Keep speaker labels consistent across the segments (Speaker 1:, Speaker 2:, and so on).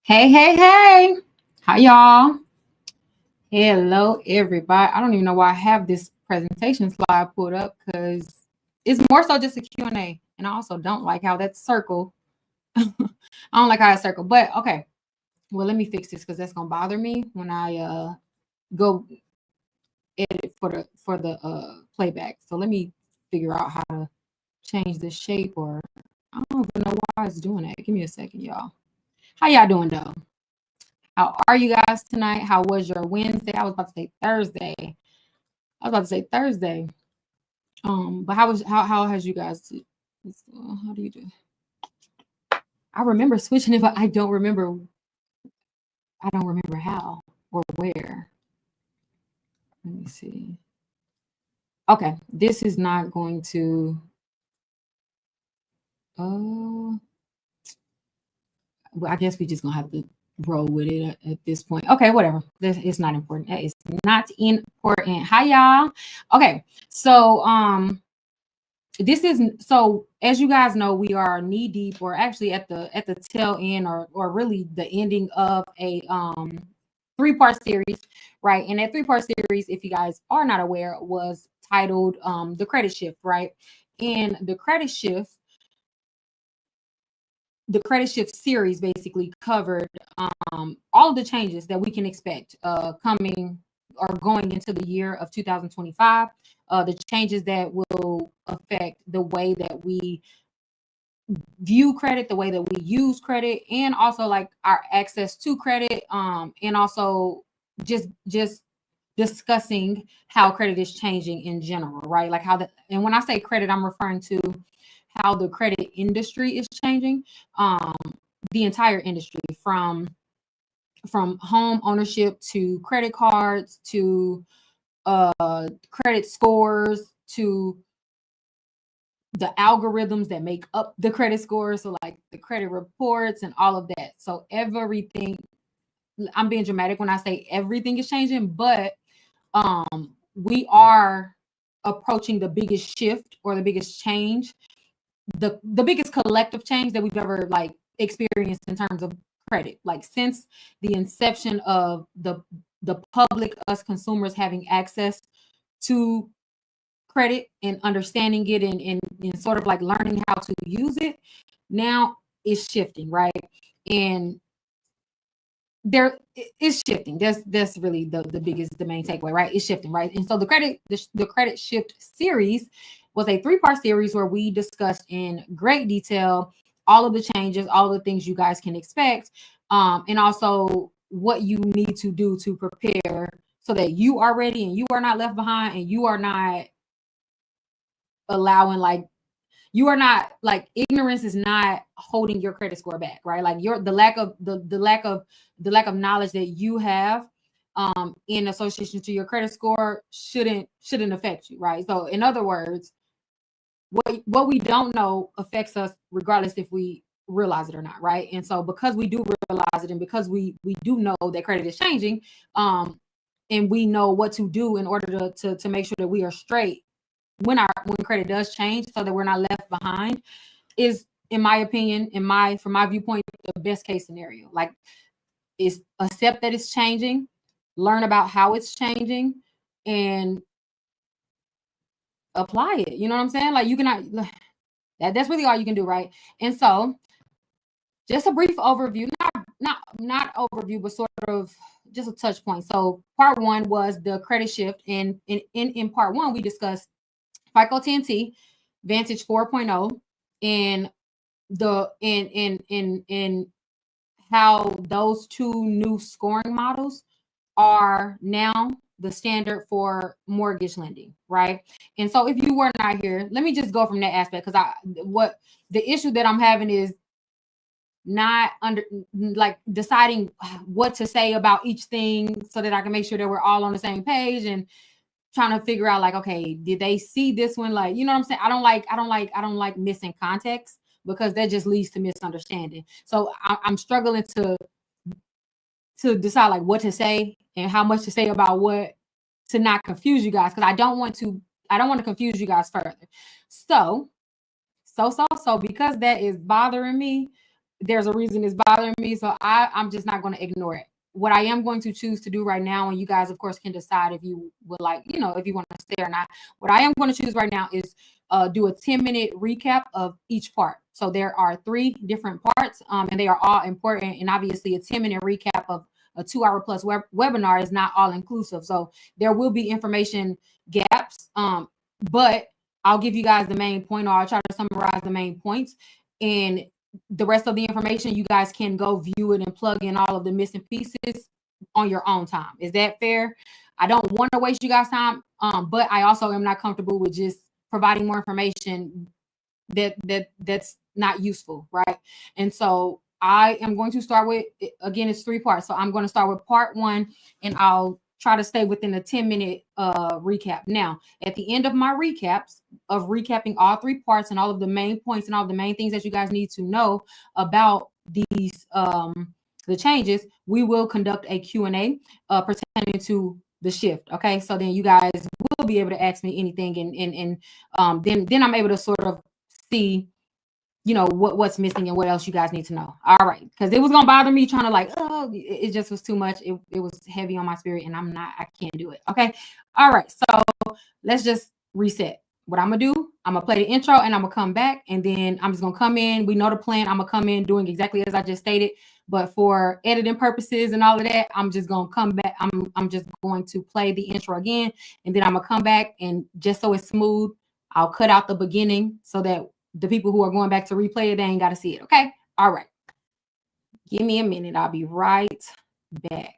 Speaker 1: Hey, hey, hey. How y'all? Hello, everybody. I don't even know why I have this presentation slide pulled up because it's more so just a Q&A. And I also don't like how that circle. I don't like how that circle. But okay. Well, let me fix this because that's gonna bother me when I go edit for the playback. So let me figure out how to change the shape, or I don't even know why it's doing that. Give me a second, y'all. How y'all doing though? How are you guys tonight? How was your Wednesday? I was about to say Thursday. But how has you guys? How do you do? I remember switching it, but I don't remember. I don't remember how or where. Let me see. Okay, this is not going to. Oh, well, I guess we just gonna have to roll with it at this point. Okay, whatever. It's not important. It's not important. Hi, y'all. Okay, so this is so as you guys know, we are knee deep, or actually at the tail end, or really the ending of a three-part series, right? And that three-part series, if you guys are not aware, was titled the credit shift, right? And the credit shift series basically covered all of the changes that we can expect coming or going into the year of 2025, the changes that will affect the way that we view credit, the way that we use credit, and also like our access to credit, and also just discussing how credit is changing in general, right? Like and when I say credit, I'm referring to how the credit industry is changing, um, the entire industry from home ownership to credit cards to credit scores to the algorithms that make up the credit scores, so like the credit reports and all of that. So everything, I'm being dramatic when I say everything is changing, but we are approaching the biggest shift or the biggest change, the biggest collective change that we've ever like experienced in terms of credit, like since the inception of the public, us consumers having access to credit and understanding it, and sort of like learning how to use it. Now it's shifting, right? And there it's shifting. That's really the main takeaway, right? It's shifting, right? And so the credit shift series was a three-part series where we discussed in great detail all of the changes, all of the things you guys can expect, and also what you need to do to prepare so that you are ready and you are not left behind, and you are not allowing like you are not like ignorance is not holding your credit score back, right? Like your the lack of knowledge that you have in association to your credit score shouldn't affect you, right? So in other words, what we don't know affects us regardless if we realize it or not, right? And so because we do realize it, and because we do know that credit is changing, and we know what to do in order to make sure that we are straight when credit does change, so that we're not left behind, is, in my opinion, from my viewpoint, the best case scenario. Like, is accept that it's changing, learn about how it's changing, and apply it. You know what I'm saying? Like, you cannot that's really all you can do, right? And so just a brief overview, not overview, but sort of just a touch point. So part one was the credit shift, and in part one we discussed FICO TNT, Vantage 4.0, and the in how those two new scoring models are now the standard for mortgage lending, right? And so if you were not here, let me just go from that aspect, because what the issue that I'm having is not under like deciding what to say about each thing so that I can make sure that we're all on the same page, and trying to figure out like, okay, did they see this one? Like, you know what I'm saying? I don't like missing context, because that just leads to misunderstanding. So I'm struggling to decide like what to say and how much to say about what, to not confuse you guys, because I don't want to confuse you guys further. So because that is bothering me, there's a reason it's bothering me. So I'm just not going to ignore it. What I am going to choose to do right now, and you guys, of course, can decide if you would like, if you want to stay or not. What I am going to choose right now is do a 10-minute recap of each part. So there are 3 different parts, and they are all important. And obviously, a 10-minute recap of a 2-hour plus webinar is not all inclusive. So there will be information gaps, but I'll give you guys the main point, or I'll try to summarize the main points. And the rest of the information, you guys can go view it and plug in all of the missing pieces on your own time. Is that fair? I don't want to waste you guys' time, but I also am not comfortable with just providing more information that's not useful, right? And so I am going to start with, again, it's 3 parts. So I'm going to start with part 1, and I'll try to stay within a 10-minute recap. Now, at the end of my recaps, of recapping all 3 parts and all of the main points and all the main things that you guys need to know about these the changes, we will conduct a Q&A pertaining to the shift. Okay, so then you guys will be able to ask me anything, and then I'm able to sort of see what's missing and what else you guys need to know. All right, because it was gonna bother me trying to it just was too much. It was heavy on my spirit, and I can't do it. Okay, all right, so let's just reset. What I'm gonna do, I'm gonna play the intro, and I'm gonna come back, and then I'm just gonna come in. We know the plan. I'm gonna come in doing exactly as I just stated, but for editing purposes and all of that, I'm just gonna come back. I'm just going to play the intro again, and then I'm gonna come back, and just so it's smooth, I'll cut out the beginning so that the people who are going back to replay it, they ain't got to see it. Okay. All right. Give me a minute. I'll be right back.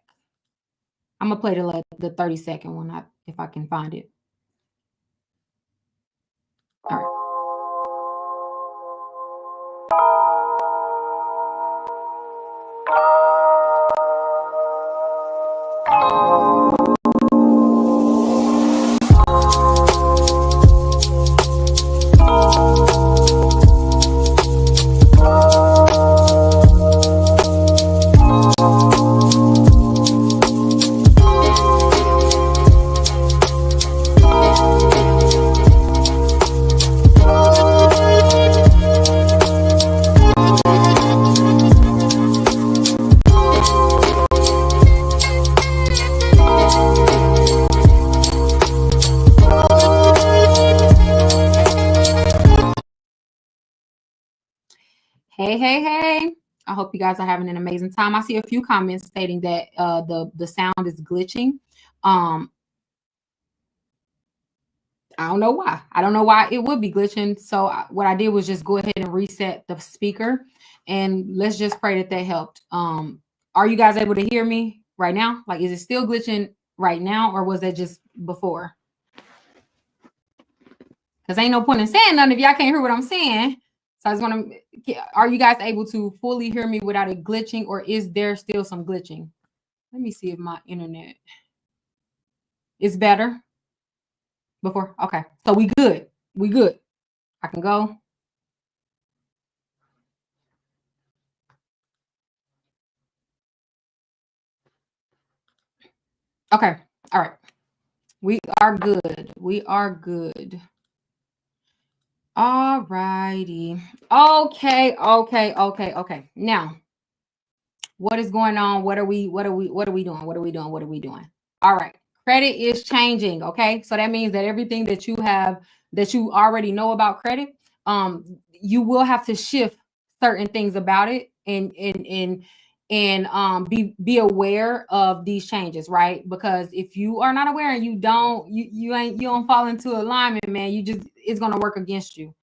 Speaker 1: I'm going to play the 30-second one if I can find it. All right. Hey. I hope you guys are having an amazing time. I see a few comments stating that the sound is glitching. I don't know why. I don't know why it would be glitching. So what I did was just go ahead and reset the speaker, and let's just pray that helped. Are you guys able to hear me right now? Like, is it still glitching right now, or was that just before? Because ain't no point in saying nothing if y'all can't hear what I'm saying. So I just want to, are you guys able to fully hear me without it glitching, or is there still some glitching? Let me see if my internet is better before. Okay, so we good. We good. I can go. Okay, all right. We are good. We are good. All righty. Okay. Now, what is going on? What are we doing? All right. Credit is changing. Okay. So that means that everything that you already know about credit, you will have to shift certain things about it and be aware of these changes, right? Because if you are not aware and you don't fall into alignment, man, it's gonna work against you.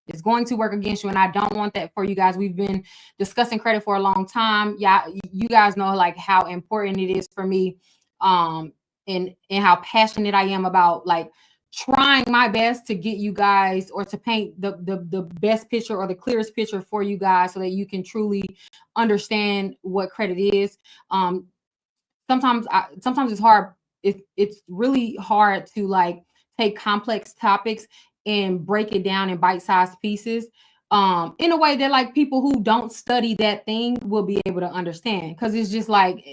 Speaker 1: It's going to work against you, and I don't want that for you guys. We've been discussing credit for a long time. Yeah, you guys know like how important it is for me, and how passionate I am about like trying my best to get you guys, or to paint the best picture or the clearest picture for you guys, so that you can truly understand what credit is. Sometimes it's hard. It's really hard to like take complex topics and break it down in bite-sized pieces, in a way that like people who don't study that thing will be able to understand. Because it's just like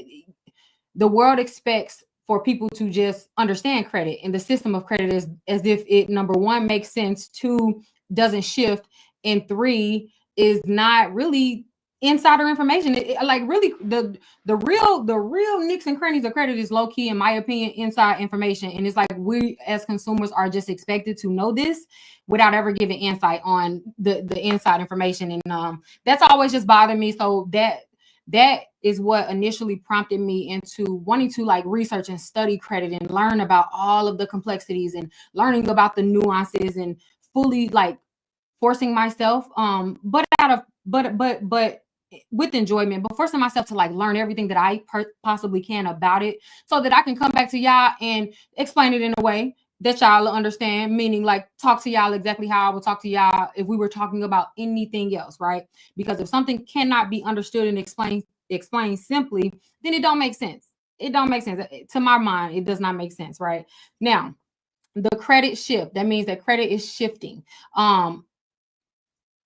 Speaker 1: the world expects for people to just understand credit and the system of credit is as if it, number one, makes sense, two, doesn't shift, and three, is not really insider information. Like really the real nicks and crannies of credit is low key, in my opinion, inside information. And it's like we as consumers are just expected to know this without ever giving insight on the inside information. And that's always just bothered me. So that is what initially prompted me into wanting to like research and study credit and learn about all of the complexities and learning about the nuances and fully like forcing myself but out of but with enjoyment, but forcing myself to like learn everything that I possibly can about it, so that I can come back to y'all and explain it in a way that y'all understand, meaning like talk to y'all exactly how I would talk to y'all if we were talking about anything else, right? Because if something cannot be understood and explained simply, then it don't make sense. It don't make sense. To my mind, it does not make sense, right? Now, the credit shift, that means that credit is shifting.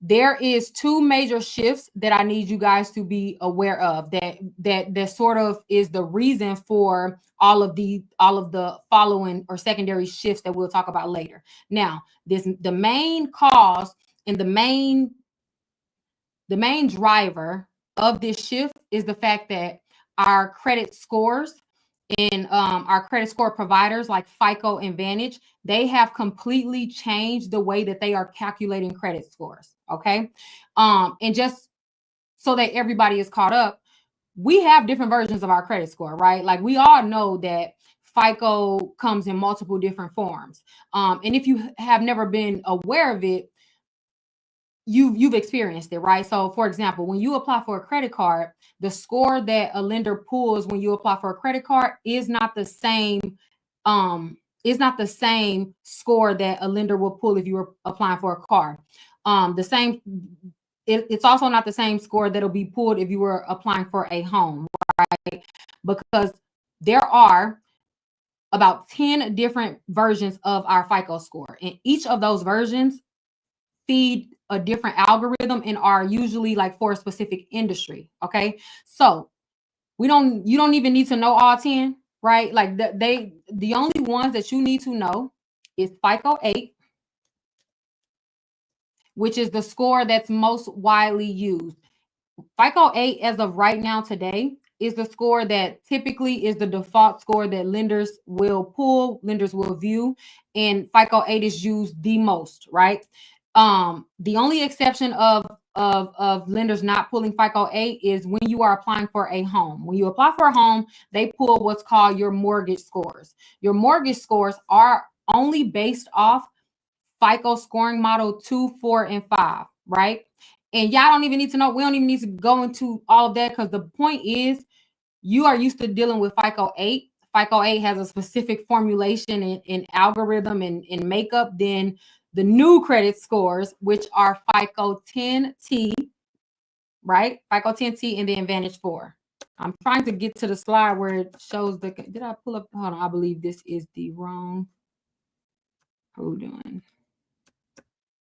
Speaker 1: There is two major shifts that I need you guys to be aware of, that sort of is the reason for all of the following or secondary shifts that we'll talk about later. Now, the main cause and the main driver of this shift is the fact that our credit scores and our credit score providers like FICO and Vantage, they have completely changed the way that they are calculating credit scores. Okay. And just so that everybody is caught up, we have different versions of our credit score, right? Like we all know that FICO comes in multiple different forms. And if you have never been aware of it, you've experienced it, right? So for example, when you apply for a credit card, the score that a lender pulls when you apply for a credit card is not the same score that a lender will pull if you were applying for a car. The same it's also not the same score that'll be pulled if you were applying for a home, right? Because there are about 10 different versions of our FICO score, and each of those versions feed a different algorithm and are usually like for a specific industry. Okay. So you don't even need to know all 10, right? Like the only ones that you need to know is FICO 8, which is the score that's most widely used. FICO 8, as of right now today, is the score that typically is the default score that lenders will pull, lenders will view, and FICO 8 is used the most, right? The only exception of lenders not pulling FICO 8 is when you are applying for a home. When you apply for a home, they pull what's called your mortgage scores. Your mortgage scores are only based off FICO scoring model 2, 4, and 5, right? And y'all don't even need to know. We don't even need to go into all of that, because the point is you are used to dealing with FICO 8. FICO 8 has a specific formulation and algorithm and makeup than the new credit scores, which are FICO 10T, right? FICO 10T and then Vantage 4. I'm trying to get to the slide where it shows did I pull up? Hold on. I believe this is the wrong. Hold on.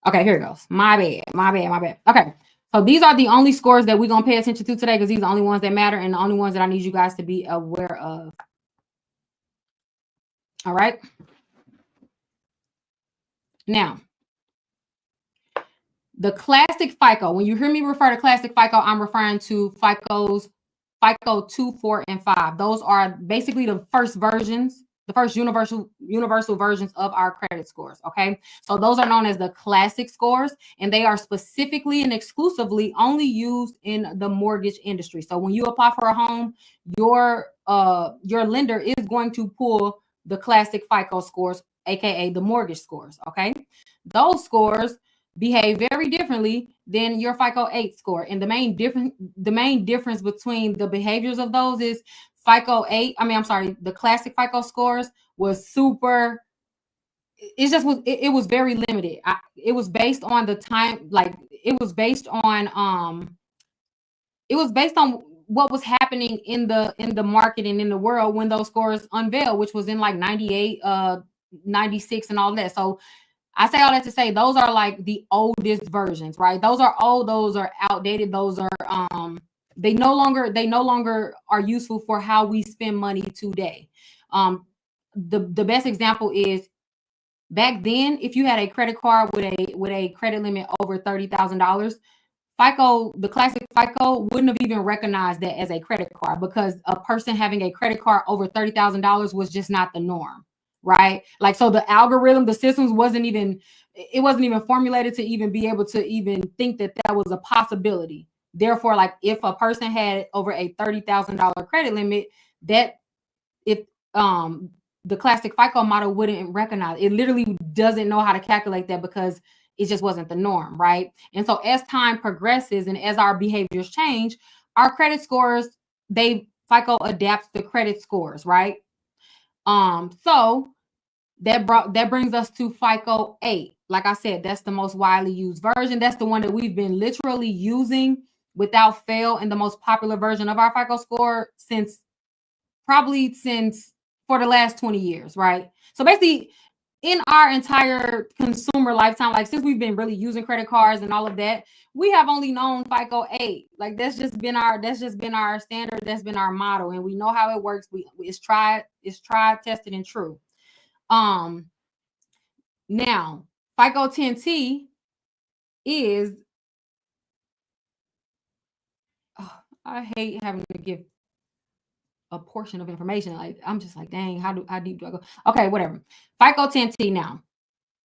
Speaker 1: Okay, here it goes. My bad. Okay. So these are the only scores that we're going to pay attention to today, because these are the only ones that matter and the only ones that I need you guys to be aware of. All right. Now, the classic FICO, when you hear me refer to classic FICO, I'm referring to FICO 2, 4, and 5. Those are basically the first versions, the first universal versions of our credit scores. Okay. So those are known as the classic scores, and they are specifically and exclusively only used in the mortgage industry. So when you apply for a home, your lender is going to pull the classic FICO scores, aka the mortgage scores. Okay. Those scores behave very differently than your FICO 8 score. And the main difference between the behaviors of those is the classic FICO scores was super. It was very limited. It was based on the time, like it was based on what was happening in the market and in the world when those scores unveiled, which was in like 98, 96 and all that. So I say all that to say those are like the oldest versions, right? Those are old, those are outdated, those are they no longer are useful for how we spend money today. The best example is back then, if you had a credit card with a credit limit over $30,000, FICO, the classic FICO, wouldn't have even recognized that as a credit card because a person having a credit card over $30,000 was just not the norm, right? Like, so the algorithm, the systems wasn't even, it wasn't even formulated to even be able to even think that that was a possibility. Therefore, like if a person had over a $30,000 credit limit, that if the classic FICO model wouldn't recognize it, literally doesn't know how to calculate that because it just wasn't the norm, right? And so as time progresses and as our behaviors change, our credit scores, they FICO adapts the credit scores, right? So that brings us to FICO 8. Like I said, that's the most widely used version. That's the one that we've been literally using without fail, and the most popular version of our FICO score since for the last 20 years, right? So basically, in our entire consumer lifetime, like since we've been really using credit cards and all of that, we have only known FICO 8. Like that's just been our standard, that's been our model, and we know how it works. It's tried, tested, and true. Now FICO 10T is, I hate having to give a portion of information. Like I'm just like, dang, how deep do I go? Okay, whatever. FICO 10T now.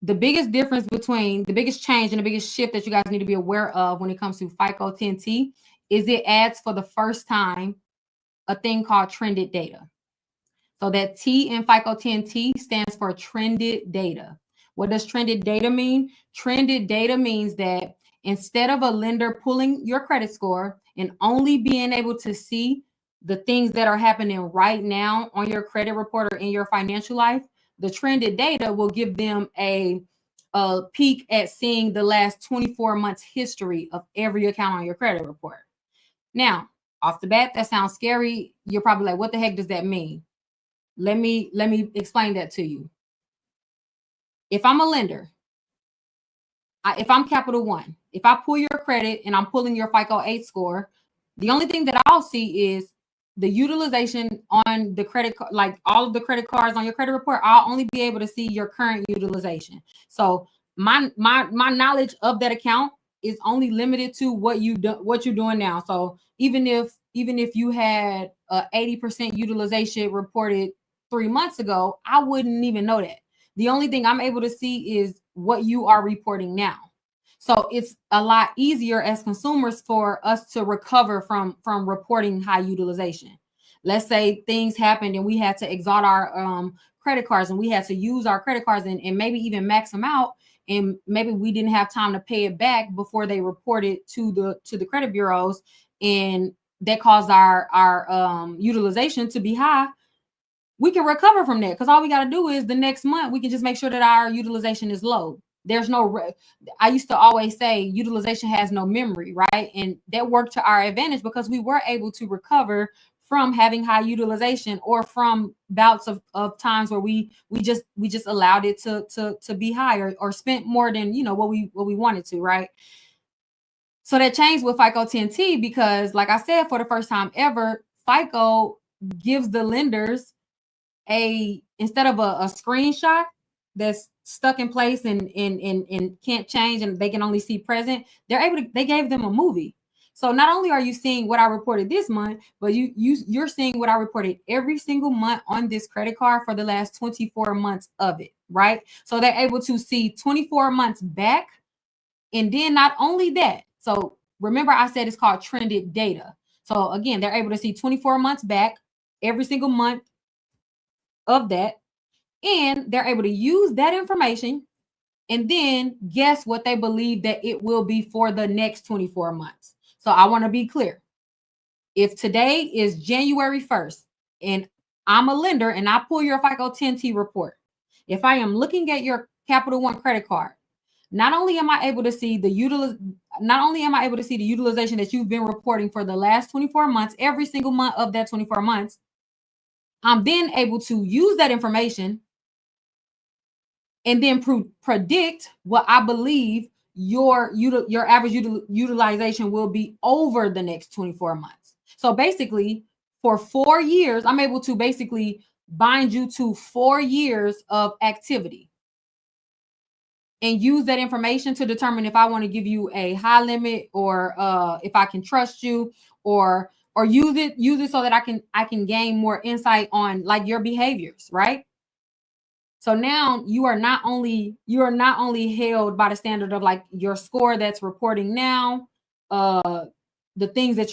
Speaker 1: The biggest difference between the biggest change and the biggest shift that you guys need to be aware of when it comes to FICO 10T is it adds for the first time a thing called trended data. So that T in FICO 10T stands for trended data. What does trended data mean? Trended data means that instead of a lender pulling your credit score and only being able to see the things that are happening right now on your credit report or in your financial life, the trended data will give them a peek at seeing the last 24 months history of every account on your credit report. Now, off the bat, that sounds scary. You're probably like, what the heck does that mean? Let me explain that to you. If I'm a lender, if I'm Capital One, if I pull your credit and I'm pulling your FICO 8 score, the only thing that I'll see is the utilization on the credit card, like all of the credit cards on your credit report. I'll only be able to see your current utilization. So my knowledge of that account is only limited to what you're doing now. So even if you had 80% utilization reported 3 months ago, I wouldn't even know that. The only thing I'm able to see is what you are reporting now. So it's a lot easier as consumers for us to recover from reporting high utilization. Let's say things happened and we had to exhaust our credit cards and we had to use our credit cards and maybe even max them out, and maybe we didn't have time to pay it back before they reported to the credit bureaus, and that caused our utilization to be high. We can recover from that because all we got to do is the next month we can just make sure that our utilization is low. There's no I used to always say utilization has no memory, right? And that worked to our advantage because we were able to recover from having high utilization or from bouts of times where we just allowed it to be higher or spent more than what we wanted to, right? So that changed with FICO 10T because, like I said, for the first time ever, FICO gives the lenders instead of a screenshot that's stuck in place and can't change and they can only see present, they gave them a movie. So not only are you seeing what I reported this month, but you're seeing what I reported every single month on this credit card for the last 24 months of it, right? So they're able to see 24 months back. And then not only that, so remember I said it's called trended data. So again, they're able to see 24 months back every single month of that, and they're able to use that information and then guess what they believe that it will be for the next 24 months. So I want to be clear. If today is January 1st and I'm a lender and I pull your FICO 10T report, if I am looking at your Capital One credit card, not only am I able to see the utilization that you've been reporting for the last 24 months, every single month of that 24 months, I'm then able to use that information and then predict what I believe your average utilization will be over the next 24 months. So basically, for 4 years, I'm able to basically bind you to 4 years of activity. and use that information to determine if I want to give you a high limit, or if I can trust you, or use it so that I can gain more insight on like your behaviors, right? So now you are not only held by the standard of like your score that's reporting now, uh the things that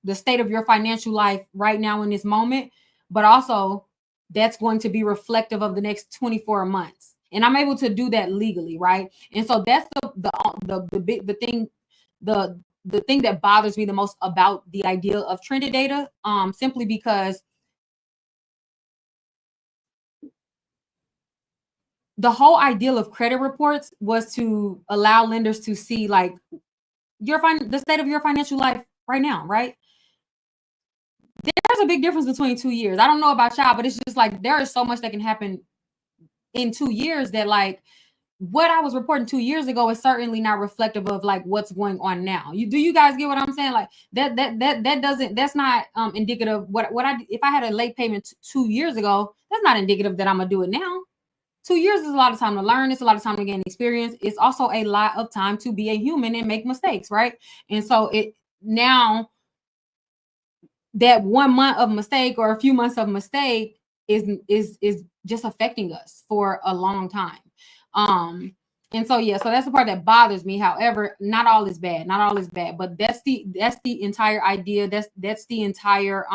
Speaker 1: the state of your financial life right now in this moment, but also that's going to be reflective of the next 24 months. And I'm able to do that legally, right? And so that's the thing that bothers me the most about the idea of trended data, simply because the whole ideal of credit reports was to allow lenders to see like the state of your financial life right now, right? There's a big difference between 2 years. I don't know about y'all, but it's just like there is so much that can happen in 2 years that like what I was reporting 2 years ago is certainly not reflective of like what's going on now. You guys get what I'm saying? Like that doesn't that's not indicative. What I if I had a late payment 2 years ago, that's not indicative that I'm gonna do it now. 2 years is a lot of time to learn. It's a lot of time to gain experience. It's also a lot of time to be a human and make mistakes, right? And so it now that 1 month of mistake or a few months of mistake is just affecting us for a long time. Um, and so yeah, so that's the part that bothers me. However, not all is bad, not all is bad, but that's the entire idea. That's the entire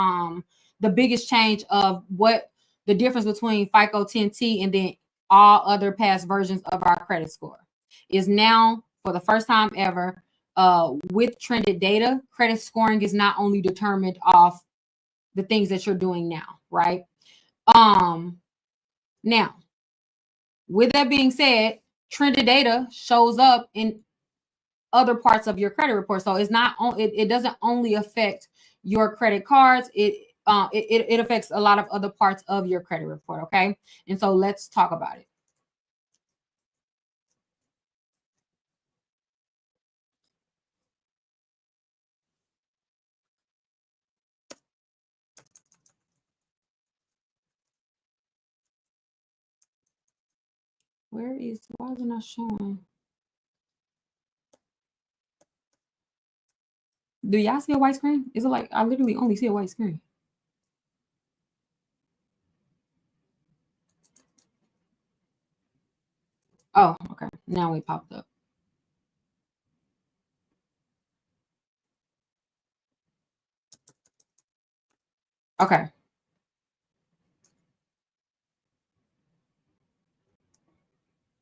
Speaker 1: the biggest change of what the difference between FICO 10T and then all other past versions of our credit score is now for the first time ever, with trended data, credit scoring is not only determined off the things that you're doing now, right? Um, Now, with that being said, trended data shows up in other parts of your credit report. So it's not it doesn't only affect your credit cards. It affects a lot of other parts of your credit report. Okay, and so let's talk about it. Why is it not showing? Do y'all see a white screen? Is it like I literally only see a white screen? Oh, okay. Now it popped up. Okay.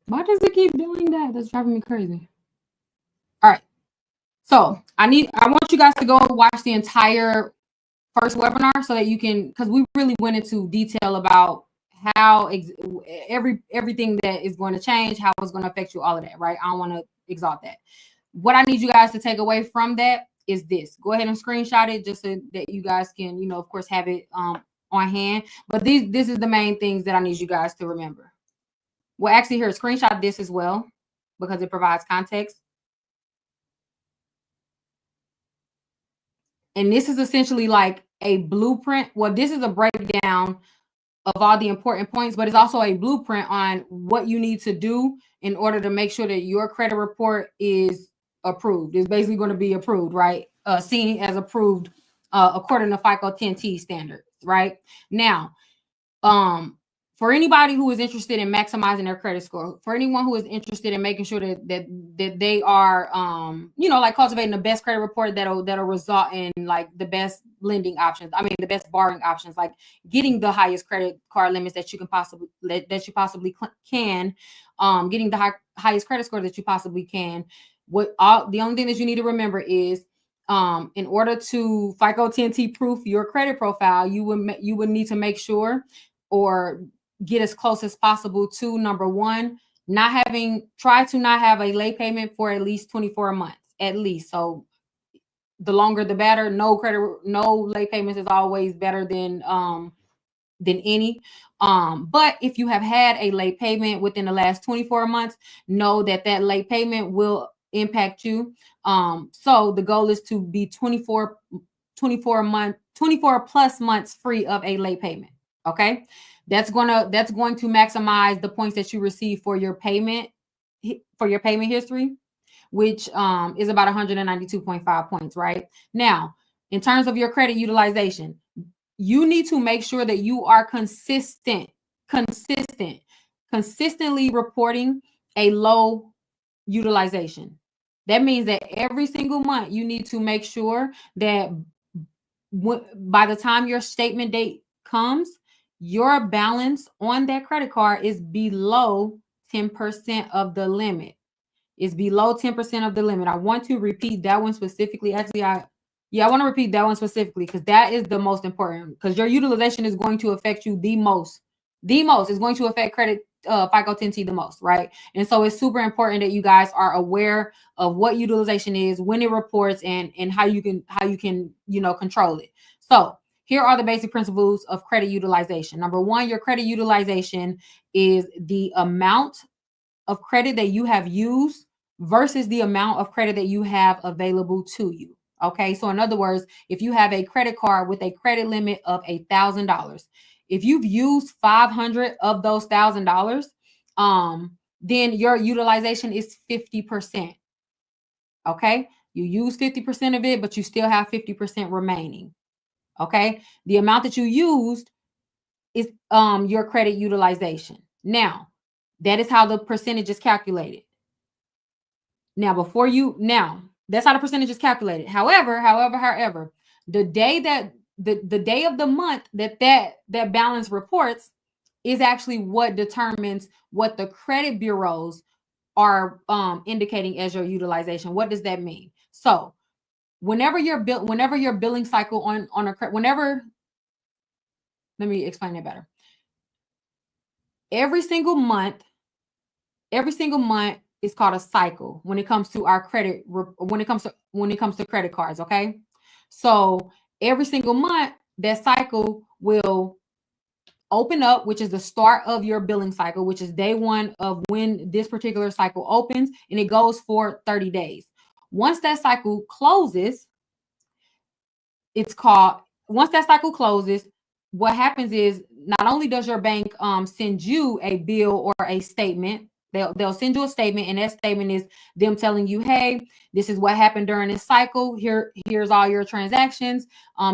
Speaker 1: Why does it keep doing that? That's driving me crazy. All right. So I want you guys to go watch the entire first webinar so that you can, because we really went into detail about how everything that is going to change, how it's going to affect you, all of that, right? I don't want to exalt that. What I need you guys to take away from that is this. Go ahead and screenshot it just so that you guys can, of course, have it on hand. But this is the main things that I need you guys to remember. Well, actually, here, screenshot this as well because it provides context. And this is essentially like a blueprint. Well, this is a breakdown of all the important points, but it's also a blueprint on what you need to do in order to make sure that your credit report is approved. It's basically going to be approved, right? Seen as approved according to FICO 10T standards, right? Now, um for anybody who is interested in maximizing their credit score, for anyone who is interested in making sure that they are like cultivating the best credit report that'll result in like the best lending options, I mean the best borrowing options, like getting the highest credit card limits that you possibly can, getting the highest credit score that you possibly can. The only thing that you need to remember is, in order to FICO 10T proof your credit profile, you would need to make sure or get as close as possible to number one, try to not have a late payment for at least 24 months, at least. So the longer the better. No late payments is always better than any. But if you have had a late payment within the last 24 months, know that late payment will impact you. So the goal is to be 24 plus months free of a late payment. Okay. That's going to maximize the points that you receive for your payment for your payment history, which is about 192.5 points, right? Now, in terms of your credit utilization, you need to make sure that you are consistently reporting a low utilization. That means that every single month you need to make sure that by the time your statement date comes, your balance on that credit card is below 10% of the limit. Is below 10% of the limit. I want to repeat that one specifically. Actually, I want to repeat that one specifically because that is the most important, because your utilization is going to affect you the most. The most is going to affect credit FICO 10T the most, right? And so it's super important that you guys are aware of what utilization is, when it reports, and how you can control it. So here are the basic principles of credit utilization. Number one, your credit utilization is the amount of credit that you have used versus the amount of credit that you have available to you. Okay, so in other words, if you have a credit card with a credit limit of $1,000, if you've used 500 of those $1,000, then your utilization is 50%. Okay, you use 50% of it, but you still have 50% remaining. Okay, the amount that you used is your credit utilization. Now, that is how the percentage is calculated. Now, that's how the percentage is calculated. However, the day that the day of the month that balance reports is actually what determines what the credit bureaus are indicating as your utilization. What does that mean? So, whenever your billing cycle let me explain it better. Every single month is called a cycle when it comes to our credit, when it comes to credit cards. Okay, so every single month that cycle will open up, which is the start of your billing cycle, which is day one of when this particular cycle opens, and it goes for 30 days. Once that cycle closes, what happens is, not only does your bank send you a bill or a statement, they'll send you a statement, and that statement is them telling you, hey, this is what happened during this cycle. Here's all your transactions.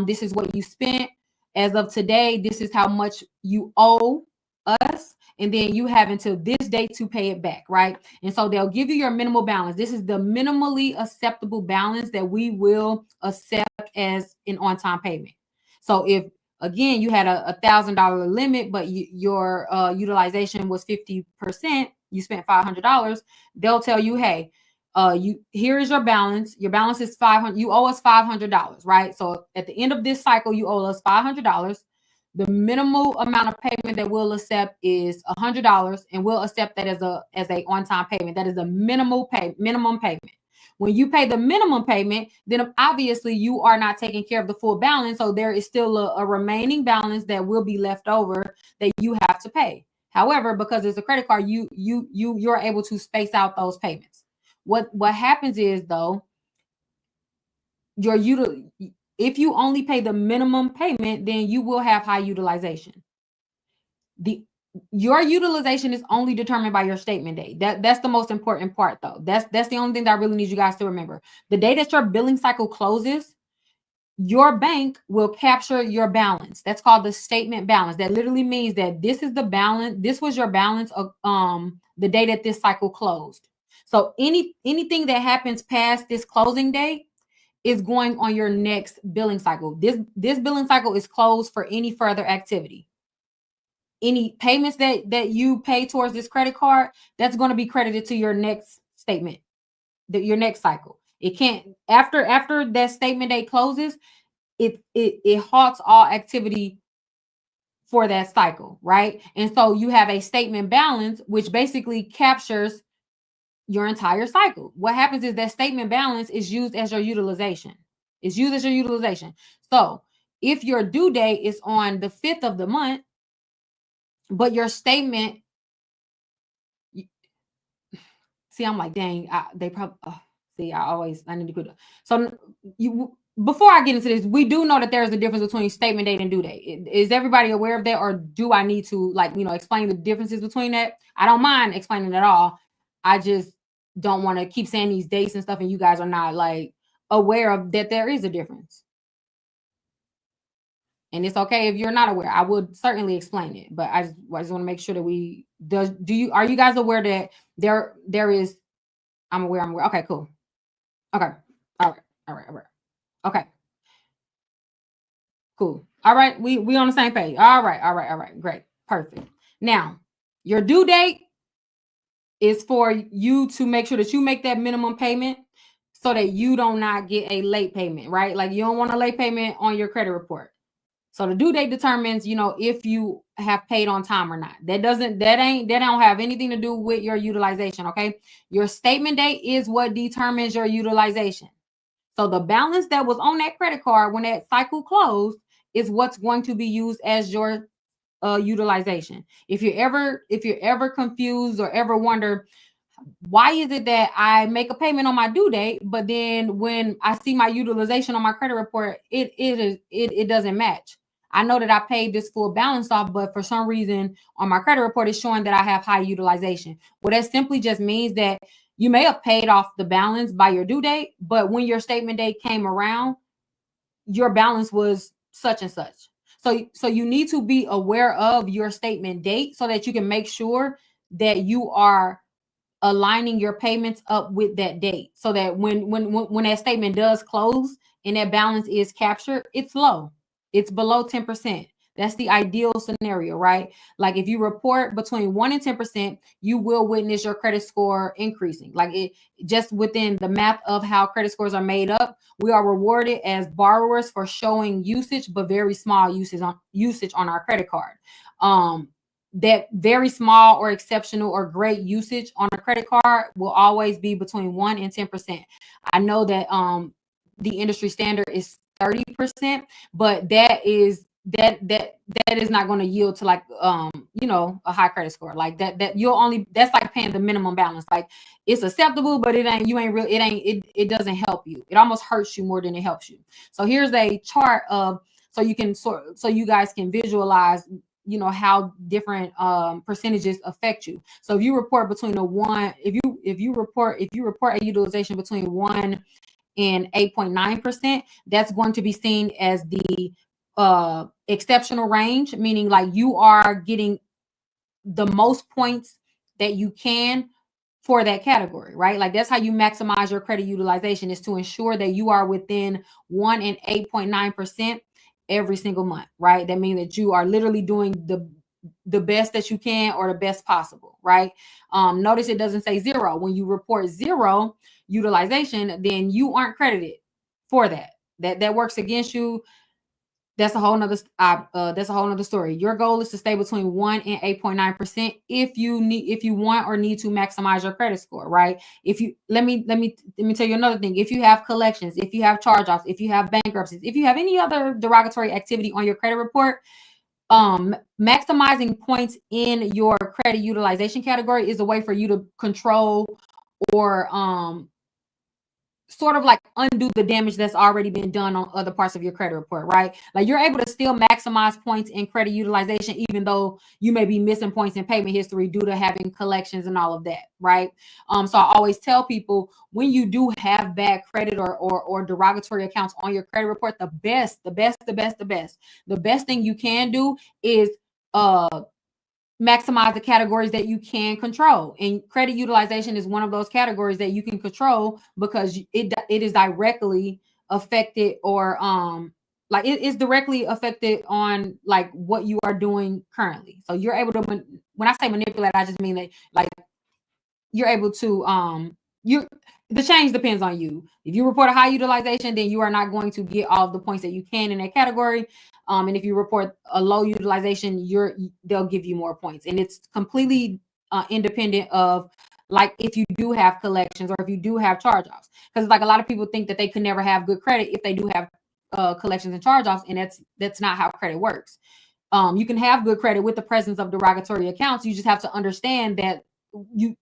Speaker 1: This is what you spent as of today. This is how much you owe us, and then you have until this date to pay it back, right? And so they'll give you your minimal balance. This is the minimally acceptable balance that we will accept as an on-time payment. So if, again, you had a $1,000 limit, but your utilization was 50%, you spent $500, they'll tell you, hey, here is your balance. Your balance is $500. You owe us $500, right? So at the end of this cycle, you owe us $500. The minimal amount of payment that we'll accept is $100, and we'll accept that as a on-time payment. That is the minimum payment. When you pay the minimum payment, then obviously you are not taking care of the full balance. So there is still a remaining balance that will be left over that you have to pay. However, because it's a credit card, you're able to space out those payments. What happens is, though, if you only pay the minimum payment, then you will have high utilization. Your utilization is only determined by your statement date. That's the most important part, though. That's the only thing that I really need you guys to remember. The day that your billing cycle closes, your bank will capture your balance. That's called the statement balance. That literally means that this is the balance. This was your balance of the day that this cycle closed. So anything that happens past this closing date is going on your next billing cycle. This billing cycle is closed for any further activity. Any payments that you pay towards this credit card, that's going to be credited to your next statement, your next cycle. It can't, after that statement date closes, it halts all activity for that cycle, right? And so you have a statement balance, which basically captures your entire cycle. What happens is that statement balance is used as your utilization. It's used as your utilization. So if your due date is on the 5th of the month, but your statement, see, I'm like, dang, they probably, I need to put it. So before I get into this, we do know that there's a difference between statement date and due date. Is everybody aware of that? Or do I need to explain the differences between that? I don't mind explaining it all. I just don't want to keep saying these dates and stuff, and you guys are not like aware of that there is a difference. And it's okay if you're not aware. I would certainly explain it, but I just want to make sure that we do you are you guys aware that there is I'm aware. Okay, cool. Okay. All right. All right. All right. Okay. Cool. All right. We on the same page. All right. All right. All right. Great. Perfect. Now, your due date is for you to make sure that you make that minimum payment so that you don't not get a late payment, right? Like you don't want a late payment on your credit report. So the due date determines, if you have paid on time or not. That don't have anything to do with your utilization, okay? Your statement date is what determines your utilization. So the balance that was on that credit card when that cycle closed is what's going to be used as your utilization. If you're ever confused or ever wonder why is it that I make a payment on my due date, but then when I see my utilization on my credit report, it doesn't match. I know that I paid this full balance off, but for some reason on my credit report, it's showing that I have high utilization. Well, that simply just means that you may have paid off the balance by your due date, but when your statement date came around, your balance was such and such. So you need to be aware of your statement date so that you can make sure that you are aligning your payments up with that date so that when that statement does close and that balance is captured, it's low. It's below 10%. That's the ideal scenario, right? Like if you report between 1 and 10%, you will witness your credit score increasing. Like it just within the math of how credit scores are made up, we are rewarded as borrowers for showing usage, but very small usage on our credit card. That very small or exceptional or great usage on a credit card will always be between 1 and 10%. I know that the industry standard is 30%, but that is not going to yield to like a high credit score. Like that you'll only that's like paying the minimum balance. Like it's acceptable, but it doesn't help you. It almost hurts you more than it helps you. So here's a chart of so you guys can visualize how different percentages affect you. So if you report between a one, if you report a utilization between 1 and 8.9%, that's going to be seen as the exceptional range, meaning like you are getting the most points that you can for that category, right? Like that's how you maximize your credit utilization, is to ensure that you are within 1 and 8.9% every single month, right? That means that you are literally doing the best that you can or the best possible, right? Notice it doesn't say zero. When you report zero utilization, then you aren't credited for that. That works against you. That's a whole nother story. Your goal is to stay between 1 and 8.9% if you want or need to maximize your credit score, right? If you let me tell you another thing. If you have collections, if you have charge-offs, if you have bankruptcies, if you have any other derogatory activity on your credit report, maximizing points in your credit utilization category is a way for you to control or sort of like undo the damage that's already been done on other parts of your credit report, right? Like you're able to still maximize points in credit utilization, even though you may be missing points in payment history due to having collections and all of that, right? So I always tell people when you do have bad credit or derogatory accounts on your credit report, the best thing you can do is maximize the categories that you can control, and credit utilization is one of those categories that you can control because it is directly affected or like it is directly affected on like what you are doing currently. So you're able to when I say manipulate, I just mean that like you're able to you the change depends on you. If you report a high utilization, then you are not going to get all the points that you can in that category. And if you report a low utilization, they'll give you more points. And it's completely independent of like if you do have collections or if you do have charge-offs. Because like a lot of people think that they could never have good credit if they do have collections and charge-offs, and that's not how credit works. You can have good credit with the presence of derogatory accounts. You just have to understand that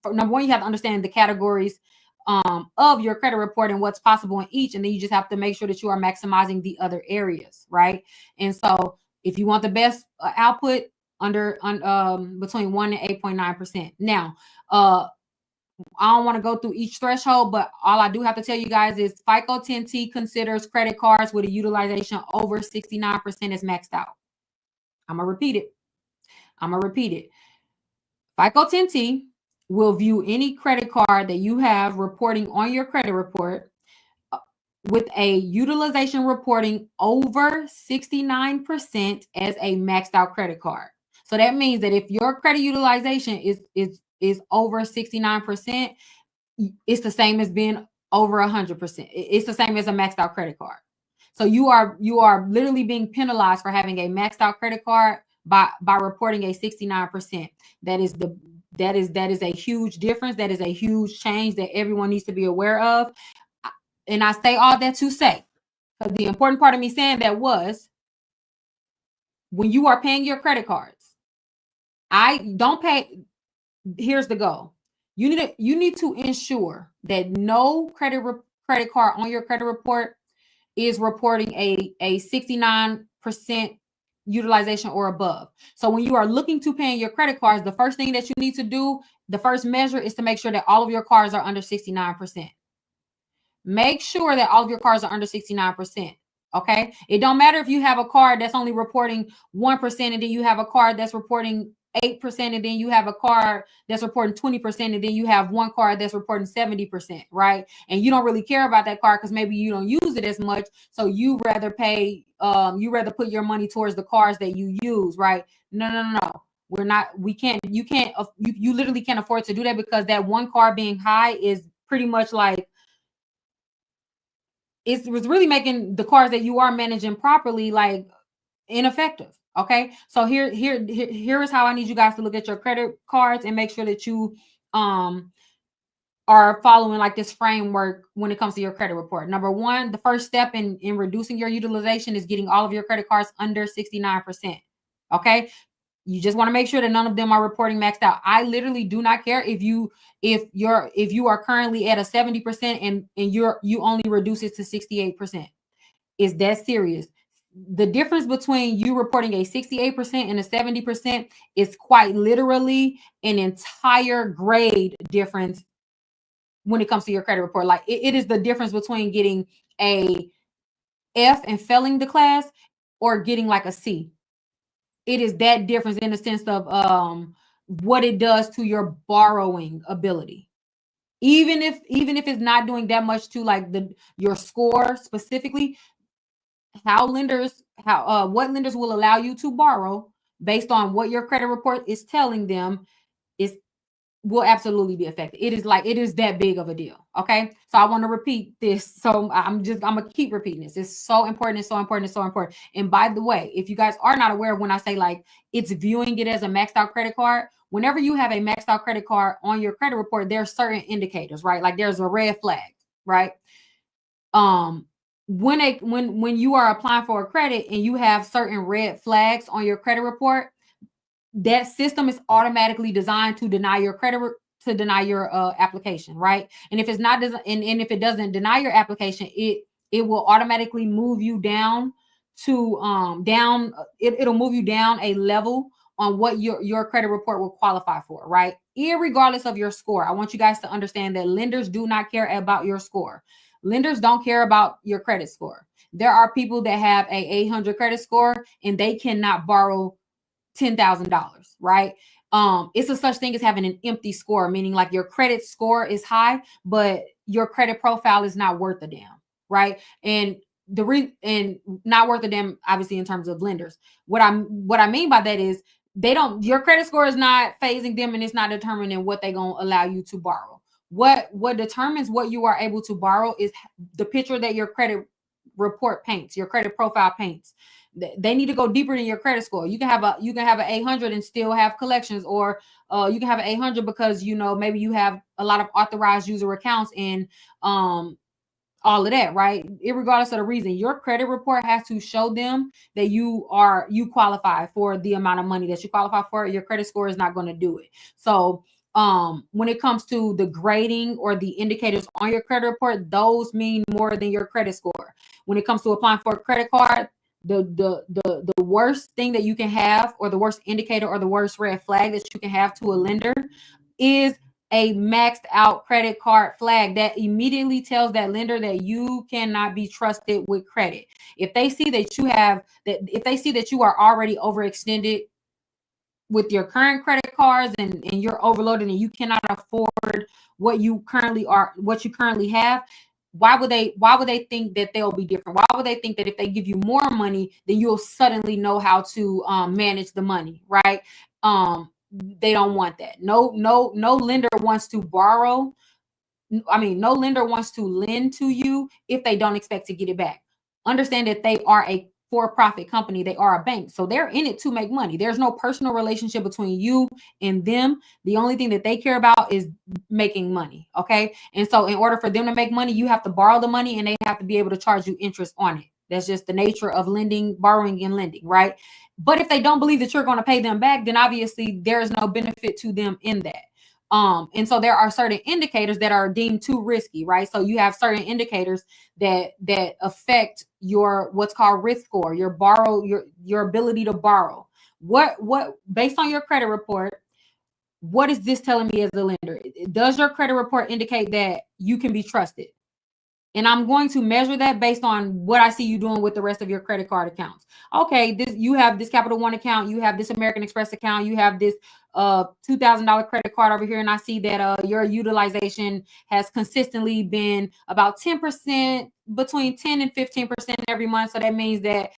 Speaker 1: number one, you have to understand the categories of your credit report and what's possible in each, and then you just have to make sure that you are maximizing the other areas, right? And so if you want the best output between 1 and 8.9%. Now I don't want to go through each threshold, but all I do have to tell you guys is FICO 10T considers credit cards with a utilization over 69% as maxed out. I'm going to repeat it. FICO 10T will view any credit card that you have reporting on your credit report with a utilization reporting over 69% as a maxed out credit card. So that means that if your credit utilization is over 69%, it's the same as being over 100%. It's the same as a maxed out credit card. So you are literally being penalized for having a maxed out credit card by reporting a 69%. That is a huge difference. That is a huge change that everyone needs to be aware of. And I say all that to say, because the important part of me saying that was, when you are paying your credit cards, here's the goal. You need to ensure that no credit card on your credit report is reporting a 69% utilization or above. So when you are looking to paying your credit cards, the first thing that you need to do, the first measure, is to make sure that all of your cards are under 69%. Make sure that all of your cards are under 69%. Okay. It don't matter if you have a card that's only reporting 1%, and then you have a card that's reporting 8%, and then you have a card that's reporting 20%, and then you have one card that's reporting 70%, right? And you don't really care about that card because maybe you don't use it as much. So you rather put your money towards the cards that you use, right? No. You literally can't afford to do that, because that one card being high is pretty much like, it was really making the cards that you are managing properly like ineffective. Okay, so here is how I need you guys to look at your credit cards and make sure that you are following like this framework when it comes to your credit report. Number one, the first step in reducing your utilization is getting all of your credit cards under 69%. Okay, you just want to make sure that none of them are reporting maxed out. I literally do not care if you are currently at a 70% and you only reduce it to 68%. Is that serious? The difference between you reporting a 68% and a 70% is quite literally an entire grade difference when it comes to your credit report. Like it is the difference between getting a F and failing the class or getting like a C. It is that difference in the sense of what it does to your borrowing ability. Even if it's not doing that much to like your score specifically, what lenders will allow you to borrow based on what your credit report is telling them will absolutely be affected. It is that big of a deal. Okay. So I want to repeat this. So I'm gonna keep repeating this. It's so important. It's so important. It's so important. And by the way, if you guys are not aware, when I say like it's viewing it as a maxed out credit card, whenever you have a maxed out credit card on your credit report, there are certain indicators, right? Like there's a red flag, right? When you are applying for a credit and you have certain red flags on your credit report, that system is automatically designed to deny your application, right? And if it's not and if it doesn't deny your application, it will automatically move you down to it'll move you down a level on what your credit report will qualify for, right? Irregardless of your score. I want you guys to understand that lenders do not care about your score. Lenders don't care about your credit score. There are people that have a 800 credit score and they cannot borrow $10,000, right? It's a such thing as having an empty score, meaning like your credit score is high, but your credit profile is not worth a damn, right? And and not worth a damn, obviously, in terms of lenders. What I mean by that is your credit score is not phasing them, and it's not determining what they're gonna allow you to borrow. What determines what you are able to borrow is the picture that your credit report paints, your credit profile paints. They need to go deeper than your credit score. You can have an 800 and still have collections, or you can have an 800 because maybe you have a lot of authorized user accounts and all of that, right? Irregardless of the reason, your credit report has to show them that you qualify for the amount of money that you qualify for. Your credit score is not going to do it. So when it comes to the grading or the indicators on your credit report, those mean more than your credit score. When it comes to applying for a credit card, the worst thing that you can have, or the worst indicator or the worst red flag that you can have to a lender, is a maxed out credit card flag that immediately tells that lender that you cannot be trusted with credit. If they see that if they see that you are already overextended with your current credit cards and you're overloaded and you cannot afford what you currently have, why would they think that they'll be different? Why would they think that if they give you more money, then you'll suddenly know how to manage the money, right? They don't want that. No lender wants to borrow. I mean, no lender wants to lend to you if they don't expect to get it back. Understand that they are a for-profit company. They are a bank. So they're in it to make money. There's no personal relationship between you and them. The only thing that they care about is making money. Okay. And so in order for them to make money, you have to borrow the money and they have to be able to charge you interest on it. That's just the nature of lending, borrowing, and lending, right? But if they don't believe that you're going to pay them back, then obviously there is no benefit to them in that. And so there are certain indicators that are deemed too risky, right? So you have certain indicators that affect your what's called risk score, your ability to borrow. What based on your credit report, what is this telling me as a lender? Does your credit report indicate that you can be trusted? And I'm going to measure that based on what I see you doing with the rest of your credit card accounts. Okay, you have this Capital One account, you have this American Express account, you have this $2,000 credit card over here, and I see that your utilization has consistently been about 10%, between 10 and 15% every month. So that means that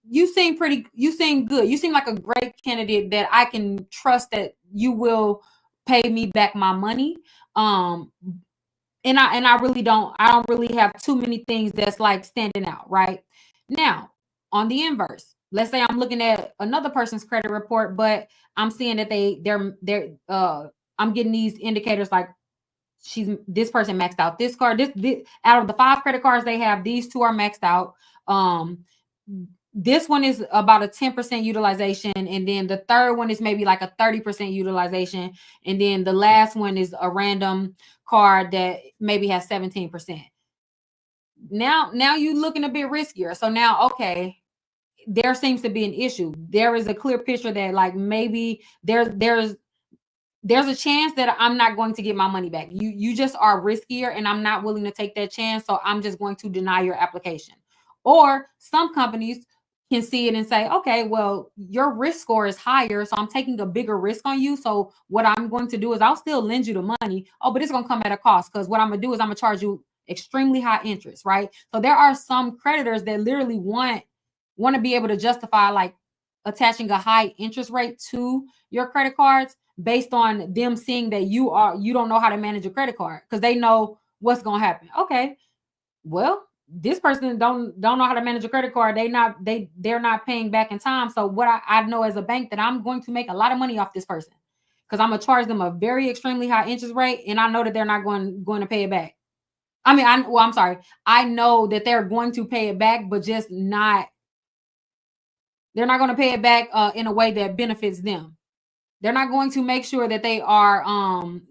Speaker 1: you seem good. You seem like a great candidate that I can trust that you will pay me back my money. And I really don't really have too many things that's like standing out right now. On the inverse, let's say I'm looking at another person's credit report, but I'm seeing that I'm getting these indicators like this person maxed out this card. This out of the 5 credit cards they have, these 2 are maxed out. This one is about a 10% utilization, and then the third one is maybe like a 30% utilization, and then the last one is a random card that maybe has 17%. Now you're looking a bit riskier. So now, okay, there seems to be an issue. There is a clear picture that like maybe there's a chance that I'm not going to get my money back. You just are riskier, and I'm not willing to take that chance. So I'm just going to deny your application. Or some companies can see it and say, okay, well, your risk score is higher, so I'm taking a bigger risk on you. So what I'm going to do is I'll still lend you the money. Oh, but it's going to come at a cost, because what I'm going to do is I'm going to charge you extremely high interest, right? So there are some creditors that literally want to be able to justify like attaching a high interest rate to your credit cards based on them seeing that you don't know how to manage a credit card, because they know what's going to happen. Okay, well, this person don't know how to manage a credit card. They're not paying back in time. So what I know as a bank that I'm going to make a lot of money off this person, because I'm gonna charge them a very extremely high interest rate, and I know that they're not going to pay it back. I mean, I'm sorry. I know that they're going to pay it back, but just not. They're not going to pay it back in a way that benefits them. They're not going to make sure that they are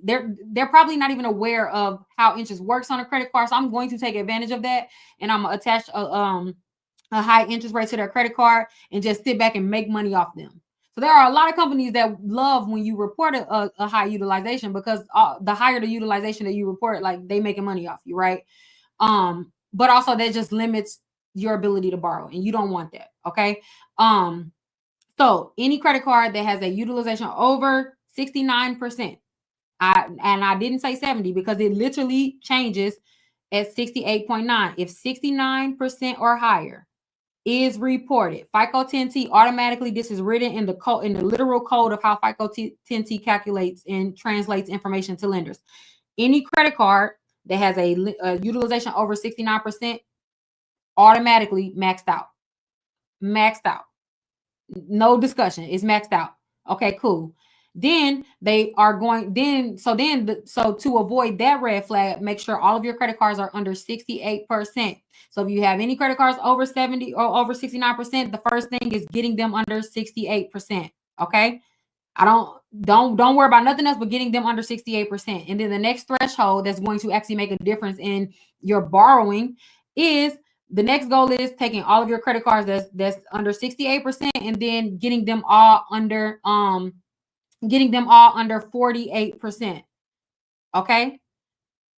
Speaker 1: they're probably not even aware of how interest works on a credit card. So I'm going to take advantage of that, and I'm gonna attach a high interest rate to their credit card and just sit back and make money off them. So there are a lot of companies that love when you report a high utilization, because the higher the utilization that you report, like they making money off you, right? But also that just limits your ability to borrow, and you don't want that. Okay. So any credit card that has a utilization over 69%, I didn't say 70 because it literally changes at 68.9. If 69% or higher is reported, FICO 10T automatically, this is written in the code, in the literal code of how FICO 10T calculates and translates information to lenders. Any credit card that has a utilization over 69% automatically maxed out. Maxed out. No discussion. It's maxed out. Okay, cool. Then they are going, so to avoid that red flag, make sure all of your credit cards are under 68%. So if you have any credit cards over 70 or over 69%, the first thing is getting them under 68%. Okay. Don't worry about nothing else but getting them under 68%. And then the next threshold that's going to actually make a difference in your borrowing is, the next goal is taking all of your credit cards that's under 68% and then getting them all under getting them all under 48%. Okay.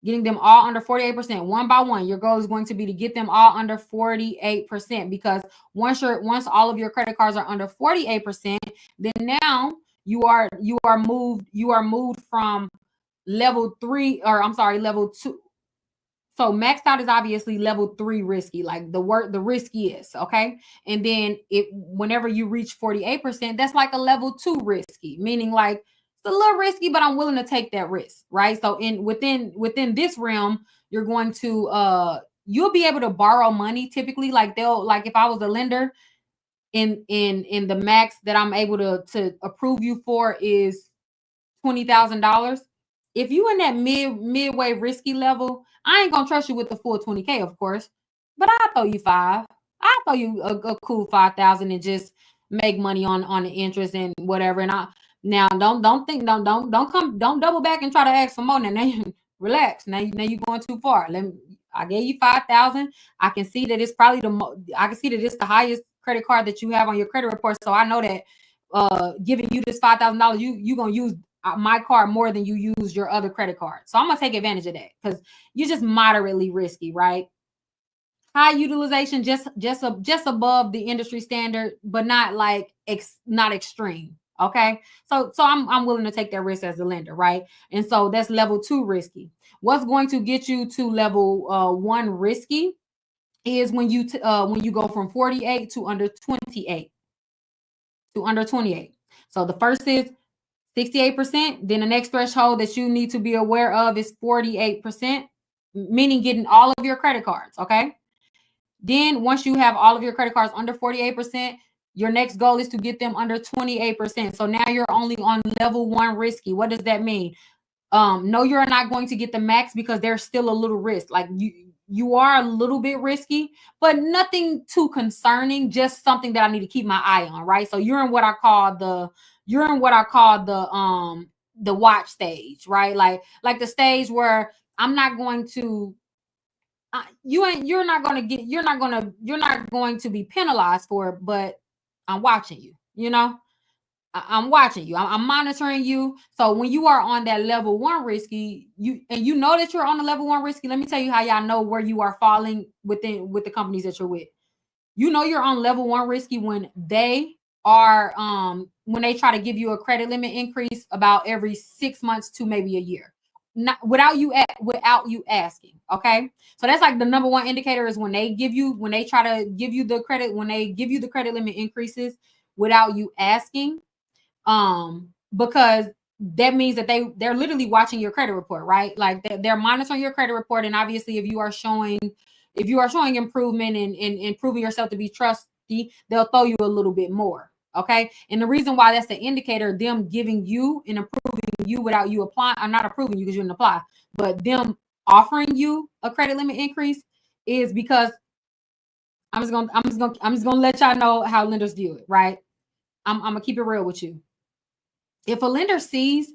Speaker 1: Getting them all under 48%, one by one. Your goal is going to be to get them all under 48%, because once all of your credit cards are under 48%, then now you are moved from level 3, or I'm sorry, level 2. So maxed out is obviously level 3 risky, like the riskiest, okay? And then whenever you reach 48%, that's like a level 2 risky, meaning like it's a little risky, but I'm willing to take that risk, right? So within this realm, you're going to you'll be able to borrow money typically. Like if I was a lender, in the max that I'm able to approve you for is $20,000. If you in that midway risky level, I ain't gonna trust you with the full 20K, of course, but I'll throw you five. I'll throw you a cool 5,000 and just make money on the interest and whatever. And I now don't think don't double back and try to ask for more. Now you relax. Now you going too far. I gave you 5,000. I can see that it's probably I can see that it's the highest credit card that you have on your credit report. So I know that giving you this $5,000, you gonna use my card more than you use your other credit card. So I'm gonna take advantage of that because you're just moderately risky, right? High utilization, just above the industry standard, but not like not extreme. Okay, so I'm willing to take that risk as a lender, right? And so that's level 2 risky. What's going to get you to level 1 risky is when you go from 48 to under 28 So the first is 68%. Then the next threshold that you need to be aware of is 48%, meaning getting all of your credit cards. Okay. Then once you have all of your credit cards under 48%, your next goal is to get them under 28%. So now you're only on level 1 risky. What does that mean? No, you're not going to get the max because there's still a little risk. Like you are a little bit risky, but nothing too concerning, just something that I need to keep my eye on, right? So you're in what I call the watch stage, right? Like the stage where I'm not going to you're not going to be penalized for it, but I'm watching you, I'm watching you. I'm monitoring you. So when you are on that level 1 risky, you know that you're on the level 1 risky. Let me tell you how y'all know where you are falling with the companies that you're with. You know you're on level 1 risky when they when they try to give you a credit limit increase about every 6 months to maybe a year. Not without you asking. Okay. So that's like the number 1 indicator is when they try to give you the credit, when they give you the credit limit increases without you asking. Because that means that they're literally watching your credit report, right? Like they're monitoring your credit report. And obviously if you are showing improvement and improving yourself to be trusty, they'll throw you a little bit more. Okay. And the reason why that's the indicator, them giving you and approving you without you applying, I'm not approving you because you didn't apply, but them offering you a credit limit increase is because I'm just gonna let y'all know how lenders view it, right? I'm gonna keep it real with you. If a lender sees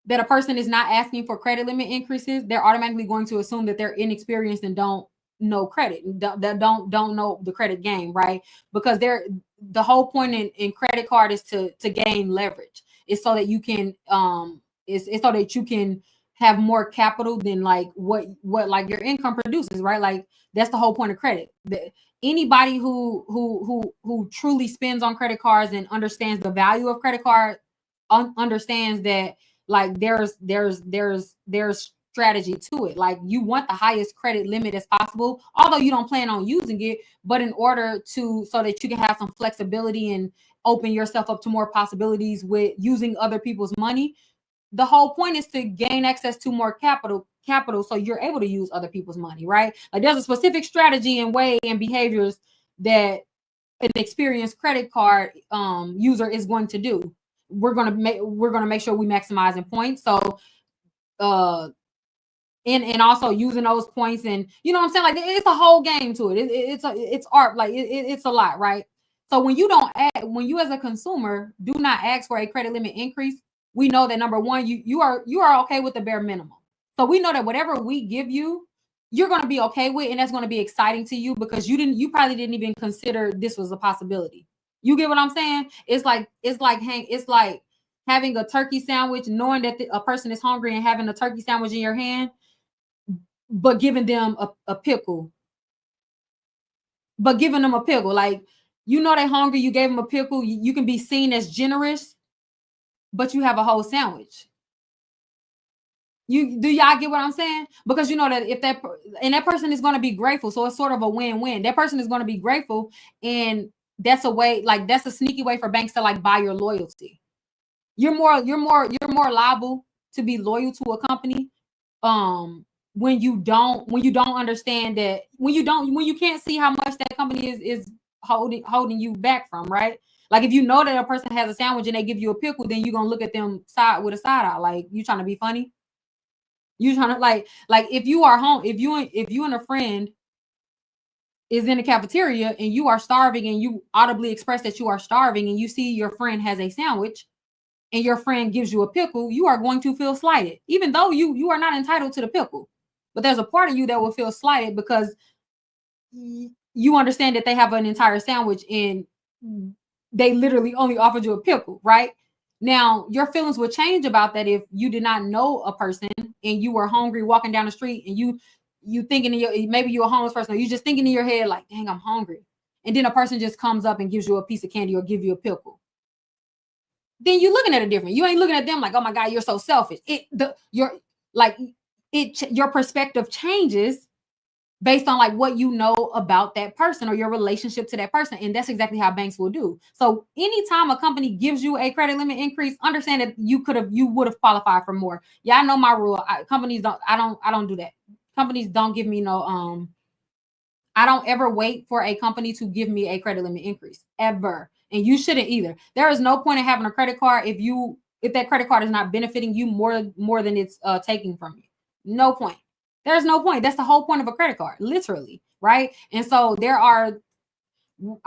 Speaker 1: that a person is not asking for credit limit increases, they're automatically going to assume that they're inexperienced and don't know credit, that don't know the credit game, right? Because the whole point in credit card is to gain leverage. It's so that you can it's so that you can have more capital than like what like your income produces, right? Like that's the whole point of credit. Anybody who truly spends on credit cards and understands the value of credit card understands that like there's strategy to it. Like you want the highest credit limit as possible, although you don't plan on using it, but in order to so that you can have some flexibility and open yourself up to more possibilities with using other people's money. The whole point is to gain access to more capital so you're able to use other people's money, right? Like there's a specific strategy and way and behaviors that an experienced credit card user is going to do. We're gonna make sure we maximize in points. So and also using those points, and you know what I'm saying, like it's a whole game to it. It's art, like it's a lot, right? So when you as a consumer do not ask for a credit limit increase, we know that number 1, you are okay with the bare minimum. So we know that whatever we give you, you're going to be okay with, and that's going to be exciting to you because you probably didn't even consider this was a possibility. You get what I'm saying? It's like having a turkey sandwich, knowing that a person is hungry and having a turkey sandwich in your hand, but giving them a pickle, like, they're hungry, you gave them a pickle, you can be seen as generous, but you have a whole sandwich. Y'all get what I'm saying? Because you know that if that person is going to be grateful, so it's sort of a win-win. That person is going to be grateful, and that's a way, like, that's a sneaky way for banks to like buy your loyalty. You're more liable to be loyal to a company when you don't understand that, when you can't see how much that company is holding you back from, right? Like, if you know that a person has a sandwich and they give you a pickle, then you're gonna look at them side with a side eye, like, you trying to be funny. You trying to like if you are home, if you and a friend is in the cafeteria and you are starving and you audibly express that you are starving and you see your friend has a sandwich and your friend gives you a pickle, you are going to feel slighted, even though you are not entitled to the pickle. But there's a part of you that will feel slighted because you understand that they have an entire sandwich and they literally only offered you a pickle, right? Now, your feelings would change about that if you did not know a person and you were hungry walking down the street and you thinking maybe you're a homeless person, or you just thinking in your head like, dang, I'm hungry. And then a person just comes up and gives you a piece of candy or give you a pickle. Then you're looking at it different. You ain't looking at them like, oh my God, you're so selfish. Your perspective changes based on like what you know about that person or your relationship to that person. And that's exactly how banks will do. So anytime a company gives you a credit limit increase, understand that you would have qualified for more. Yeah, I know my rule. Companies I don't do that. Companies don't give me no I don't ever wait for a company to give me a credit limit increase, ever. And you shouldn't either. There is no point in having a credit card if that credit card is not benefiting you more than it's taking from you. No point. There's no point. That's the whole point of a credit card, literally, right? And so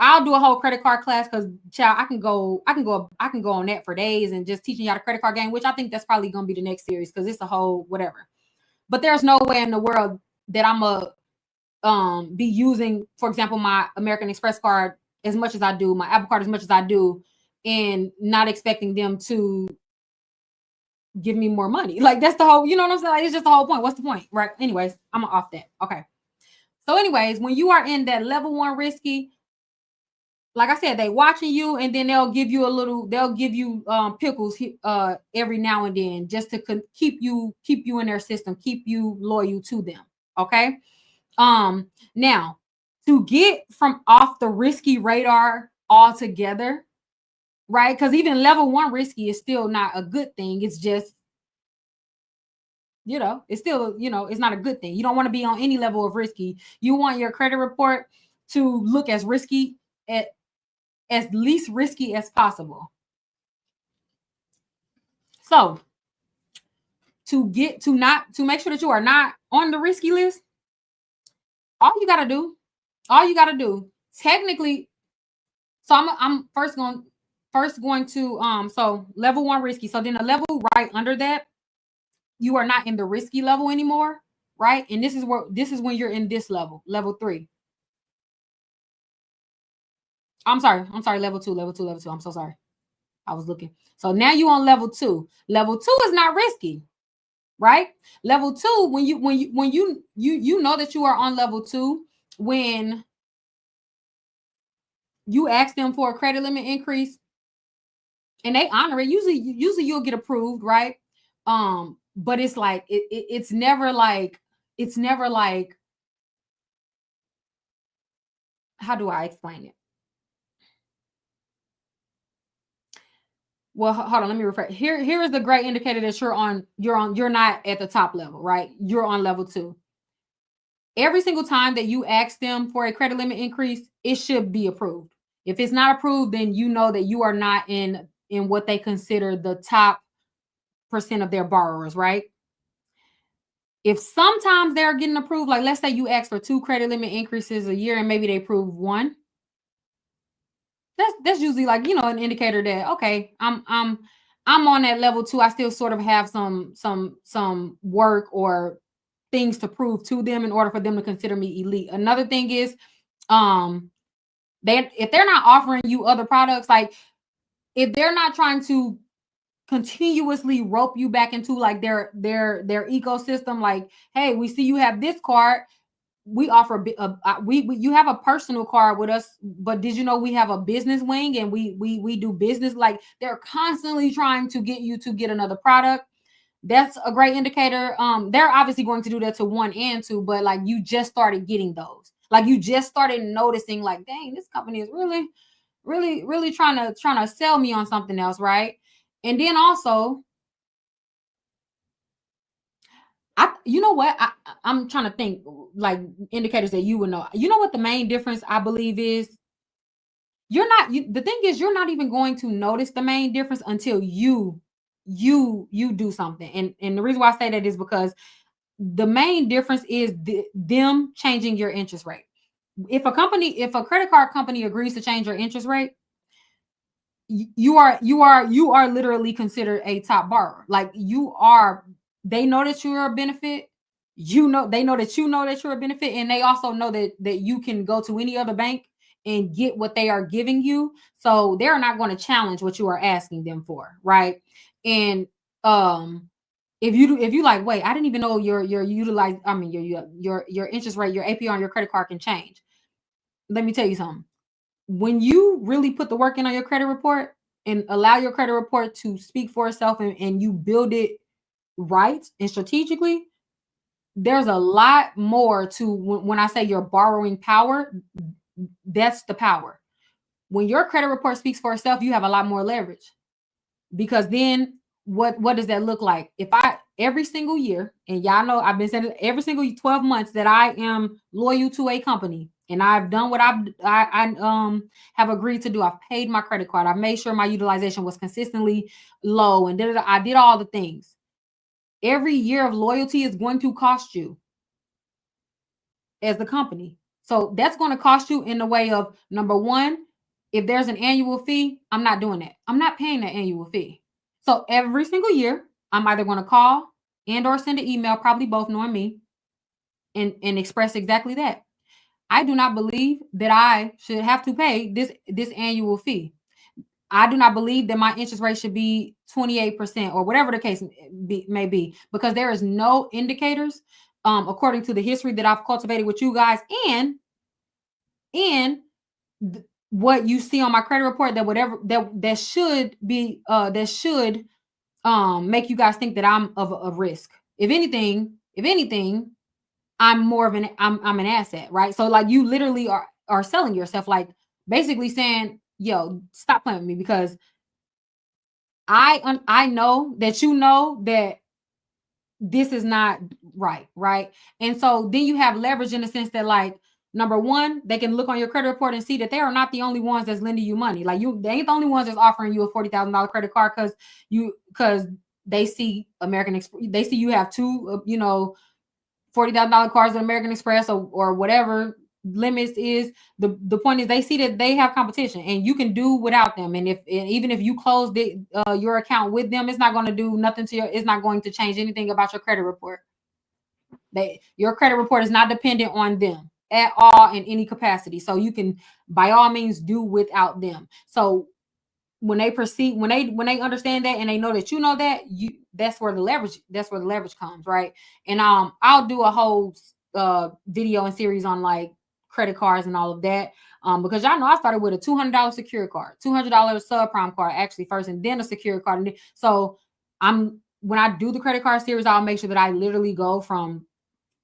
Speaker 1: I'll do a whole credit card class because, child, I can go on that for days and just teaching y'all the credit card game, which I think that's probably gonna be the next series because it's a whole whatever. But there's no way in the world that I'm a be using, for example, my American Express card as much as I do, my Apple card as much as I do, and not expecting them to give me more money. Like, that's the whole, you know what I'm saying? Like, it's just the whole point. What's the point? Right. Anyways, I'm off that. Okay. So anyways, when you are in that level 1 risky, like I said, they watching you and then they'll give you pickles every now and then just to keep you in their system, keep you loyal to them. Okay. Now, to get from off the risky radar altogether, right? Because even level 1 risky is still not a good thing. It's just, it's still, it's not a good thing. You don't want to be on any level of risky. You want your credit report to look as risky, as least risky as possible. So to make sure that you are not on the risky list, all you got to do technically. So I'm first going to so level 1 risky. So then a level right under that, you are not in the risky level anymore, right? And this is when you're in this level 3. I'm sorry, level 2. I'm so sorry. I was looking. So now you on level 2. Level 2 is not risky, right? Level 2, when you know that you are on level 2 when you ask them for a credit limit increase and they honor it. Usually you'll get approved, right? But it's like it's never like how do I explain it? Well, hold on, let me refer. Here is the great indicator that you're not at the top level, right? You're on level 2. Every single time that you ask them for a credit limit increase, it should be approved. If it's not approved, then you know that you are not in what they consider the top percent of their borrowers, right? If sometimes they're getting approved, like let's say you ask for 2 credit limit increases a year and maybe they approve 1, that's usually like, an indicator that, okay, I'm on that level 2. I still sort of have some work or things to prove to them in order for them to consider me elite. Another thing is, if they're not offering you other products, like if they're not trying to continuously rope you back into like their ecosystem. Like, hey, we see you have this card. We offer we you have a personal card with us, but did you know we have a business wing and we do business? Like, they're constantly trying to get you to get another product. That's a great indicator. They're obviously going to do that to 1 and 2, but like you just started getting those. Like you just started noticing, like, dang, this company is really trying to sell me on something else, right? And then also, you know what? I'm trying to think like indicators that you would know. You know what the main difference I believe is? The thing is, you're not even going to notice the main difference until you do something. And the reason why I say that is because the main difference is them changing your interest rate. If a credit card company agrees to change your interest rate, you are literally considered a top borrower. Like you are, they know that you're a benefit. They know that you're a benefit, and they also know that you can go to any other bank and get what they are giving you. So they're not going to challenge what you are asking them for, right? And if you like, wait, I didn't even know your utilize, I mean your interest rate, your APR on your credit card can change. Let me tell you something. When you really put the work in on your credit report and allow your credit report to speak for itself, and you build it right and strategically, there's a lot more to when I say your borrowing power. That's the power. When your credit report speaks for itself, you have a lot more leverage, because then what does that look like? If I every single year, and y'all know I've been saying it, every single 12 months that I am loyal to a company and I've done what I have agreed to do. I've paid my credit card. I've made sure my utilization was consistently low, and I did all the things. Every year of loyalty is going to cost you as the company. So that's going to cost you in the way of, number one, if there's an annual fee, I'm not doing that. I'm not paying that annual fee. So every single year, I'm either going to call and or send an email, probably both, knowing me, and express exactly that. I do not believe that I should have to pay this annual fee. I do not believe that my interest rate should be 28% or whatever the case may be, because there is no indicators, according to the history that I've cultivated with you guys, and what you see on my credit report, that whatever that should be that should make you guys think that I'm of risk. If anything, I'm more of I'm an asset, right? So like you literally are selling yourself, like basically saying, yo, stop playing with me, because I know that you know that this is not right, right? And so then you have leverage in the sense that, like, number one, they can look on your credit report and see that they are not the only ones that's lending you money. Like they ain't the only ones that's offering you a $40,000 credit card because they see they see you have two, $40,000 cards at American Express or whatever limits is. The point is, they see that they have competition and you can do without them. And even if you close your account with them, it's not going to do nothing to it's not going to change anything about your credit report. Your credit report is not dependent on them at all in any capacity. So you can by all means do without them. So when they understand that and they know that you know that, that's where the leverage comes, right? And I'll do a whole video and series on like credit cards and all of that, because y'all know I started with a $200 secure card, $200 subprime card actually first, and then a secure card. So when I do the credit card series, I'll make sure that I literally go from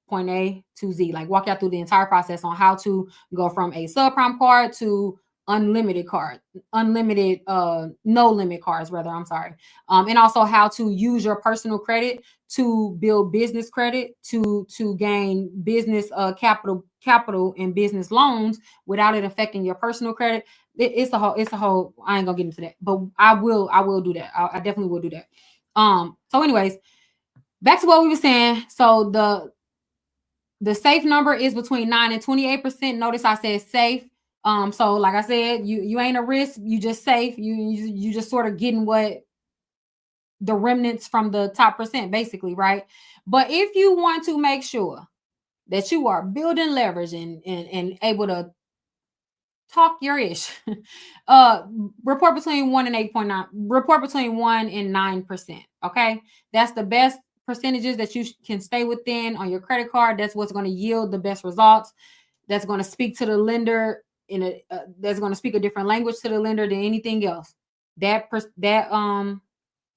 Speaker 1: point A to Z, like walk out through the entire process on how to go from a subprime card to unlimited no limit cards rather, I'm sorry. And also how to use your personal credit to build business credit, to gain business capital and business loans without it affecting your personal credit. It's a whole, I ain't gonna get into that, but I will do that. I definitely will do that. So anyways, back to what we were saying. So the safe number is between 9 and 28%. Notice I said safe. So like I said, you ain't a risk, you just safe. You just sort of getting what the remnants from the top percent, basically, right? But if you want to make sure that you are building leverage and able to talk your ish. Report between 1 and 8.9. Report between 1 and 9%. Okay, that's the best percentages that you can stay within on your credit card. That's what's going to yield the best results. That's going to speak to the lender in a. That's going to speak a different language to the lender than anything else. That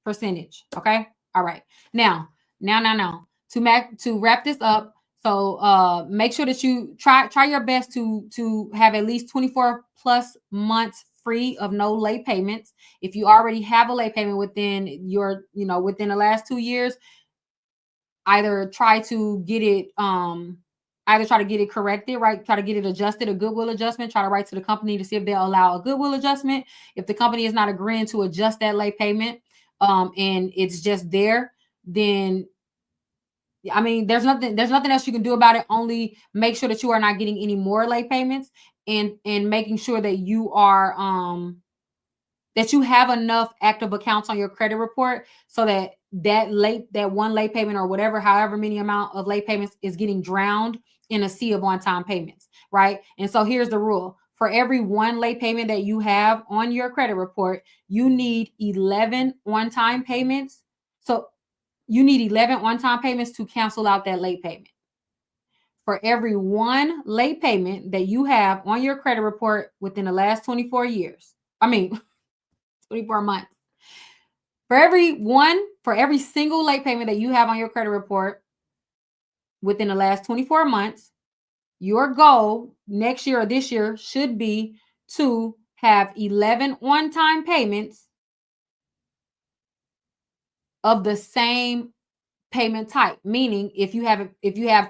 Speaker 1: percentage. Okay. All right. Now. To wrap this up, so make sure that you try your best to have at least 24 plus months free of no late payments. If you already have a late payment within within the last 2 years, either try to get it corrected, right? Try to get it adjusted, a goodwill adjustment. Try to write to the company to see if they'll allow a goodwill adjustment. If the company is not agreeing to adjust that late payment, and it's just there, then I mean, there's nothing else you can do about it. Only make sure that you are not getting any more late payments, and making sure that you have enough active accounts on your credit report so that one late payment or whatever, however many amount of late payments is getting drowned in a sea of on-time payments, right? And so here's the rule. For every one late payment that you have on your credit report, you need 11 on-time payments. So you need 11 on-time payments to cancel out that late payment. For every one late payment that you have on your credit report within the last 24 months, for every single late payment that you have on your credit report within the last 24 months, your goal next year or this year should be to have 11 on-time payments of the same payment type. Meaning if you have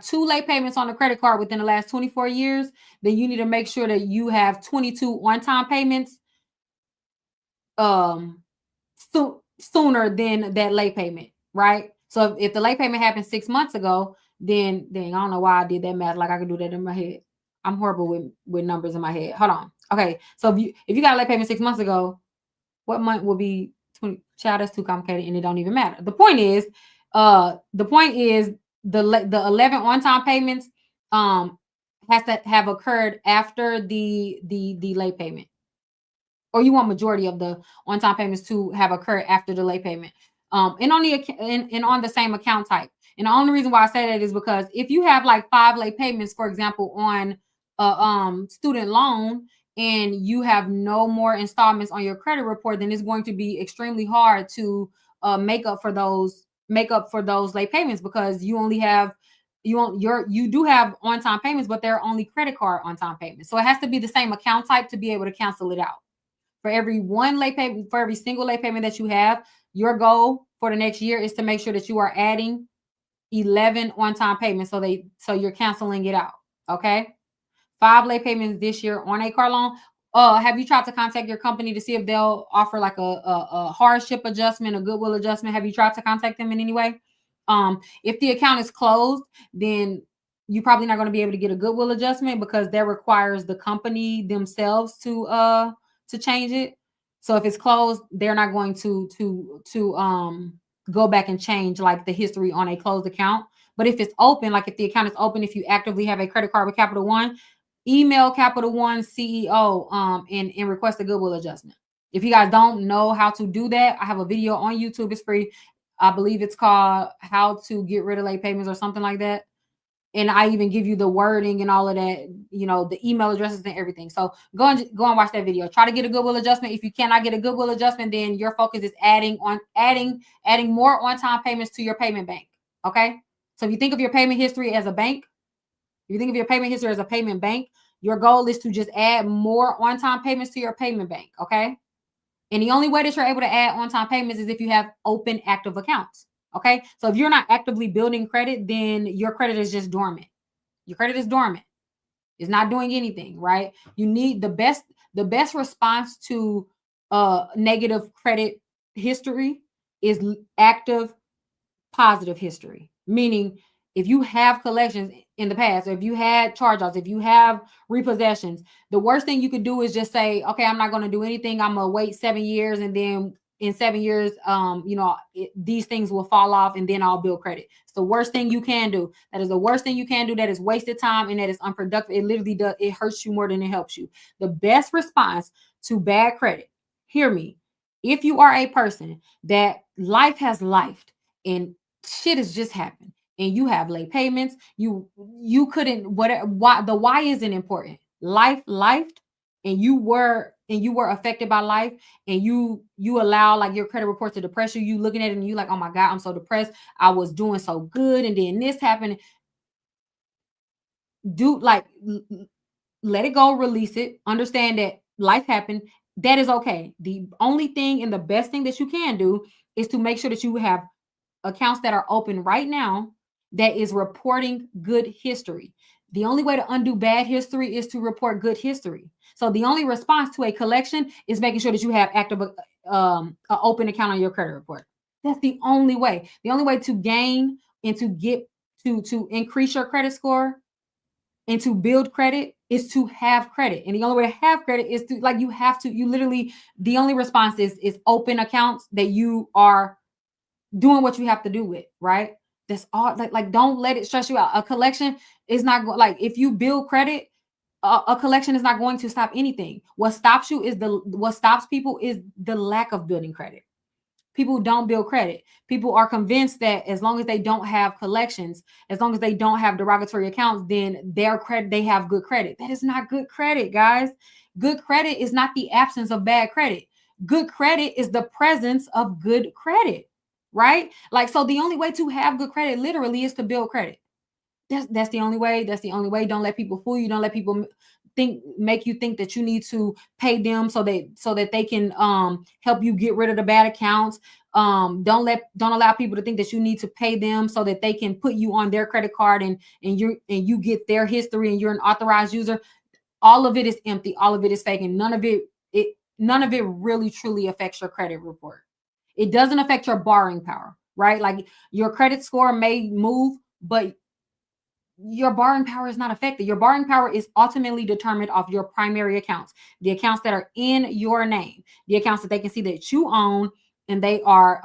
Speaker 1: 2 late payments on the credit card within the last 24 years, then you need to make sure that you have 22 on-time payments sooner than that late payment, right? So if the late payment happened 6 months ago, then I don't know why I did that math. Like I could do that in my head. I'm horrible with numbers in my head. Hold on. Okay, so if you got a late payment 6 months ago, what month will be 20? Child, that's too complicated, and it don't even matter. The point is the 11 on-time payments has to have occurred after the late payment, or you want majority of the on-time payments to have occurred after the late payment, and on the same account type. And the only reason why I say that is because if you have like 5 late payments, for example, on a student loan, and you have no more installments on your credit report, then it's going to be extremely hard to make up for those late payments, because you do have on-time payments, but they're only credit card on-time payments. So it has to be the same account type to be able to cancel it out. For every single late payment that you have, your goal for the next year is to make sure that you are adding 11 on-time payments so you're canceling it out. Okay. 5 late payments this year on a car loan. Have you tried to contact your company to see if they'll offer like a hardship adjustment, a goodwill adjustment? Have you tried to contact them in any way? If the account is closed, then you're probably not going to be able to get a goodwill adjustment, because that requires the company themselves to change it. So if it's closed, they're not going to go back and change like the history on a closed account. But if it's open, like if the account is open, if you actively have a credit card with Capital One, email Capital One CEO and request a goodwill adjustment. If you guys don't know how to do that, I have a video on YouTube. It's free. I believe it's called How to Get Rid of Late Payments or something like that. And I even give you the wording and all of that, the email addresses and everything. So go and watch that video. Try to get a goodwill adjustment. If you cannot get a goodwill adjustment, then your focus is adding more on-time payments to your payment bank. Okay. So if you think of your payment history as a bank, payment bank, your goal is to just add more on-time payments to your payment bank. Okay. And the only way that you're able to add on-time payments is if you have open active accounts. Okay. So if you're not actively building credit, then your credit is just dormant. Your credit is dormant. It's not doing anything, right? You need the best response to negative credit history is active positive history. Meaning if you have collections in the past, or if you had charge-offs, if you have repossessions, the worst thing you could do is just say, okay, I'm not going to do anything. I'm going to wait 7 years, and then in 7 years, these things will fall off and then I'll build credit. It's the worst thing you can do. That is the worst thing you can do. That is wasted time and that is unproductive. It literally does. It hurts you more than it helps you. The best response to bad credit, hear me, if you are a person that life has lifed and shit has just happened and you have late payments, you couldn't, whatever, why the why isn't important. Life lifed and you were affected by life and you allow like your credit report to depress you. You looking at it and you like, oh my God, I'm so depressed. I was doing so good and then this happened. Do like let it go, release it, understand that life happened. That is okay. The only thing and the best thing that you can do is to make sure that you have accounts that are open right now that is reporting good history. The only way to undo bad history is to report good history. So the only response to a collection is making sure that you have active an open account on your credit report. That's the only way. The only way to gain and to get to increase your credit score and to build credit is to have credit. And the only way to have credit is to like you literally the only response is open accounts that you are doing what you have to do with, right? That's all. Like don't let it stress you out. A collection is not like if you build credit, a collection is not going to stop anything. What stops people is the lack of building credit. People don't build credit. People are convinced that as long as they don't have collections, as long as they don't have derogatory accounts, then their credit, they have good credit. That is not good credit, guys. Good credit is not the absence of bad credit. Good credit is the presence of good credit, right? Like, so the only way to have good credit literally is to build credit. That's the only way. That's the only way. Don't let people fool you. Don't let people make you think that you need to pay them so that they can help you get rid of the bad accounts. Don't allow people to think that you need to pay them so that they can put you on their credit card and you get their history and you're an authorized user. All of it is empty. All of it is fake, and none of it really truly affects your credit report. It doesn't affect your borrowing power, right? Like your credit score may move, but your borrowing power is not affected. Your borrowing power is ultimately determined off your primary accounts, the accounts that are in your name, the accounts that they can see that you own, and they are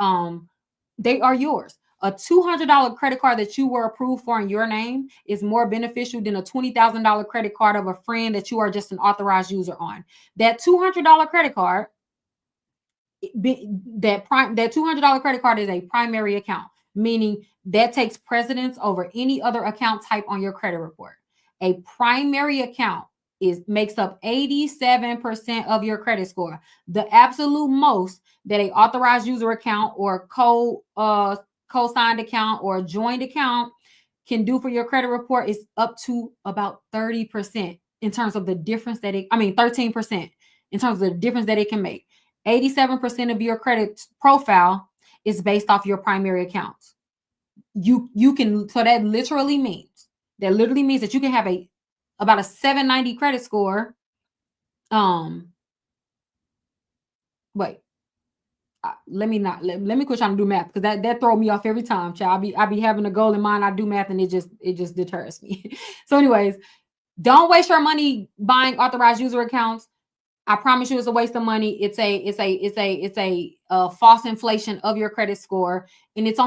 Speaker 1: yours. A $200 credit card that you were approved for in your name is more beneficial than a $20,000 credit card of a friend that you are just an authorized user on. That $200 credit card, that $200 credit card is a primary account, meaning that takes precedence over any other account type on your credit report. A primary account makes up 87% of your credit score. The absolute most that a authorized user account or co-signed account or joined account can do for your credit report is up to about 30% in terms of the difference 13% in terms of the difference that it can make. 87% of your credit profile is based off your primary accounts. You can, so that literally means that you can have about a 790 credit score. Wait, let me quit trying to do math because that throw me off every time. Child, I be having a goal in mind. I do math and it just deters me. So, anyways, don't waste your money buying authorized user accounts. I promise you, it's a waste of money. It's a false inflation of your credit score, and it's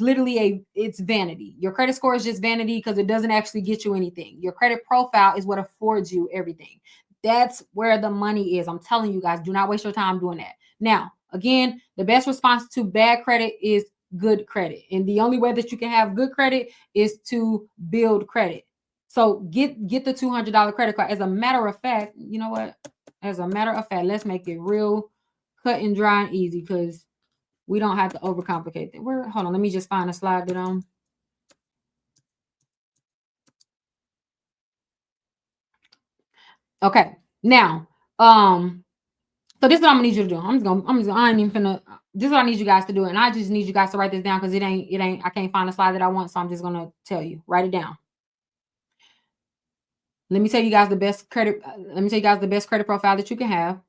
Speaker 1: literally it's vanity. Your credit score is just vanity because it doesn't actually get you anything. Your credit profile is what affords you everything. That's where the money is. I'm telling you guys, do not waste your time doing that. Now, again, the best response to bad credit is good credit, and the only way that you can have good credit is to build credit. So get the $200 credit card. As a matter of fact, you know what? As a matter of fact, let's make it real cut and dry and easy because we don't have to overcomplicate it. Hold on, let me just find a slide that Okay. Now, so this is what I'm gonna need you to do. I ain't even finna, this is what I need you guys to do. And I just need you guys to write this down because I can't find the slide that I want. So I'm just gonna tell you, write it down. Let me tell you guys the best credit profile that you can have.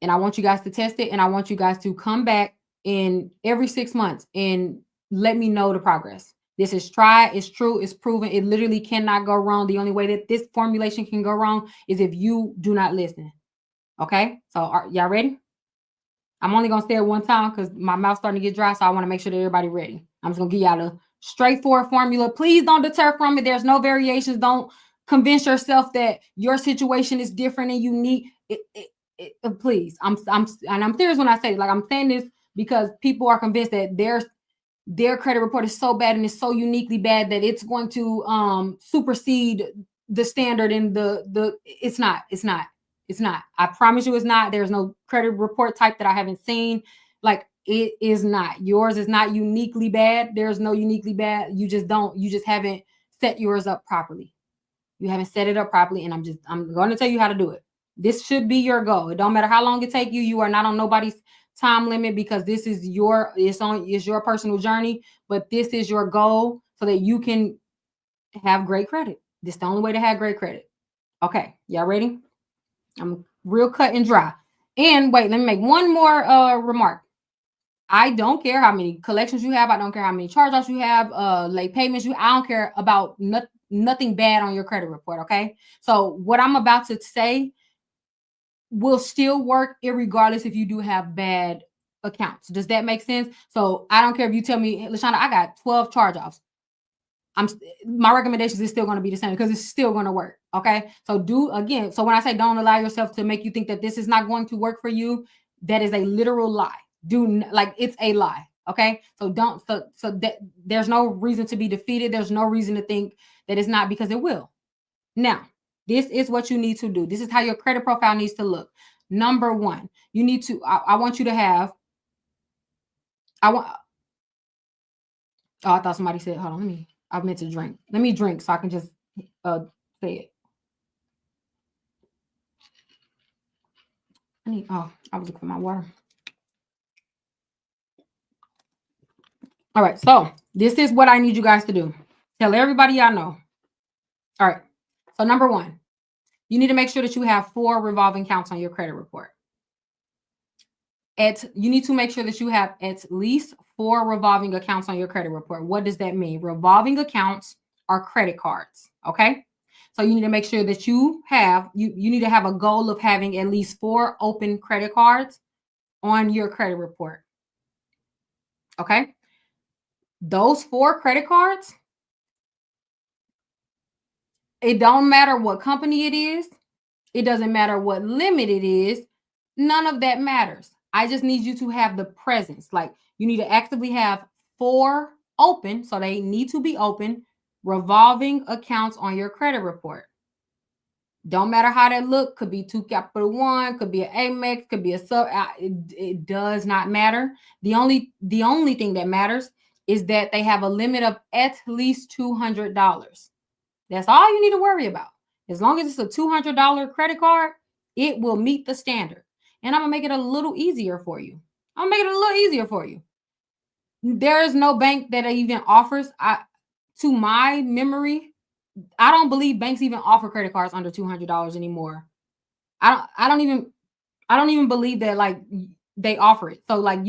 Speaker 1: And I want you guys to test it. And I want you guys to come back in every 6 months and let me know the progress. This is tried, it's true, it's proven. It literally cannot go wrong. The only way that this formulation can go wrong is if you do not listen. Okay, so y'all ready? I'm only gonna say it one time because my mouth's starting to get dry, so I want to make sure that everybody ready. I'm just gonna give y'all a straightforward formula. Please don't deter from it. There's no variations. Don't convince yourself that your situation is different and unique. Please, I'm serious when I say it. Like, I'm saying this because people are convinced that their credit report is so bad and it's so uniquely bad that it's going to supersede the standard and the it's not. I promise you it's not. There's no credit report type that I haven't seen. Like, it is not. Yours is not uniquely bad. There's no uniquely bad. You just haven't set yours up properly. You haven't set it up properly, and I'm going to tell you how to do it. This should be your goal. It don't matter how long it take you. You are not on nobody's time limit because this is it's your personal journey, but this is your goal so that you can have great credit. This is the only way to have great credit. Okay, y'all ready? I'm real cut and dry. And wait, let me make one more remark. I don't care how many collections you have. I don't care how many charge-offs you have, late payments. I don't care about nothing bad on your credit report. Okay. So what I'm about to say will still work irregardless if you do have bad accounts. Does that make sense? So I don't care if you tell me, hey, LaShonda, I got 12 charge-offs. My recommendations is still going to be the same because it's still going to work. Okay. So so when I say don't allow yourself to make you think that this is not going to work for you, that is a literal lie. It's a lie. Okay. So that there's no reason to be defeated. There's no reason to think that it's not, because it will. Now, this is what you need to do. This is how your credit profile needs to look. Number one, you need to, I want you to have, oh, I thought somebody said, hold on, I meant to drink. Let me drink so I can just say it. I was looking for my water. All right, so this is what I need you guys to do. Tell everybody y'all know. All right, so number one, you need to make sure that you have 4 revolving accounts on your credit report. You need to make sure that you have at least 4 revolving accounts on your credit report. What does that mean? Revolving accounts are credit cards, okay? So you need to make sure that you need to have a goal of having at least 4 open credit cards on your credit report, okay? Those 4 credit cards, it don't matter what company it is. It doesn't matter what limit it is. None of that matters. I just need you to have the presence. Like, you need to actively have 4 open, so they need to be open, revolving accounts on your credit report. Don't matter how that look. Could be 2 Capital One, could be an Amex, could be a sub. It does not matter. The only thing that matters is that they have a limit of at least $200. That's all you need to worry about. As long as it's a $200 credit card, it will meet the standard. And I'm going to make it a little easier for you. There is no bank that even offers, to my memory, I don't believe banks even offer credit cards under $200 anymore. I don't even believe that, like, they offer it. So, like,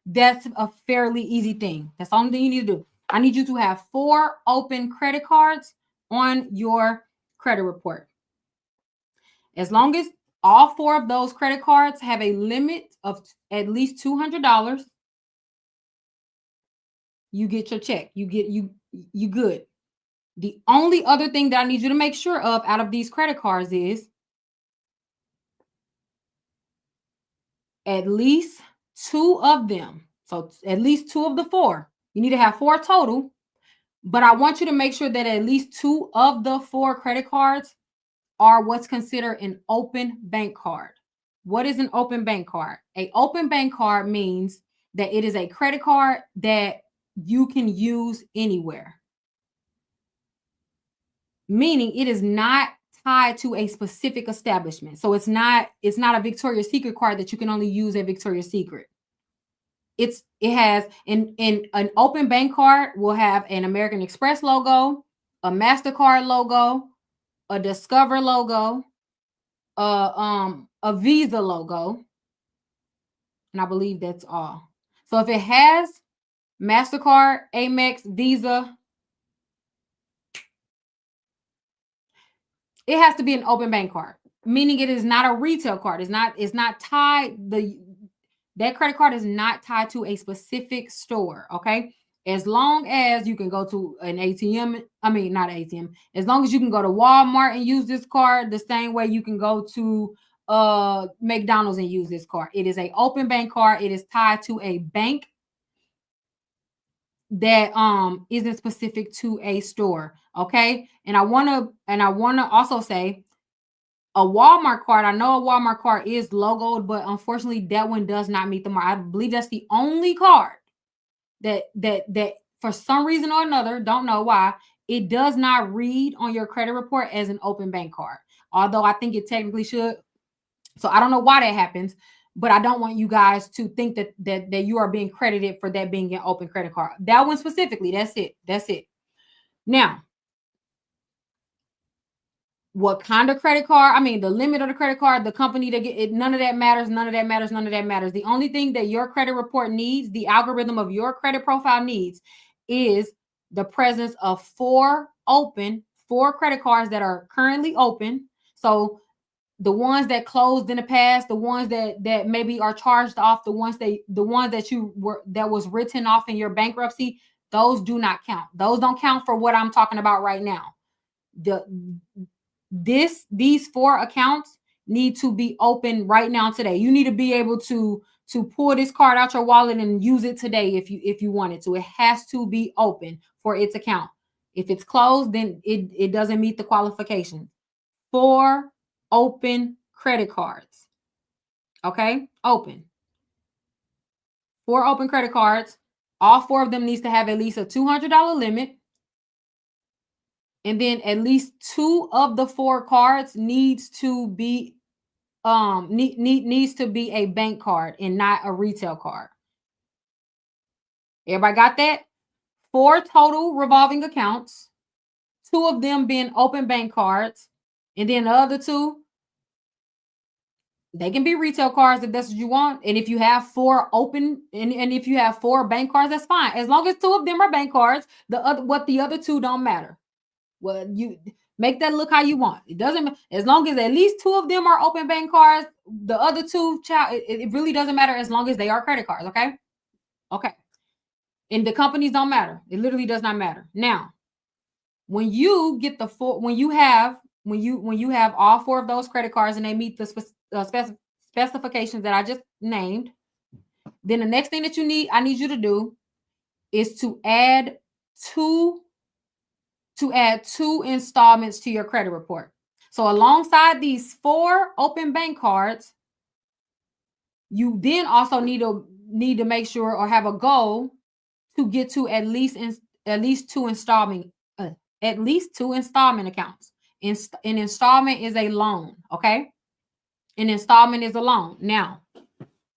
Speaker 1: that's a fairly easy thing. That's the only thing you need to do. I need you to have 4 open credit cards on your credit report. As long as all 4 of those credit cards have a limit of at least $200, you get your check. You good. The only other thing that I need you to make sure of out of these credit cards is at least 2 of them. So at least 2 of the 4. You need to have 4 total, but I want you to make sure that at least 2 of the 4 credit cards are what's considered an open bank card. What is an open bank card? An open bank card means that it is a credit card that you can use anywhere. Meaning it is not tied to a specific establishment. So it's not a Victoria's Secret card that you can only use at Victoria's Secret. It has an open bank card will have an American Express logo, a MasterCard logo, a Discover logo, a Visa logo, and I believe that's all. So if it has MasterCard, Amex, Visa, it has to be an open bank card, meaning it is not a retail card. It's not tied. The that credit card is not tied to a specific store. Okay. As long as you can go to an ATM, I mean, not ATM, as long as you can go to Walmart and use this card, the same way you can go to McDonald's and use this card. It is a open bank card. It is tied to a bank that isn't specific to a store. Okay. And I want to also say a Walmart card. I know a Walmart card is logoed, but unfortunately that one does not meet the mark. I believe that's the only card that for some reason or another, don't know why, it does not read on your credit report as an open bank card. Although I think it technically should. So I don't know why that happens, but I don't want you guys to think that you are being credited for that being an open credit card. That one specifically, that's it. That's it. Now, what kind of credit card? I mean, the limit of the credit card, the company to get it, none of that matters. None of that matters. None of that matters. The only thing that your credit report needs, the algorithm of your credit profile needs, is the presence of four credit cards that are currently open. So the ones that closed in the past, the ones that maybe are charged off, the ones that was written off in your bankruptcy, those do not count. Those don't count for what I'm talking about right now. These four accounts need to be open right now today. You need to be able to pull this card out your wallet and use it today if you wanted to. It has to be open for its account. If it's closed, then it doesn't meet the qualifications. 4 open credit cards. Okay? Open. 4 open credit cards. All 4 of them needs to have at least a $200 limit. And then at least 2 of the 4 cards needs to be needs to be a bank card and not a retail card. Everybody got that? 4 total revolving accounts, 2 of them being open bank cards, and then the other 2, they can be retail cards if that's what you want. And if you have 4 open and if you have 4 bank cards, that's fine. As long as 2 of them are bank cards, the other 2 don't matter. Well, you make that look how you want. It doesn't, as long as at least 2 of them are open bank cards, the other 2, it really doesn't matter as long as they are credit cards. Okay. Okay. And the companies don't matter. It literally does not matter. Now, when you get the full, when you have all 4 of those credit cards and they meet the specifications that I just named, then the next thing that I need you to do is to add 2 installments to your credit report. So alongside these 4 open bank cards, you then also need to make sure or have a goal to get to at least 2 installment accounts. An installment is a loan, okay? An installment is a loan. Now,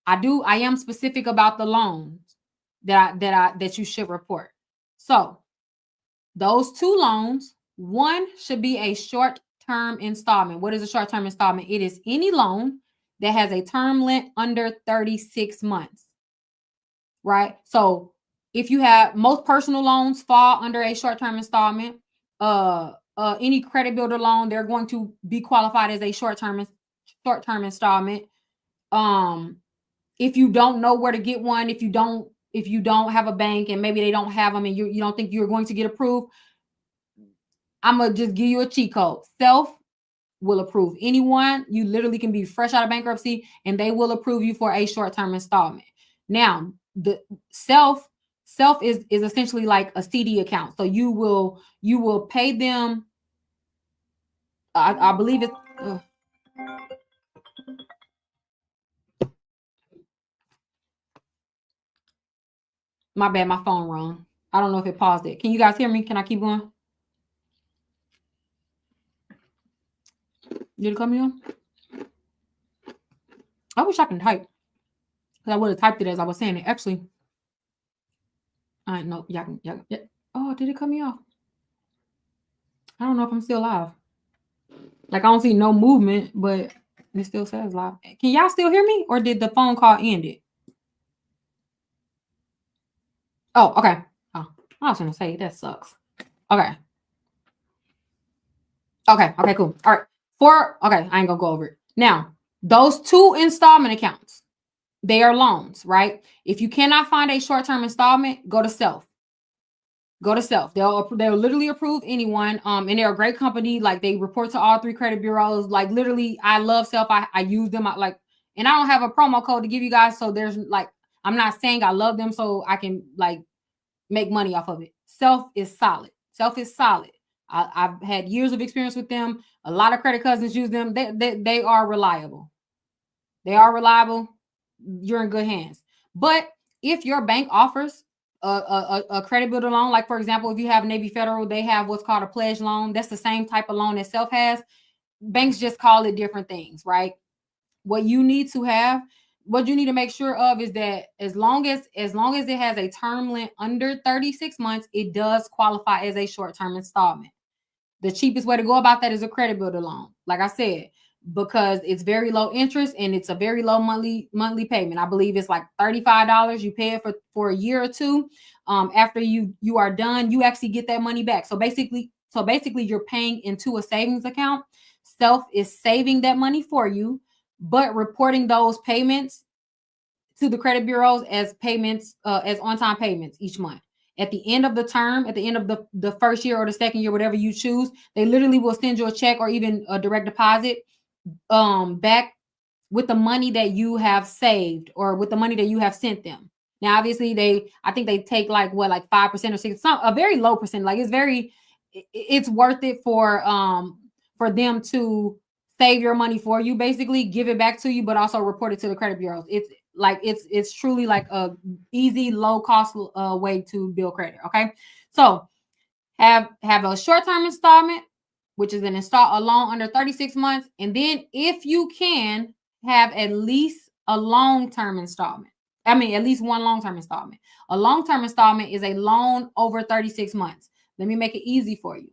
Speaker 1: I am specific about the loans that you should report. So, those 2 loans, one should be a short-term installment. What is a short-term installment? It is any loan that has a term length under 36 months, right? So if you have, most personal loans fall under a short-term installment. Any credit builder loan, they're going to be qualified as a short-term installment. If you don't know where to get one, if you don't have a bank and maybe they don't have them and you don't think you're going to get approved, I'm going to just give you a cheat code. Self will approve anyone. You literally can be fresh out of bankruptcy and they will approve you for a short-term installment. Now, the self is essentially like a CD account. So you will pay them. I believe it's my bad, my phone rung. I don't know if it paused it. Can you guys hear me? Can I keep going? Did it come in? I wish I can type. Because I would have typed it as I was saying it. Actually, I know. Yeah. Oh, did it cut me off? I don't know if I'm still live. Like, I don't see no movement, but it still says live. Can y'all still hear me? Or did the phone call end it? Oh, okay. Oh, I was going to say, that sucks. Okay. Okay, cool. All right. Okay, I ain't going to go over it. Now, those 2 installment accounts, They are loans, right? If you cannot find a short-term installment, go to Self. Go to Self. They'll literally approve anyone. And they're a great company. Like, they report to all 3 credit bureaus. Like, literally, I love Self. I use them. And I don't have a promo code to give you guys. So there's like, I'm not saying I love them so I can like make money off of it. Self is solid. Self is solid. I've had years of experience with them. A lot of credit cousins use them. They are reliable. They are reliable. You're in good hands. But if your bank offers a credit builder loan, like for example, if you have Navy Federal, they have what's called a pledge loan. That's the same type of loan that Self has. Banks just call it different things, right? What you need to make sure of is that as long as it has a term length under 36 months, it does qualify as a short-term installment. The cheapest way to go about that is a credit builder loan, like I said, because it's very low interest and it's a very low monthly payment. I believe it's like $35. You pay it for a year or two. After you are done, you actually get that money back. So basically you're paying into a savings account. Self is saving that money for you, but reporting those payments to the credit bureaus as payments, as on-time payments each month. At the end of the term, at the end of the first year or the second year, whatever you choose, they literally will send you a check or even a direct deposit back with the money that you have saved or with the money that you have sent them. Now, obviously, I think they take like 5% or 6%, a very low percent. Like it's worth it for them to save your money for you, basically give it back to you, but also report it to the credit bureaus. It's truly like a easy, low cost way to build credit. Okay, so have a short-term installment, which is a loan under 36 months, and then if you can have at least a long-term installment. I mean, at least one long-term installment. A long-term installment is a loan over 36 months. Let me make it easy for you.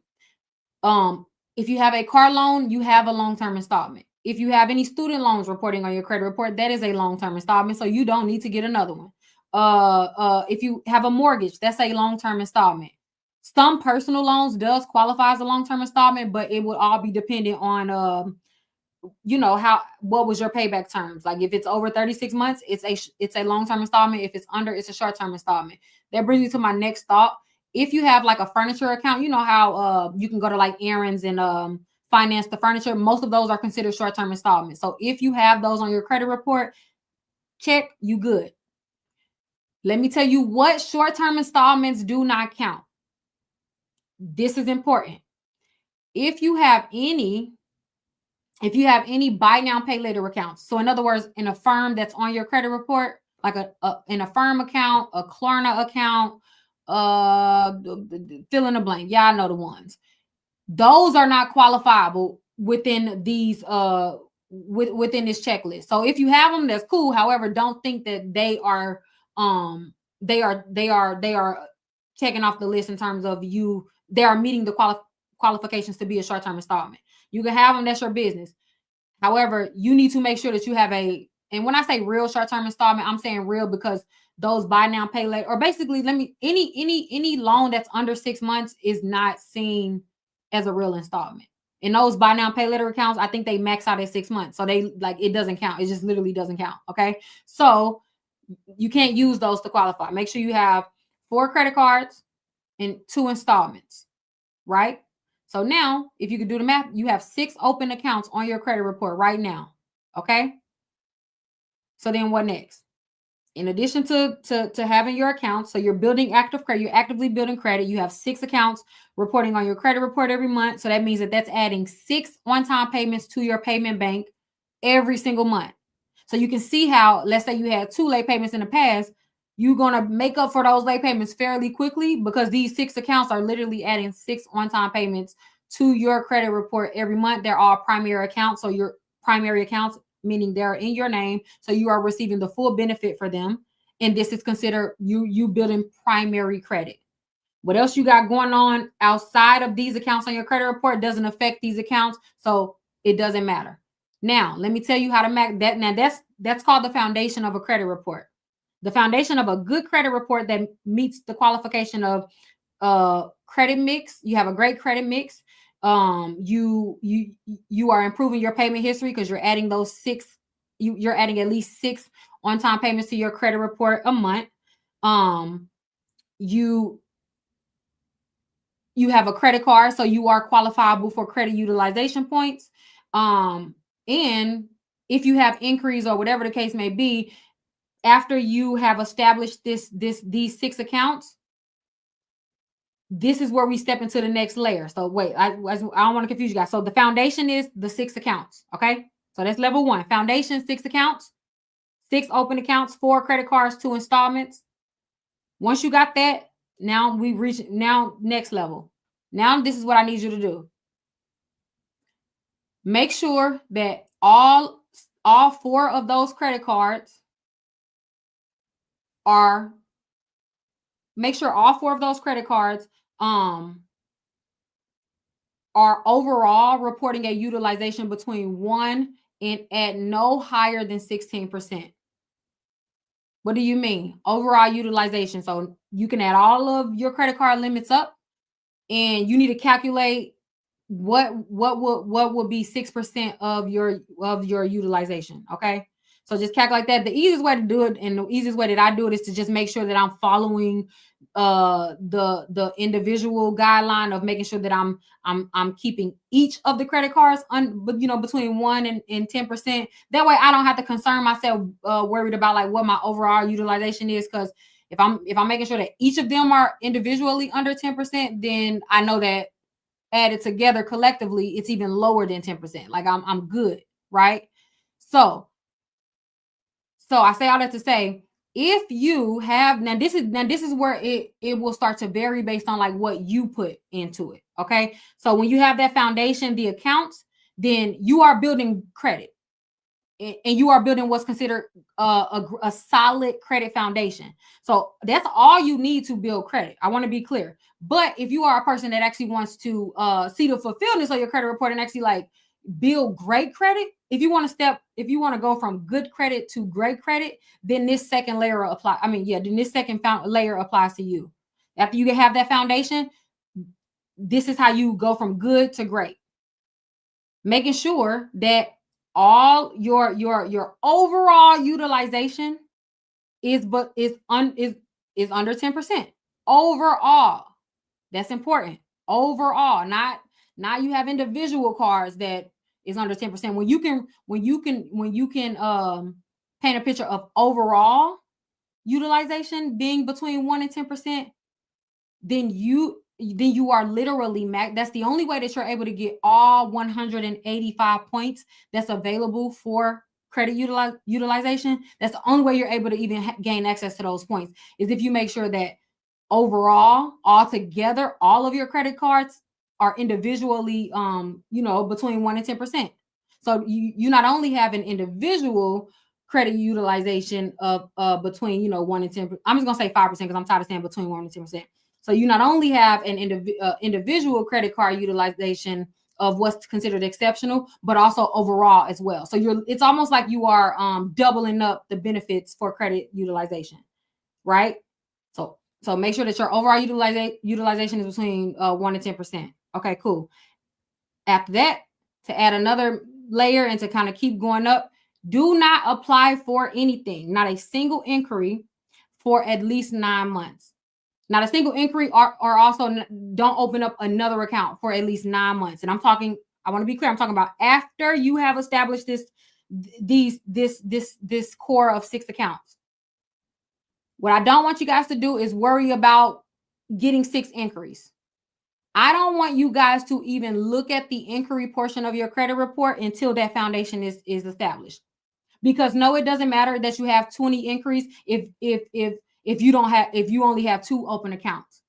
Speaker 1: If you have a car loan, you have a long-term installment. If you have any student loans reporting on your credit report, that is a long-term installment, so you don't need to get another one. If you have a mortgage, that's a long-term installment. Some personal loans does qualify as a long-term installment, but it would all be dependent on what was your payback terms. Like if it's over 36 months, it's a long-term installment. If it's under, it's a short-term installment. That brings me to my next thought. If you have like a furniture account, you know how you can go to like Aaron's and finance the furniture. Most of those are considered short-term installments. So if you have those on your credit report, check, you good. Let me tell you what short-term installments do not count. This is important. If you have any buy now, pay later accounts. So in other words, in a firm that's on your credit report, like in a firm account, a Klarna account, fill in the blank. Y'all know the ones. Those are not qualifiable within these within this checklist. So if you have them, that's cool. However, don't think that they are checking off the list in terms of they are meeting the qualifications to be a short-term installment. You can have them, that's your business. However, you need to make sure that you have and when I say real short-term installment, I'm saying real because those buy now, pay later, or basically any loan that's under 6 months is not seen as a real installment. In those buy now, pay later accounts, I think they max out at 6 months. So it doesn't count. It just literally doesn't count. Okay. So you can't use those to qualify. Make sure you have 4 credit cards and 2 installments, right? So now, if you can do the math, you have 6 open accounts on your credit report right now. Okay. So then what next? In addition to having your accounts, so you're building active credit, you're actively building credit. You have 6 accounts reporting on your credit report every month. So that means that's adding 6 on-time payments to your payment bank every single month. So you can see how, let's say you had 2 late payments in the past, you're going to make up for those late payments fairly quickly because these 6 accounts are literally adding 6 on-time payments to your credit report every month. They're all primary accounts. So your primary accounts, meaning they're in your name. So you are receiving the full benefit for them. And this is considered you building primary credit. What else you got going on outside of these accounts on your credit report doesn't affect these accounts. So it doesn't matter. Now, let me tell you how to make that. Now that's called the foundation of a credit report. The foundation of a good credit report that meets the qualification of credit mix. You have a great credit mix. You are improving your payment history because you're adding those 6. You're adding at least 6 on-time payments to your credit report a month. You have a credit card, so you are qualifiable for credit utilization points. And if you have inquiries or whatever the case may be, after you have established these 6 accounts, this is where we step into the next layer. So wait, I don't want to confuse you guys. So the foundation is the 6 accounts. Okay. So that's level 1. Foundation, 6 accounts, 6 open accounts, 4 credit cards, 2 installments. Once you got that, now we reach next level. Now this is what I need you to do. Make sure that all 4 of those credit cards are are overall reporting a utilization between 1 and at no higher than 16%. What do you mean? Overall utilization. So you can add all of your credit card limits up, and you need to calculate what would be 6% of your utilization. Okay. So just calculate that. The easiest way to do it, and the easiest way that I do it, is to just make sure that I'm following the individual guideline of making sure that I'm keeping each of the credit cards between 1 and 10%. That way I don't have to concern myself worried about like what my overall utilization is, because if I'm making sure that each of them are individually under 10%, then I know that added together collectively it's even lower than 10%. Like I'm good, right? So I say all that to say, if you have now this is where it will start to vary based on like what you put into it. Okay. So when you have that foundation, the accounts, then you are building credit, and you are building what's considered a solid credit foundation. So that's all you need to build credit. I want to be clear. But if you are a person that actually wants to see the fulfillment of your credit report and actually like build great credit, if you want to go from good credit to great credit, then this second layer then this second layer applies to you. After you have that foundation, this is how you go from good to great. Making sure that all your overall utilization is under 10%. Overall. That's important. Overall, not you have individual cards that is under 10%. When you can paint a picture of overall utilization being between 1 and 10%, then you are literally that's the only way that you're able to get all 185 points that's available for credit utilization. That's the only way you're able to even gain access to those points, is if you make sure that overall, altogether, all of your credit cards are individually between 1 and 10%. So you not only have an individual credit utilization of between 1 and 10%. I'm just gonna say 5% because I'm tired of saying between 1 and 10%. So you not only have an individual credit card utilization of what's considered exceptional, but also overall as well. So it's almost like you are doubling up the benefits for credit utilization, right? So make sure that your overall utilization is between 1 and 10%. Okay, cool. After that, to add another layer and to kind of keep going up, do not apply for anything, not a single inquiry, for at least 9 months. Not a single inquiry, or also don't open up another account for at least 9 months. And I want to be clear, I'm talking about after you have established this core of 6 accounts. What I don't want you guys to do is worry about getting 6 inquiries. I don't want you guys to even look at the inquiry portion of your credit report until that foundation is established. Because no, it doesn't matter that you have 20 inquiries if you only have 2 open accounts.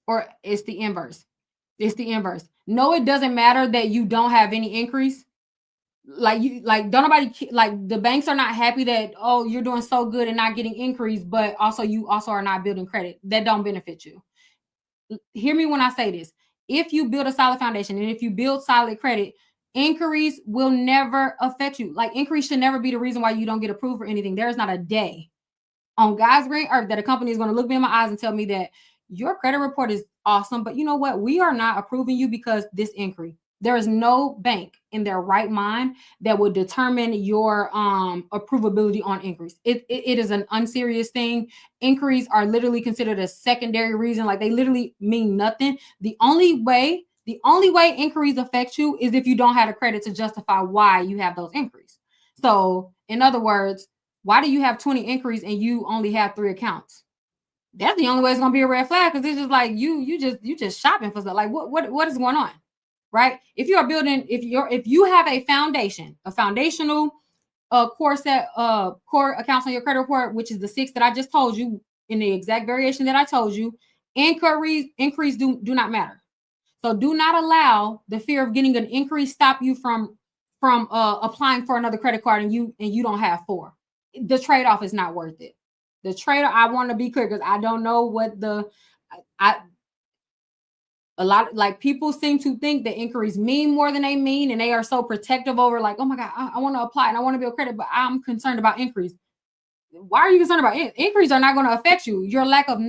Speaker 1: Or it's the inverse. No, it doesn't matter that you don't have any inquiries. Don't nobody, like, the banks are not happy that, oh, you're doing so good and not getting inquiries, but you also are not building credit. That don't benefit you. Hear me when I say this. If you build a solid foundation and if you build solid credit, inquiries will never affect you. Like, inquiries should never be the reason why you don't get approved for anything. There is not a day on God's green earth that a company is going to look me in my eyes and tell me that your credit report is awesome, but you know what? We are not approving you because this inquiry. There is no bank in their right mind that would determine your approvability on inquiries. It is an unserious thing. Inquiries are literally considered a secondary reason. Like they literally mean nothing. The only way inquiries affect you is if you don't have the credit to justify why you have those inquiries. So in other words, why do you have 20 inquiries and you only have 3 accounts? That's the only way it's gonna be a red flag, because it's just like you just shopping for stuff. Like what is going on? Right? If you are building, if you have a foundational core accounts on your credit report, which is the 6 that I just told you in the exact variation that I told you, inquiries do not matter. So do not allow the fear of getting an increase stop you from applying for another credit card and you don't have 4. The trade-off is not worth it. The trade-off, I want to be clear because I don't know what I a lot, like, people seem to think that inquiries mean more than they mean, and they are so protective over, like, oh my God, I want to apply and I want to build credit, but I'm concerned about inquiries. Why are you concerned about inquiries? Are not going to affect you. Your lack of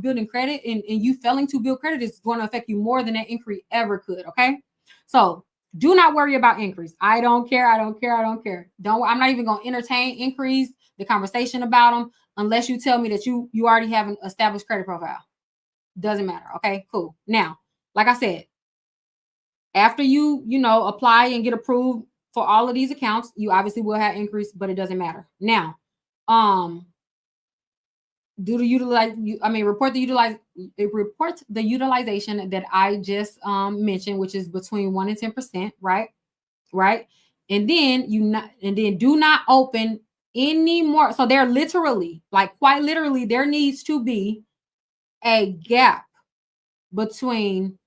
Speaker 1: building credit and you failing to build credit is going to affect you more than that inquiry ever could. Okay, so do not worry about inquiries. I don't care. I'm not even going to entertain inquiries, the conversation about them, unless you tell me that you already have an established credit profile. Doesn't matter. Okay, cool. Now, like I said, after you apply and get approved for all of these accounts, you obviously will have increase, but it doesn't matter. Now, do the report the utilization that I just mentioned, which is between 1 and 10%, right? Right. And then do not open any more. So there literally, like quite literally, there needs to be a gap between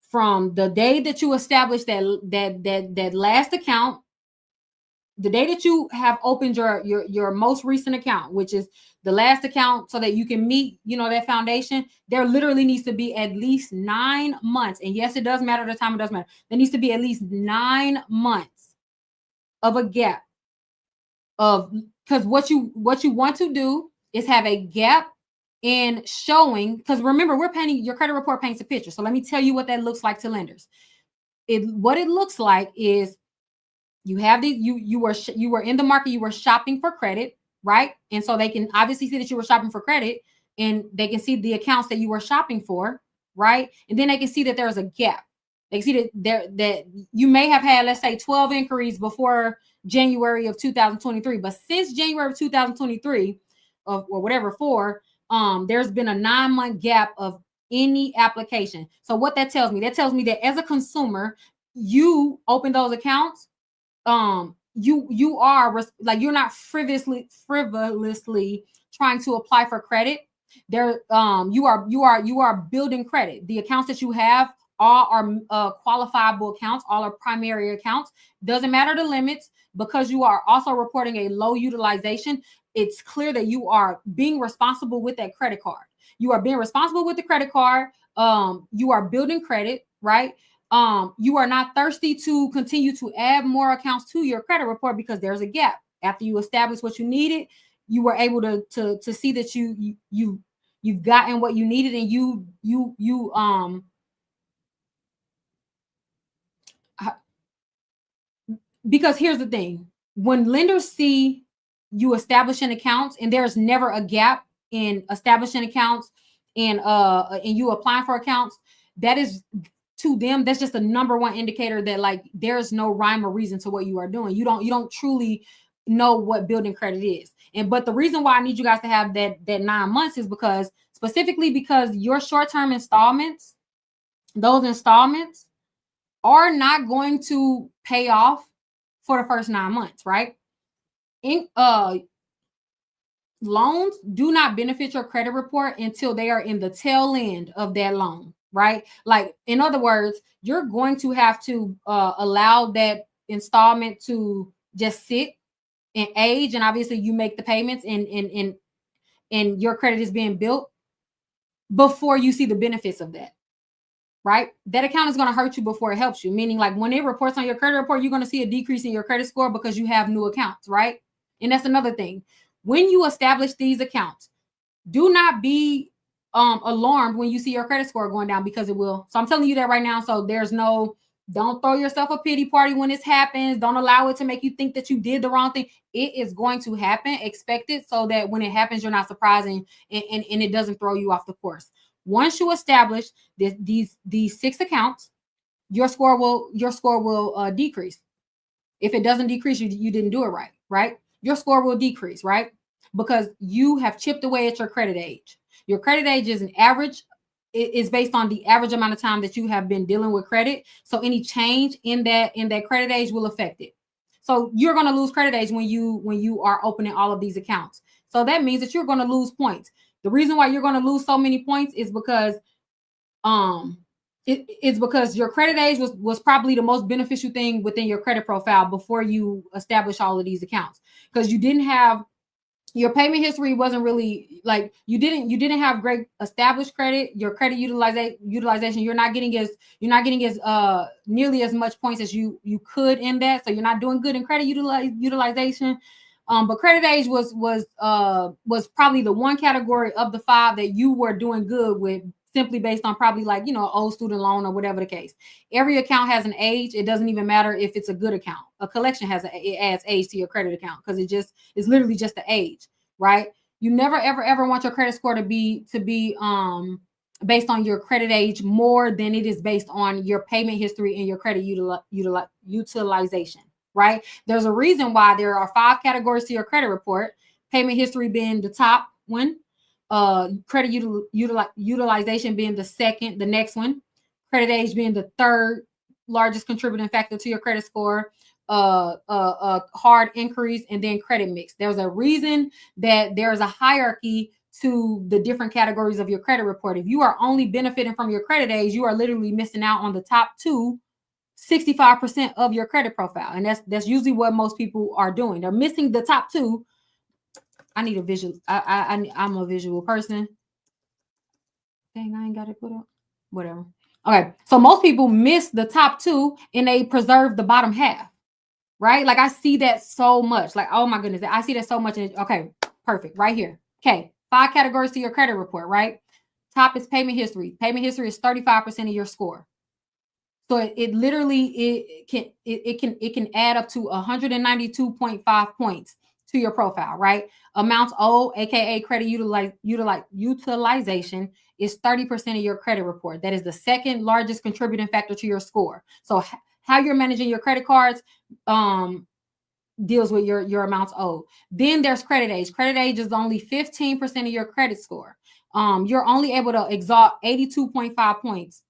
Speaker 1: from the day that you establish that last account, the day that you have opened your most recent account, which is the last account, so that you can meet that foundation. There literally needs to be at least 9 months, and yes, it does matter the time. It does matter. There needs to be at least 9 months of a gap of, because what you want to do is have a gap in showing, because remember, we're painting, your credit report paints a picture. So let me tell you what that looks like to lenders. What it looks like is you have these, you were in the market, you were shopping for credit, right? And so they can obviously see that you were shopping for credit, and they can see the accounts that you were shopping for, right? And then they can see that there's a gap. They see that you may have had, let's say, 12 inquiries before January of 2023, but since January of 2023 or whatever there's been a 9-month gap of any application. So what that tells me that as a consumer, you open those accounts, you are like, you're not frivolously trying to apply for credit. There, you are building credit. The accounts that you have all are qualifiable accounts, all are primary accounts. Doesn't matter the limits, because you are also reporting a low utilization. It's clear that you are being responsible with that credit card. You are being responsible with the credit card. You are building credit, right? You are not thirsty to continue to add more accounts to your credit report because there's a gap. After you establish what you needed, you were able to see that you've gotten what you needed, and because here's the thing: when lenders see you establishing accounts and there's never a gap in establishing accounts and you applying for accounts, that is, to them, that's just the number one indicator that, like, there's no rhyme or reason to what you are doing. You don't truly know what building credit is. But the reason why I need you guys to have that 9 months is because your short-term installments, those installments are not going to pay off for the first 9 months, right? Loans do not benefit your credit report until they are in the tail end of that loan, right? Like, in other words, you're going to have to allow that installment to just sit and age, and obviously you make the payments, and your credit is being built before you see the benefits of that, right? That account is going to hurt you before it helps you, meaning, like, when it reports on your credit report, you're going to see a decrease in your credit score because you have new accounts, right? And that's another thing. When you establish these accounts, do not be alarmed when you see your credit score going down, because it will. So I'm telling you that right now. So there's no Don't throw yourself a pity party when this happens. Don't allow it to make you think that you did the wrong thing. It is going to happen. Expect it so that when it happens, you're not surprised and it doesn't throw you off the course. Once you establish these 6 accounts, your score will decrease. If it doesn't decrease, you didn't do it right, right? Your score will decrease, right? Because you have chipped away at your credit age. Your credit age is an average. It is based on the average amount of time that you have been dealing with credit. So any change in that credit age will affect it. So you're going to lose credit age when you are opening all of these accounts. So that means that you're going to lose points. The reason why you're going to lose so many points is because it's because your credit age was probably the most beneficial thing within your credit profile before you establish all of these accounts, because you didn't have your payment history wasn't really like you didn't have great established credit. Your credit utilization, you're not getting as nearly as much points as you could in that, so you're not doing good in credit utilization. But credit age was probably the one category of the 5 that you were doing good with, simply based on probably like, old student loan or whatever the case. Every account has an age. It doesn't even matter if it's a good account. A collection it adds age to your credit account because it's literally just the age, right? You never ever want your credit score to be based on your credit age more than it is based on your payment history and your credit utilization, right? There's a reason why there are 5 categories to your credit report, payment history being the top one, credit utilization being the second, the next one, credit age being the third largest contributing factor to your credit score, hard inquiries, and then credit mix. There's a reason that there's a hierarchy to the different categories of your credit report. If you are only benefiting from your credit age, you are literally missing out on the top 65% of your credit profile. And that's usually what most people are doing. They're missing the top 2. I need a visual. I'm a visual person. Dang, I ain't got it put up. Whatever. Okay. So most people miss the top 2 and they preserve the bottom half, right? Like I see that so much. Like, oh my goodness, I see that so much. Okay, perfect. Right here. Okay. 5 categories to your credit report, right? Top is payment history. Payment history is 35% of your score. So it literally can add up to 192.5 points to your profile, right? Amounts owed, aka credit utilization, is 30% of your credit report. That is the second largest contributing factor to your score. So how you're managing your credit cards deals with your amounts owed. Then there's credit age. Credit age is only 15% of your credit score. You're only able to exalt 82.5 points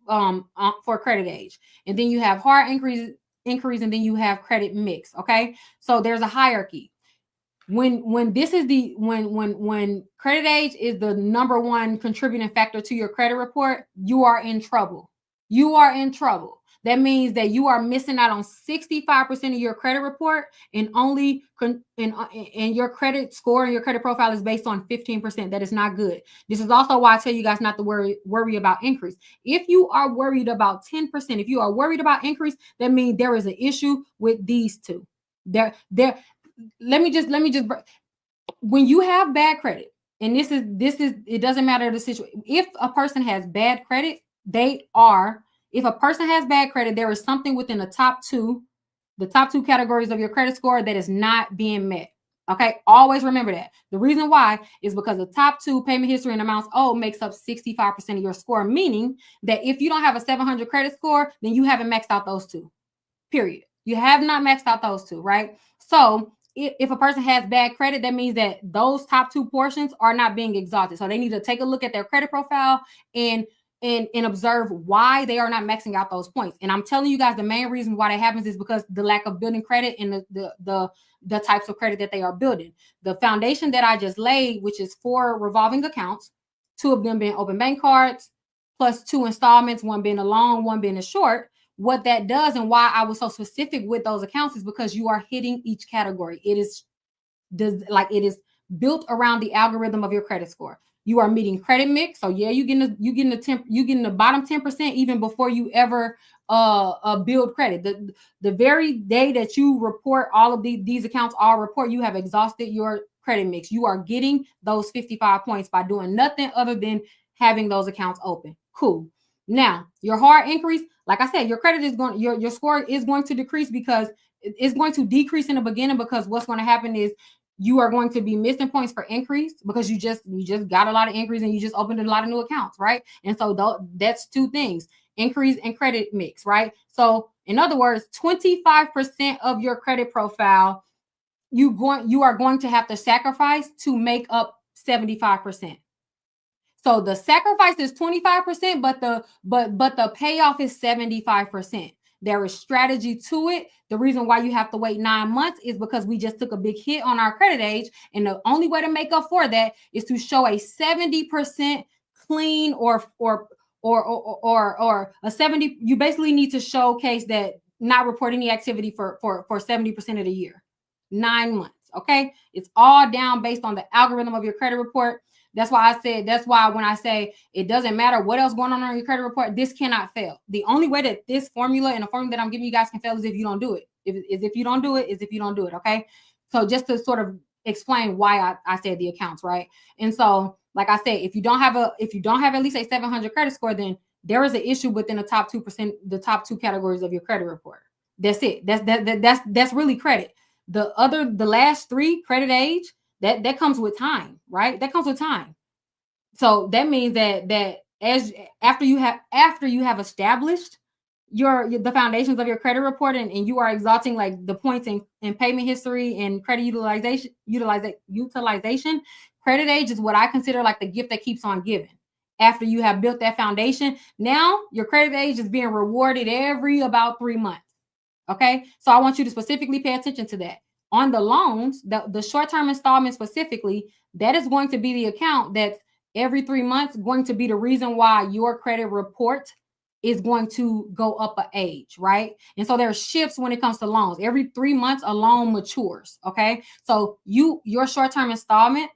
Speaker 1: for credit age. And then you have hard inquiries, and then you have credit mix. Okay, so there's a hierarchy. When this is when credit age is the number 1 contributing factor to your credit report, you are in trouble. You are in trouble. That means that you are missing out on 65% of your credit report, and only and your credit score and your credit profile is based on 15%. That is not good. This is also why I tell you guys not to worry about increase. If you are worried about 10%, if you are worried about increase, that means there is an issue with these 2. Let me just when you have bad credit, and this is it doesn't matter the situation. If a person has bad credit, if a person has bad credit, there is something within the top 2 categories of your credit score that is not being met. Okay, always remember that. The reason why is because the top 2, payment history and amounts owed, makes up 65% of your score, meaning that if you don't have a 700 credit score, then you haven't maxed out those 2. Period. You have not maxed out those 2, right? So if a person has bad credit, that means that those top 2 portions are not being exalted. So they need to take a look at their credit profile and observe why they are not maxing out those points. And I'm telling you guys, the main reason why that happens is because the lack of building credit and the types of credit that they are building. The foundation that I just laid, which is 4 revolving accounts, 2 of them being open bank cards, plus 2 installments, 1 being a loan, 1 being a short. What that does, and why I was so specific with those accounts, is because you are hitting each category. It is built around the algorithm of your credit score. You are meeting credit mix. So yeah, you getting the bottom 10% even before you ever build credit. The very day that you report all of these accounts, you have exhausted your credit mix. You are getting those 55 points by doing nothing other than having those accounts open. Cool. Now, your hard increase, like I said, your credit is going, your score is going to decrease because it's going to decrease in the beginning, because what's going to happen is you are going to be missing points for increase because you just got a lot of increase and you just opened a lot of new accounts, right? And so that's two things: increase and credit mix, right? So in other words, 25% of your credit profile you are going to have to sacrifice to make up 75%. So the sacrifice is 25%, but the payoff is 75%. There is strategy to it. The reason why you have to wait 9 months is because we just took a big hit on our credit age. And the only way to make up for that is to show a 70% clean or a 70. You basically need to showcase that not report any activity for 70% of the year. 9 months. Okay. It's all down based on the algorithm of your credit report. That's why when I say it doesn't matter what else going on your credit report, this cannot fail. The only way that this formula and the formula that I'm giving you guys can fail is if you don't do it. If you don't do it. Okay. So just to sort of explain why I said the accounts, right? And so, like I said, if you don't have at least a 700 credit score, then there is an issue within the top 2%, the top two categories of your credit report. That's it. That's really credit. The last three, credit age, that comes with time, right? That comes with time. So that means that as after you have established the foundations of your credit report, and you are exalting like the points in payment history and credit utilization, credit age is what I consider like the gift that keeps on giving. After you have built that foundation, now your credit age is being rewarded every about 3 months. Okay, so I want you to specifically pay attention to that. On the loans, the short-term installment specifically, that is going to be the account that's every 3 months going to be the reason why your credit report is going to go up an age, right? And so there are shifts when it comes to loans. Every 3 months, a loan matures. Okay, so your short-term installment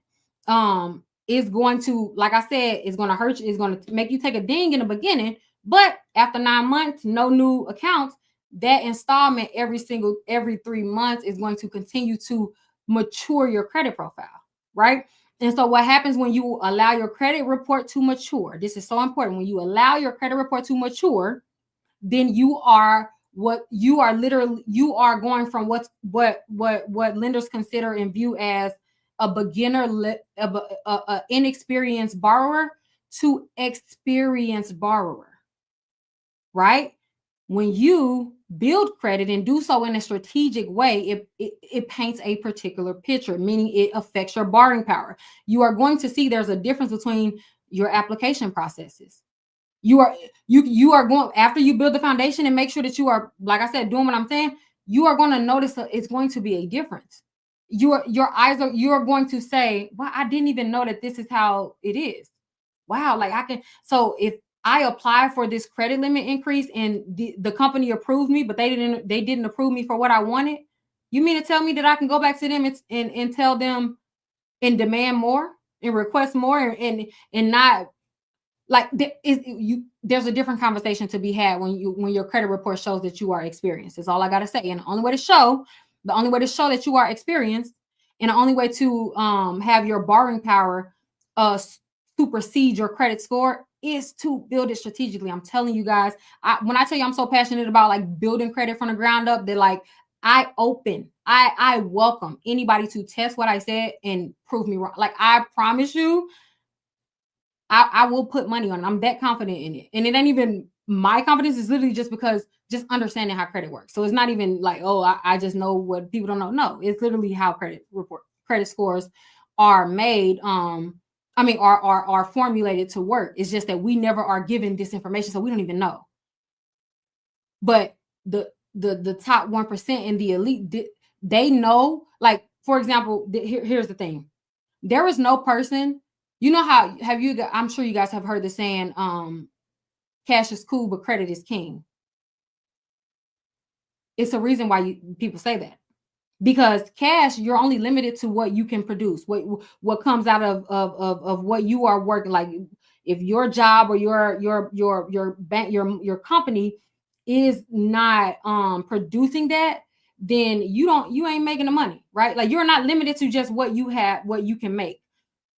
Speaker 1: is going to, like I said, is going to hurt you, is going to make you take a ding in the beginning, but after 9 months, no new accounts, that installment every 3 months is going to continue to mature your credit profile, right? And so what happens when you allow your credit report to mature? This is so important. When you allow your credit report to mature, then you are going from what lenders consider and view as a beginner, a inexperienced borrower to experienced borrower, right? When you build credit and do so in a strategic way, it paints a particular picture, meaning it affects your borrowing power. You are going to see there's a difference between your application processes. You are going, after you build the foundation and make sure that you are, like I said, doing what I'm saying, you are going to notice that it's going to be a difference. You are going to say, well, I didn't even know that this is how it is. Wow, like so if I apply for this credit limit increase and the company approved me, but they didn't approve me for what I wanted. You mean to tell me that I can go back to them and tell them and demand more and request more and not like there's a different conversation to be had when your credit report shows that you are experienced. That's all I gotta say. And the only way to show that you are experienced, and the only way to have your borrowing power supersede your credit score is to build it strategically. I'm telling you guys, when I tell you I'm so passionate about like building credit from the ground up, that like I welcome anybody to test what I said and prove me wrong. Like I promise you, I will put money on it. I'm that confident in it. And it ain't even my confidence, is literally just because just understanding how credit works. So it's not even like, oh, I just know what people don't know. No, it's literally how credit scores are made. Are formulated to work. It's just that we never are given this information, so we don't even know. But the top 1% and the elite, they know. Like, for example, here's the thing: there is no person. You know how I'm sure you guys have heard the saying, cash is cool, but credit is king. It's a reason why people say that. Because cash, you're only limited to what you can produce, what comes out of what you are working. Like if your job or your bank, your company is not producing that, then you ain't making the money, right? Like you're not limited to just what you have, what you can make.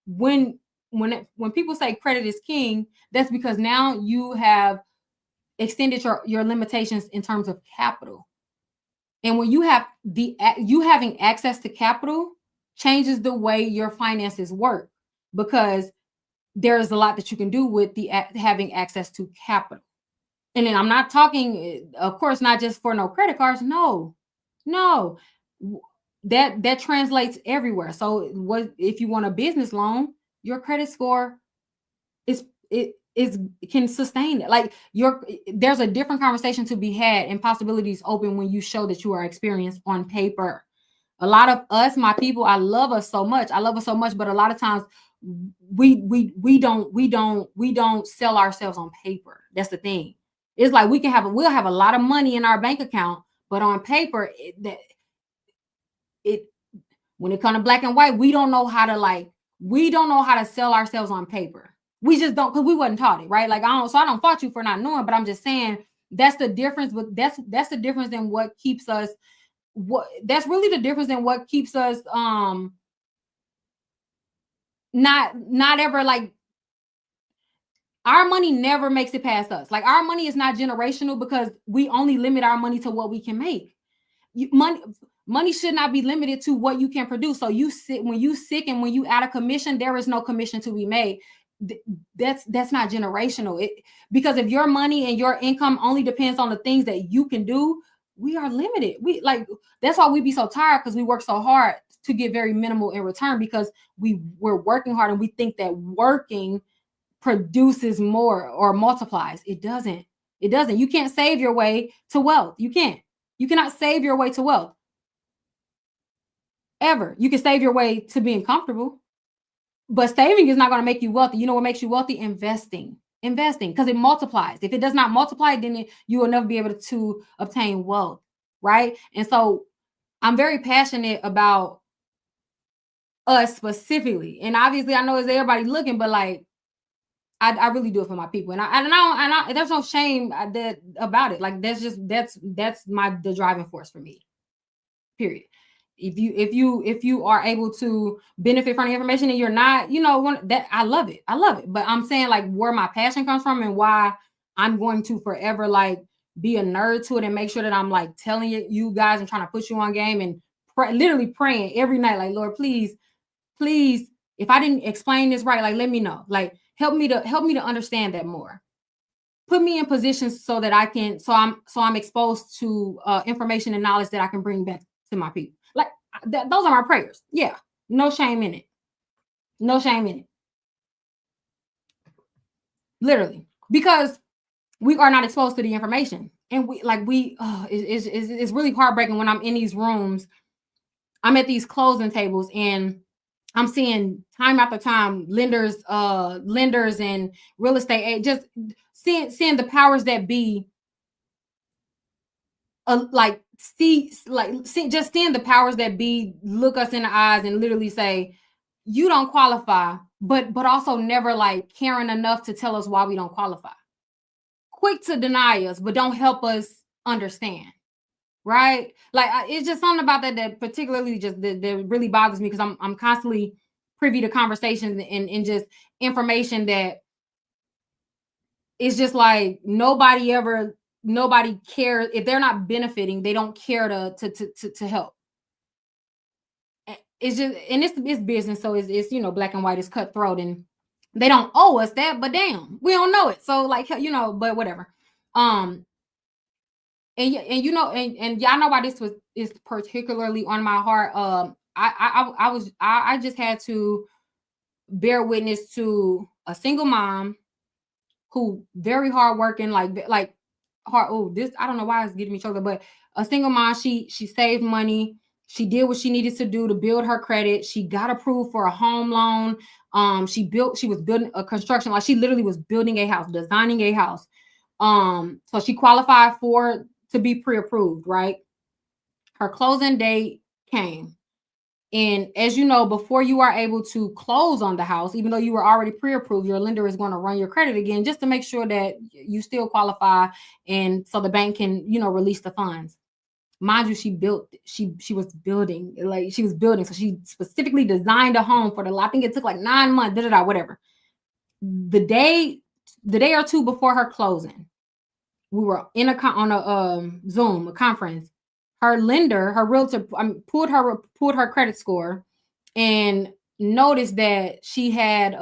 Speaker 1: When when people say credit is king, that's because now you have extended your limitations in terms of capital. And when you have you having access to capital changes the way your finances work, because there's a lot that you can do with the having access to capital. And then I'm not talking, of course, not just for no credit cards. No, no, that translates everywhere. So what if you want a business loan? Your credit score is it can sustain it. Like there's a different conversation to be had and possibilities open when you show that you are experienced on paper. A lot of us, my people, I love us so much. I love us so much, but a lot of times we don't sell ourselves on paper. That's the thing. It's like we'll have a lot of money in our bank account, but on paper, it when it comes to black and white, we don't know how to sell ourselves on paper. We just don't, because we wasn't taught it, right? Like I don't fault you for not knowing, but I'm just saying that's the difference. But that's the difference in what keeps us. That's really the difference in what keeps us not ever like our money never makes it past us. Like our money is not generational because we only limit our money to what we can make. Money should not be limited to what you can produce. So when you sick and when you out of commission, there is no commission to be made. That's not generational. Because if your money and your income only depends on the things that you can do, we are limited. That's why we be so tired, because we work so hard to get very minimal in return, because we're working hard and we think that working produces more or multiplies. It doesn't. You can't save your way to wealth. You cannot save your way to wealth ever. You can save your way to being comfortable, but saving is not going to make you wealthy. You know what makes you wealthy? Investing, because it multiplies. If it does not multiply, then you will never be able to obtain wealth, right? And so I'm very passionate about us specifically, and obviously I know it's everybody looking, but like I really do it for my people, and there's no shame about it. Like that's the driving force for me. Period. If you are able to benefit from the information and you're not, that I love it. But I'm saying like where my passion comes from and why I'm going to forever like be a nerd to it and make sure that I'm like telling you guys and trying to put you on game and literally praying every night, like, Lord, please, if I didn't explain this right, like let me know. Like help me to understand that more. Put me in positions so that I'm exposed to information and knowledge that I can bring back to my people. Like those are my prayers. Yeah. No shame in it. No shame in it. Literally. Because we are not exposed to the information. And it's really heartbreaking when I'm in these rooms. I'm at these closing tables and I'm seeing time after time lenders and real estate just seeing the powers that be just seeing the powers that be look us in the eyes and literally say, you don't qualify, but also never like caring enough to tell us why we don't qualify. Quick to deny us, but don't help us understand. Right? Like it's just something about that particularly just that really bothers me, because I'm constantly privy to conversations and just information that it's just like nobody cares. If they're not benefiting, they don't care to help. It's just, and it's business, so it's black and white, is cutthroat, and they don't owe us that, but damn, we don't know it. So like but whatever. And y'all know why this is particularly on my heart. I just had to bear witness to a single mom who very hardworking, like hard. Oh, this I don't know why it's getting me choked, but a single mom. She saved money. She did what she needed to do to build her credit. She got approved for a home loan. She was building a construction, like she literally was building a house, designing a house. So she qualified to be pre-approved, right? Her closing date came. And as you know, before you are able to close on the house, even though you were already pre-approved, your lender is going to run your credit again just to make sure that you still qualify, and so the bank can, release the funds. Mind you, she was building, like she was building. So she specifically designed a home for the, I think it took like 9 months, whatever. The day, the day or two before her closing, we were in on a Zoom, a conference. Her lender, her realtor, pulled her credit score and noticed that she had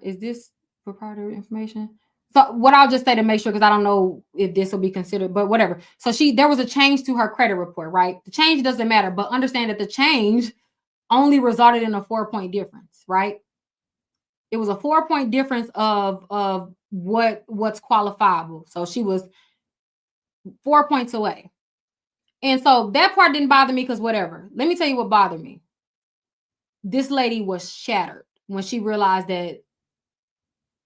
Speaker 1: is this proprietary information? So what I'll just say to make sure, because I don't know if this will be considered, but whatever. So there was a change to her credit report, right? The change doesn't matter, but understand that the change only resulted in a 4-point difference, right? It was a 4-point difference of what's qualifiable. So she was 4 points away. And so that part didn't bother me because whatever. Let me tell you what bothered me. This lady was shattered when she realized that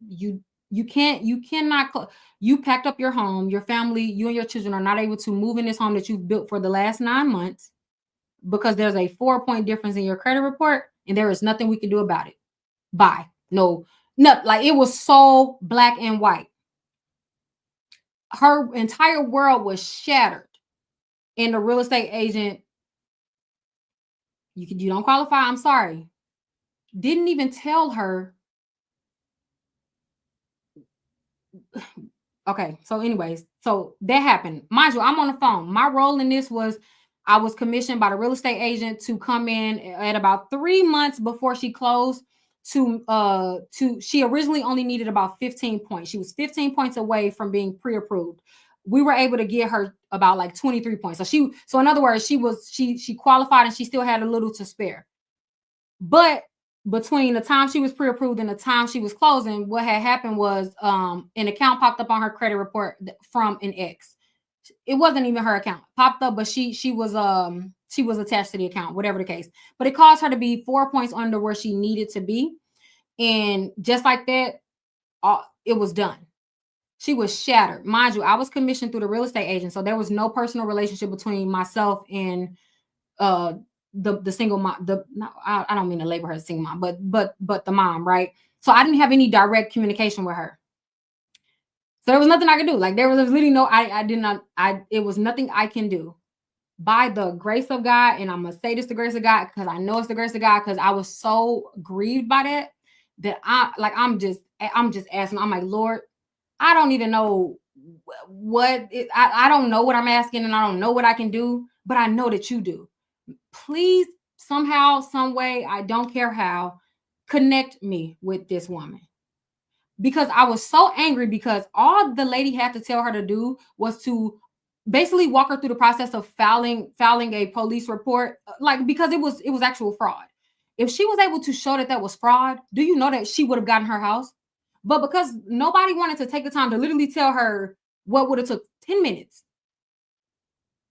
Speaker 1: you cannot you packed up your home, your family, you and your children are not able to move in this home that you've built for the last 9 months because there's a 4-point difference in your credit report and there is nothing we can do about it. Bye. No, like it was so black and white. Her entire world was shattered. And the real estate agent, you don't qualify, I'm sorry, didn't even tell her. Okay, so anyways, so that happened. Mind you, I'm on the phone. My role in this was I was commissioned by the real estate agent to come in at about 3 months before she closed to she originally only needed about 15 points. She was 15 points away from being pre-approved. We were able to get her about like 23 points. So in other words, she qualified and she still had a little to spare. But between the time she was pre-approved and the time she was closing, what had happened was an account popped up on her credit report from an ex. It wasn't even her account popped up, but she was attached to the account, whatever the case. But it caused her to be 4 points under where she needed to be, and just like that, it was done. She was shattered. Mind you, I was commissioned through the real estate agent, so there was no personal relationship between myself and the single mom. I don't mean to label her as single mom, but the mom, right? So I didn't have any direct communication with her. So there was nothing I could do. Like there was literally no, it was nothing I can do. By the grace of God, and I'm gonna say this, the grace of God, because I know it's the grace of God, because I was so grieved by that I'm just asking. I'm like, Lord, I don't even know I don't know what I'm asking, and I don't know what I can do, but I know that you do. Please, somehow, some way, I don't care how, connect me with this woman. Because I was so angry because all the lady had to tell her to do was to basically walk her through the process of filing a police report, like because it was actual fraud. If she was able to show that was fraud, do you know that she would have gotten her house? But because nobody wanted to take the time to literally tell her what would have took 10 minutes,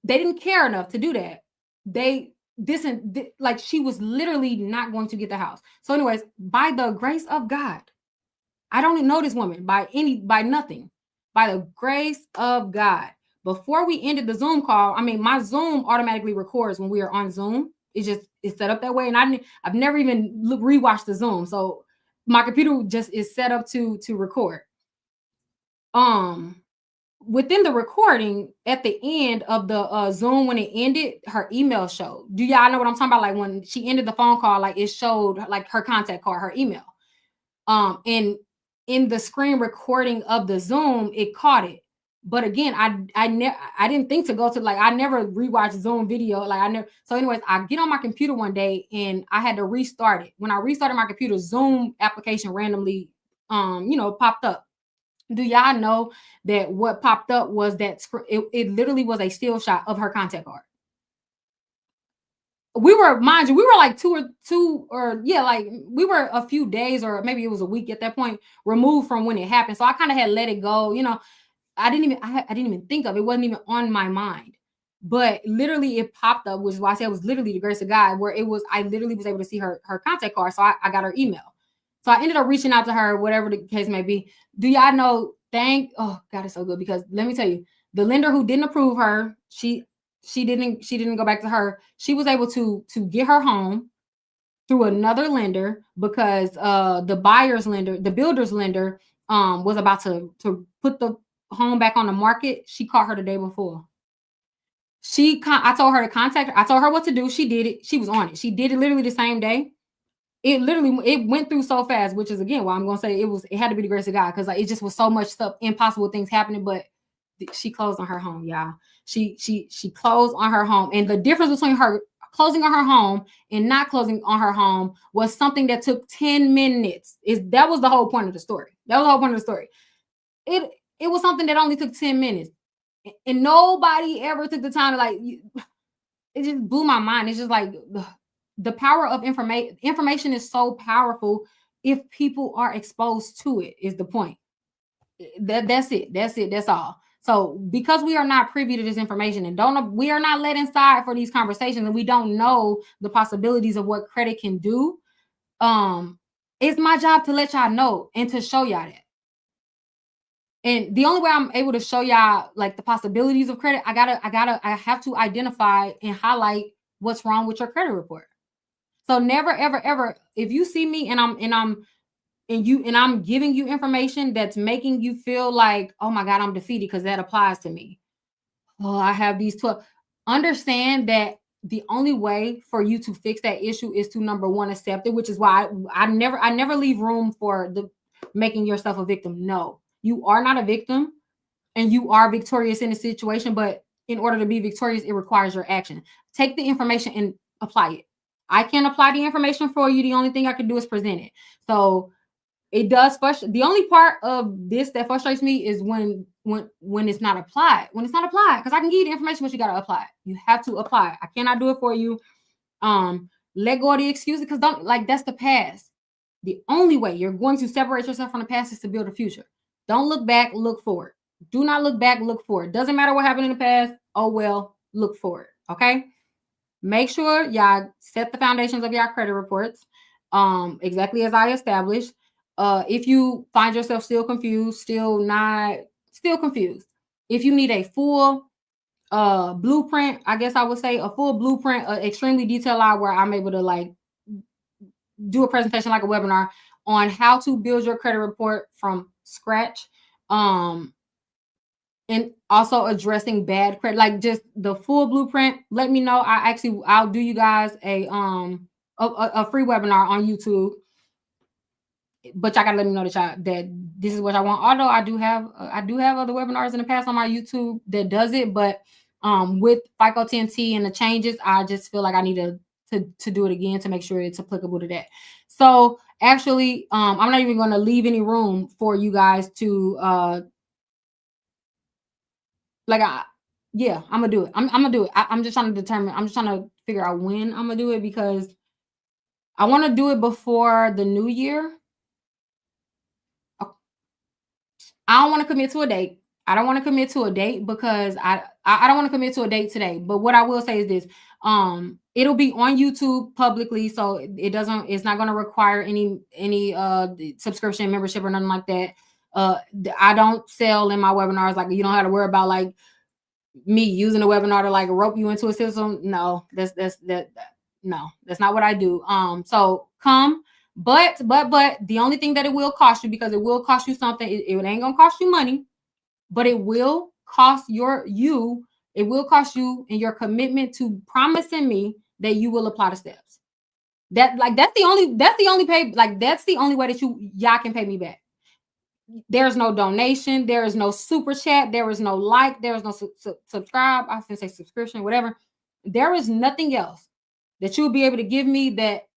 Speaker 1: they didn't care enough to do that. Like she was literally not going to get the house. So anyways, by the grace of God, I don't know this woman by nothing, by the grace of God. Before we ended the Zoom call, I mean, my Zoom automatically records when we are on Zoom. It's set up that way, and I've never even rewatched the Zoom, so my computer just is set up to record. Within the recording, at the end of the Zoom, when it ended, her email showed. Do y'all know what I'm talking about? Like when she ended the phone call, like it showed like her contact card, her email. And in the screen recording of the Zoom, it caught it. But again, I didn't think to go to, like, I never rewatched Zoom video. Like I never. So anyways, I get on my computer one day and I had to restart it. When I restarted my computer, Zoom application randomly, popped up. Do y'all know that what popped up was that it literally was a still shot of her contact card? We were, mind you, we were like we were a few days, or maybe it was a week at that point, removed from when it happened. So I kind of had let it go. I didn't even think of it. It wasn't even on my mind. But literally it popped up, which is why I said it was literally the grace of God, where I literally was able to see her contact card. So I got her email. So I ended up reaching out to her, whatever the case may be. Do y'all know, oh God, it's so good, because let me tell you, the lender who didn't approve her, she didn't go back to her. She was able to get her home through another lender, because the builder's lender was about to put the home back on the market, she caught her the day before. I told her to contact her. I told her what to do. She did it. She was on it. She did it literally the same day. It went through so fast, which is again why I'm gonna say it had to be the grace of God, because like it just was so much stuff, impossible things happening. But she closed on her home, y'all. She closed on her home, and the difference between her closing on her home and not closing on her home was something that took 10 minutes. That was the whole point of the story. That was the whole point of the story. It was something that only took 10 minutes, and nobody ever took the time to like. It just blew my mind. It's just like the power of information. Information is so powerful if people are exposed to it. Is the point. That's it. That's it. That's all. So because we are not privy to this information and we are not let inside for these conversations, and we don't know the possibilities of what credit can do. It's my job to let y'all know and to show y'all that. And the only way I'm able to show y'all like the possibilities of credit, I have to identify and highlight what's wrong with your credit report. So never, ever, ever, if you see me and I'm giving you information that's making you feel like, oh my God, I'm defeated because that applies to me. Oh, I have these 12. Understand that the only way for you to fix that issue is to, number one, accept it, which is why I never leave room for the making yourself a victim. No, you are not a victim, and you are victorious in the situation. But in order to be victorious, it requires your action. Take the information and apply it. I can't apply the information for you. The only thing I can do is present it. So it does frustrate. The only part of this that frustrates me is when it's not applied. When it's not applied, because I can give you the information, but you got to apply it. You have to apply it. I cannot do it for you. Let go of the excuses, because that's the past. The only way you're going to separate yourself from the past is to build a future. Don't look back, look forward. Do not look back, look forward. Doesn't matter what happened in the past. Oh well, look forward. Okay. Make sure y'all set the foundations of your credit reports, exactly as I established. If you find yourself still confused, still confused, if you need a full blueprint, I guess I would say a full blueprint, extremely detailed out where I'm able to like do a presentation like a webinar on how to build your credit report from scratch. And also addressing bad credit, like just the full blueprint, let me know. I'll do you guys a free webinar on YouTube, but y'all gotta let me know that this is what I want. Although I do have other webinars in the past on my YouTube that does it, but with FICO 10T and the changes, I just feel like I need to do it again to make sure it's applicable to that. So actually, I'm not even going to leave any room for you guys to I'm gonna do it. I'm gonna do it. I'm just trying to figure out when I'm gonna do it, because I want to do it before the new year. I don't want to commit to a date. I don't want to commit to a date because I don't want to commit to a date today. But what I will say is this: it'll be on YouTube publicly, so it's not going to require any subscription, membership, or nothing like that. I don't sell in my webinars. Like, you don't have to worry about like me using a webinar to like rope you into a system. No, that's not what I do. So come, but the only thing that it will cost you, because it will cost you something, it ain't gonna cost you money, but it will cost it will cost you in your commitment to promising me that you will apply the steps. That's the only pay, like that's the only way that y'all can pay me back. There's no donation. There is no super chat. There is no like. There is no subscribe. I was gonna say subscription, whatever. There is nothing else that you'll be able to give me that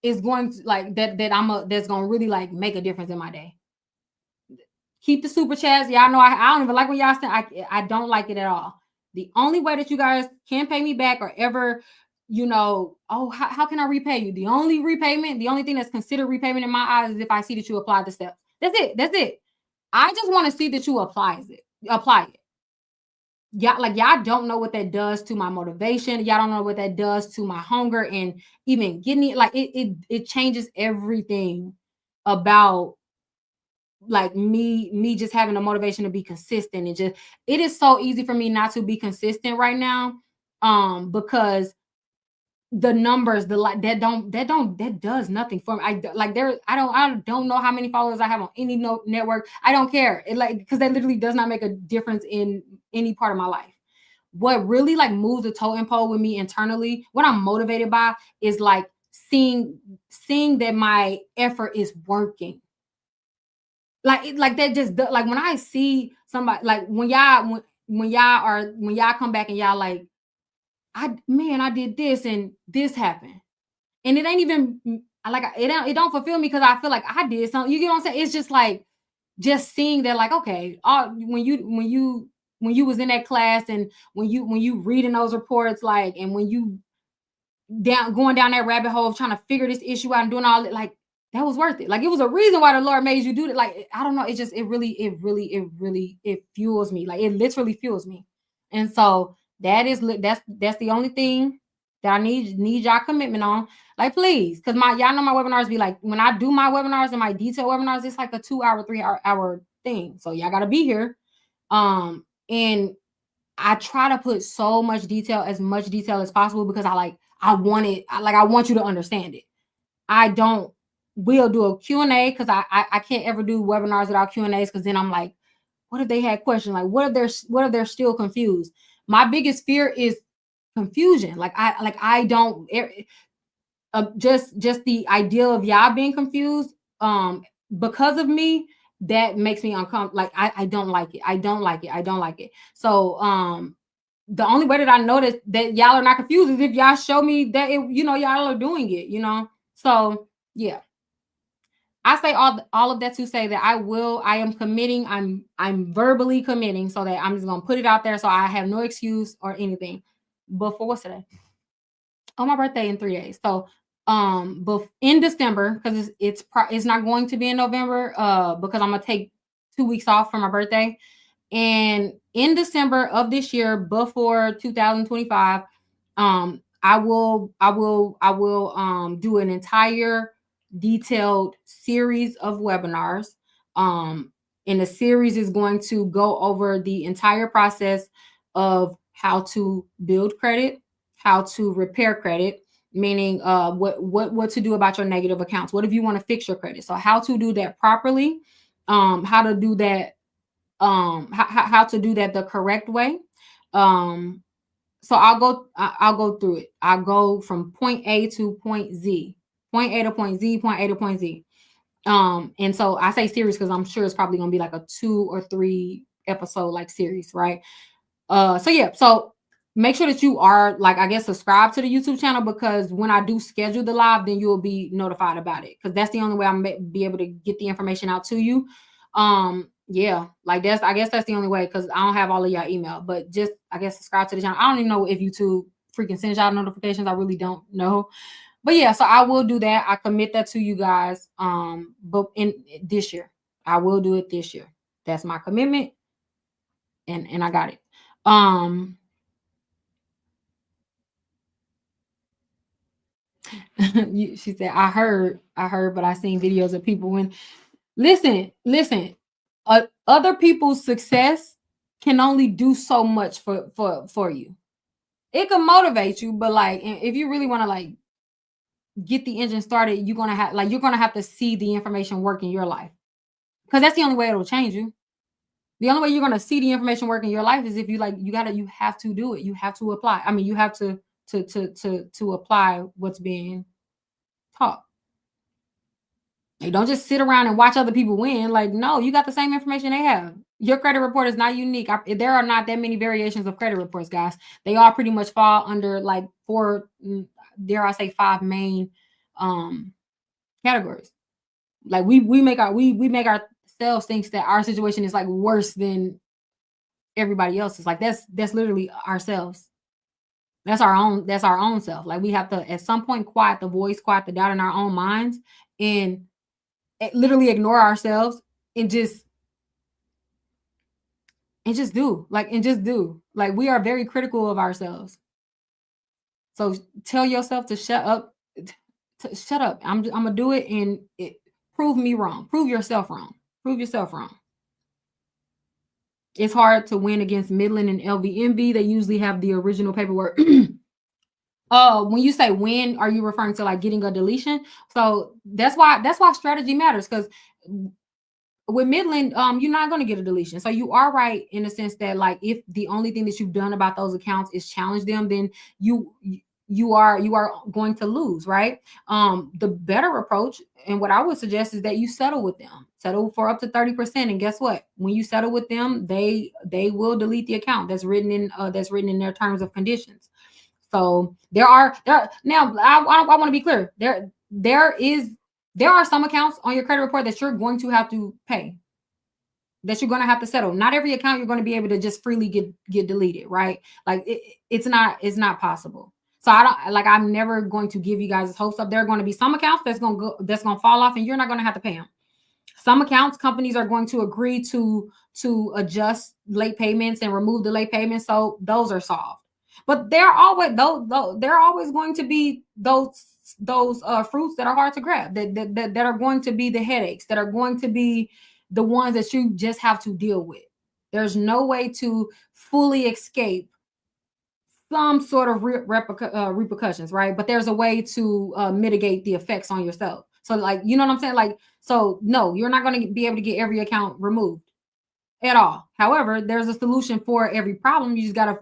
Speaker 1: is going to like that's gonna really like make a difference in my day. Keep the super chats. Y'all know I don't even like when y'all say I don't like it at all. The only way that you guys can pay me back or ever, how can I repay you? The only thing that's considered repayment in my eyes is if I see that you apply the steps. That's it. I just want to see that you apply it. Y'all don't know what that does to my motivation. Y'all don't know what that does to my hunger and even getting it. Like it changes everything about like me just having a motivation to be consistent. It is so easy for me not to be consistent right now. Because the numbers, the like that does nothing for me. I don't know how many followers I have on any network. I don't care. It like because that literally does not make a difference in any part of my life. What really like moves the totem pole with me internally, what I'm motivated by is like seeing that my effort is working. Like that just like when I see somebody like when y'all come back and y'all like I did this and this happened. And it ain't even like it don't fulfill me because I feel like I did something. You get what I'm saying? It's just like just seeing that, like, okay, when you was in that class and when you reading those reports, like, and when you going down that rabbit hole of trying to figure this issue out and doing all that, like that was worth it. Like it was a reason why the Lord made you do it. Like I don't know, it just it fuels me. Like it literally fuels me. And so that's the only thing that I need y'all commitment on. Like please, because my y'all know my webinars be like when I do my webinars and my detailed webinars, it's like a 2 hour, 3 hour thing. So y'all gotta be here. And I try to put as much detail as possible because I want you to understand it. I don't will do a Q&A because I can't ever do webinars without Q&As because then I'm like, what if they had questions? Like what if they're still confused? My biggest fear is confusion. I don't just the idea of y'all being confused because of me, that makes me uncomfortable. Like I don't like it. I don't like it. I don't like it. So the only way that I know that y'all are not confused is if y'all show me that y'all are doing it. So yeah, I say all of that to say that I am committing. I'm verbally committing so that I'm just gonna put it out there so I have no excuse or anything. Before what's today? On my birthday in 3 days. So but in December, because it's not going to be in November, because I'm gonna take 2 weeks off for my birthday. And in December of this year, before 2025, I will do an entire detailed series of webinars. And the series is going to go over the entire process of how to build credit, how to repair credit, meaning what to do about your negative accounts. What if you want to fix your credit? So how to do that properly, how to do that how to do that the correct way. So I'll go through it. I'll go from point A to point Z, point A to point Z, point A to point Z. And so I say series because I'm sure it's probably gonna be like a 2 or 3 episode like series, right? So yeah, so make sure that you are like, I guess, subscribe to the YouTube channel, because when I do schedule the live, then you'll be notified about it, because that's the only way I'm be able to get the information out to you. Yeah, like I guess that's the only way, because I don't have all of y'all email, but just I guess subscribe to the channel. I don't even know if YouTube freaking sends y'all notifications. I really don't know. But yeah, so I will do that. I commit that to you guys. But in this year, I will do it this year. That's my commitment, and I got it. She said, I heard, but I seen videos of people when listen, other people's success can only do so much for you. It can motivate you, but like if you really want to like get the engine started, you're gonna have to see the information work in your life, because that's the only way it'll change you. The only way you're gonna see the information work in your life is if you have to do it. You have to apply. I mean, you have to apply what's being taught. You don't just sit around and watch other people win. Like, no, you got the same information they have. Your credit report is not unique. There are not that many variations of credit reports, guys. They all pretty much fall under like 4, dare I say 5 main categories. Like we make ourselves think that our situation is like worse than everybody else's. Like that's literally ourselves. That's our own self. Like we have to at some point quiet the voice, quiet the doubt in our own minds, and literally ignore ourselves and just do. Like we are very critical of ourselves. So tell yourself to shut up. Shut up. I'm gonna do it, and prove me wrong. Prove yourself wrong. Prove yourself wrong. It's hard to win against Midland and LVMV. They usually have the original paperwork When you say when, are you referring to like getting a deletion? So that's why strategy matters, because with Midland, you're not going to get a deletion. So you are right in the sense that, like, if the only thing that you've done about those accounts is challenge them, then you are going to lose, right? The better approach, and what I would suggest, is that you settle with them, settle for up to 30%, and guess what? When you settle with them, they will delete the account. That's written in their terms of conditions. So there are now. I want to be clear. There are some accounts on your credit report that you're going to have to pay, that you're going to have to settle. Not every account you're going to be able to just freely get deleted, right? Like it's not possible. So I'm never going to give you guys hopes up. There are going to be some accounts that's going to fall off, and you're not going to have to pay them. Some accounts, companies are going to agree to adjust late payments and remove the late payments, so those are solved. But there are always going to be those fruits that are hard to grab, that are going to be the headaches, that are going to be the ones that you just have to deal with. There's no way to fully escape some sort of repercussions, right? But there's a way to mitigate the effects on yourself. So, like, you know what I'm saying? Like, so no, you're not going to be able to get every account removed at all. However, there's a solution for every problem. You just got to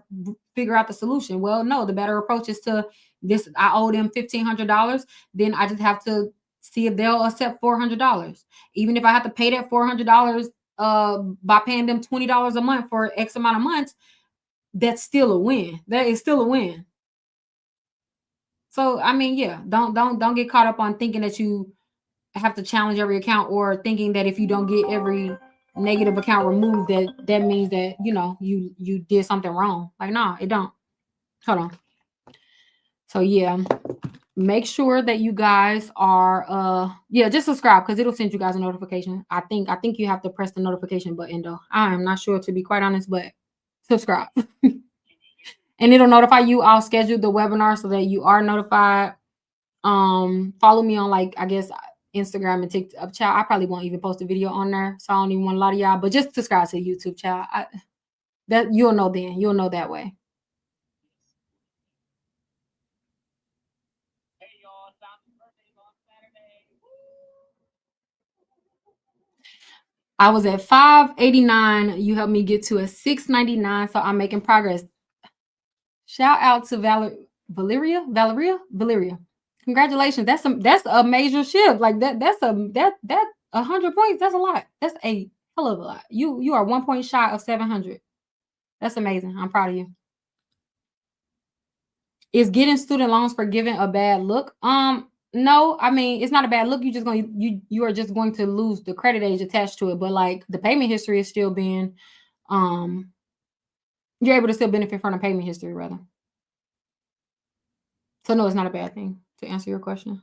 Speaker 1: figure out the solution. Well, no, the better approach is to this. I owe them $1,500. Then I just have to see if they'll accept $400. Even if I have to pay that $400 by paying them $20 a month for X amount of months, that's still a win. That is still a win. So I mean, yeah, don't get caught up on thinking that you have to challenge every account, or thinking that if you don't get every negative account removed, that means that you did something wrong. Like, no, it don't. Hold on. So yeah, make sure that you guys are just subscribe, because it'll send you guys a notification. I think you have to press the notification button though. I am not sure, to be quite honest, but subscribe. And it'll notify you. I'll schedule the webinar so that you are notified. Follow me on, like, I guess, Instagram and TikTok. Child, I probably won't even post a video on there, so I don't even want a lot of y'all. But just subscribe to the YouTube, child. That you'll know then. You'll know that way. I was at 589. You helped me get to a 699, so I'm making progress. Shout out to Valeria. Congratulations. That's a major shift. Like that's 100 points. That's a lot. That's a hell of a lot. You are 1 point shy of 700. That's amazing. I'm proud of you. Is getting student loans forgiven a bad look? No, I mean, it's not a bad look. You are just going to lose the credit age attached to it, but like the payment history is still being you're able to still benefit from the payment history, rather. So no, it's not a bad thing, to answer your question.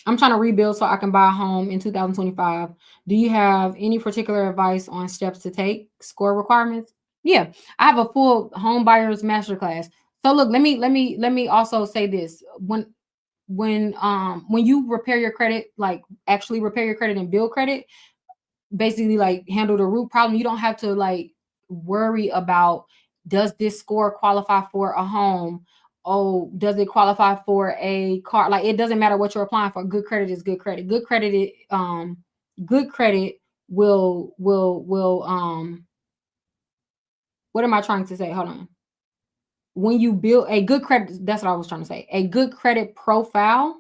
Speaker 1: I'm trying to rebuild so I can buy a home in 2025. Do you have any particular advice on steps to take? Score requirements? Yeah, I have a full home buyers masterclass. So look, let me also say this. When you repair your credit, like actually repair your credit and build credit, basically like handle the root problem, you don't have to like worry about, does this score qualify for a home? Oh, does it qualify for a car? Like, it doesn't matter what you're applying for. Good credit is good credit. Good credit will what am I trying to say? Hold on. When you build a good credit, that's what I was trying to say. A good credit profile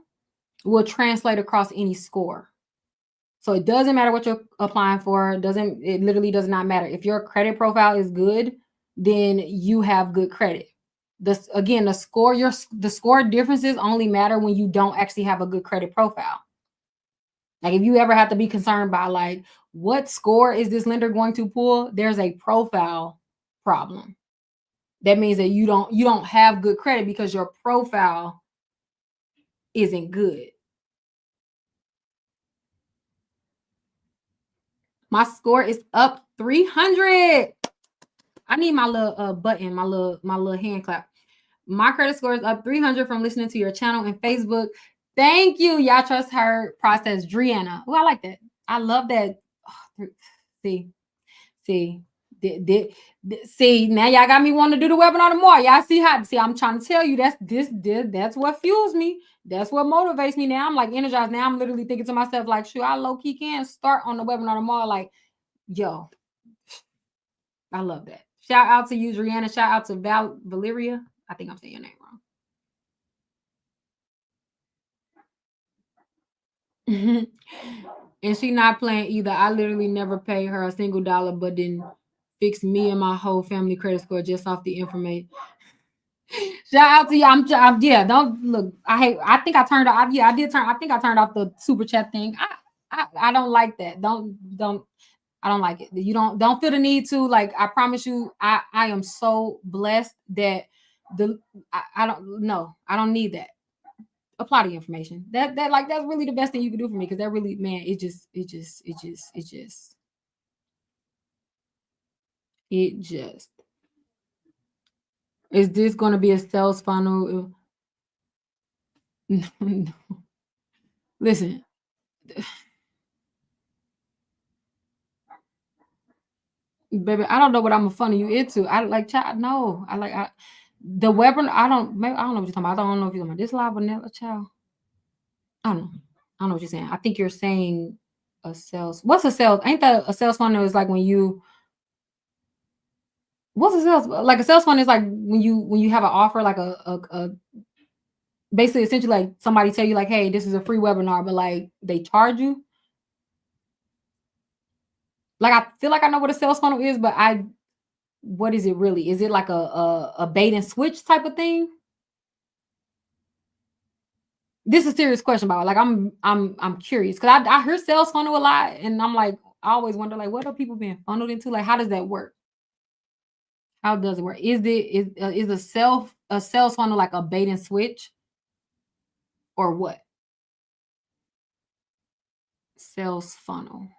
Speaker 1: will translate across any score. So it doesn't matter what you're applying for. It literally does not matter. If your credit profile is good, then you have good credit. The score differences only matter when you don't actually have a good credit profile. Like, if you ever have to be concerned by like, what score is this lender going to pull? There's a profile problem. That means that you don't have good credit because your profile isn't good. My score is up 300. I need my little button, my little hand clap. My credit score is up 300 from listening to your channel and Facebook. Thank you. Y'all trust her process, Driana. Oh, I like that. I love that. Oh, see, See, now y'all got me wanting to do the webinar tomorrow. Y'all see, I'm trying to tell you that's what fuels me. That's what motivates me. Now I'm like energized. Now I'm literally thinking to myself, like, shoot, I low key can start on the webinar tomorrow. Like, yo, I love that. Shout out to you, Driana. Shout out to Valeria. I think I'm saying your name wrong. And she not playing either. I literally never paid her a single dollar, but then fixed me and my whole family credit score just off the information. Shout out to you. Yeah. Don't look. I think I turned off. Yeah, I did turn. I think I turned off the super chat thing. I don't like that. Don't. I don't like it. You don't feel the need to. Like, I promise you, I am so blessed that I don't no, I don't need that. Apply the information. That's really the best thing you can do for me, because that really, man, it just is this going to be a sales funnel? Listen, baby, I don't know what I'm gonna funnel you into. I like child. No, the webinar. I don't know what you're talking about. I don't know if you're talking about this live vanilla child. I don't know. I don't know what you're saying. I think you're saying a sales. What's a sales? Ain't that a sales funnel? Is like when you. What's a sales? Like a sales funnel is like when you have an offer, like a basically essentially like somebody tell you like, hey, this is a free webinar, but like they charge you. Like, I feel like I know what a sales funnel is, but what is it really? Is it like a bait and switch type of thing? This is a serious question about it. Like, I'm curious, because I hear sales funnel a lot, and I'm like, I always wonder, like, what are people being funneled into? Like, how does that work? How does it work? Is a sales funnel like a bait and switch, or what? Sales funnel.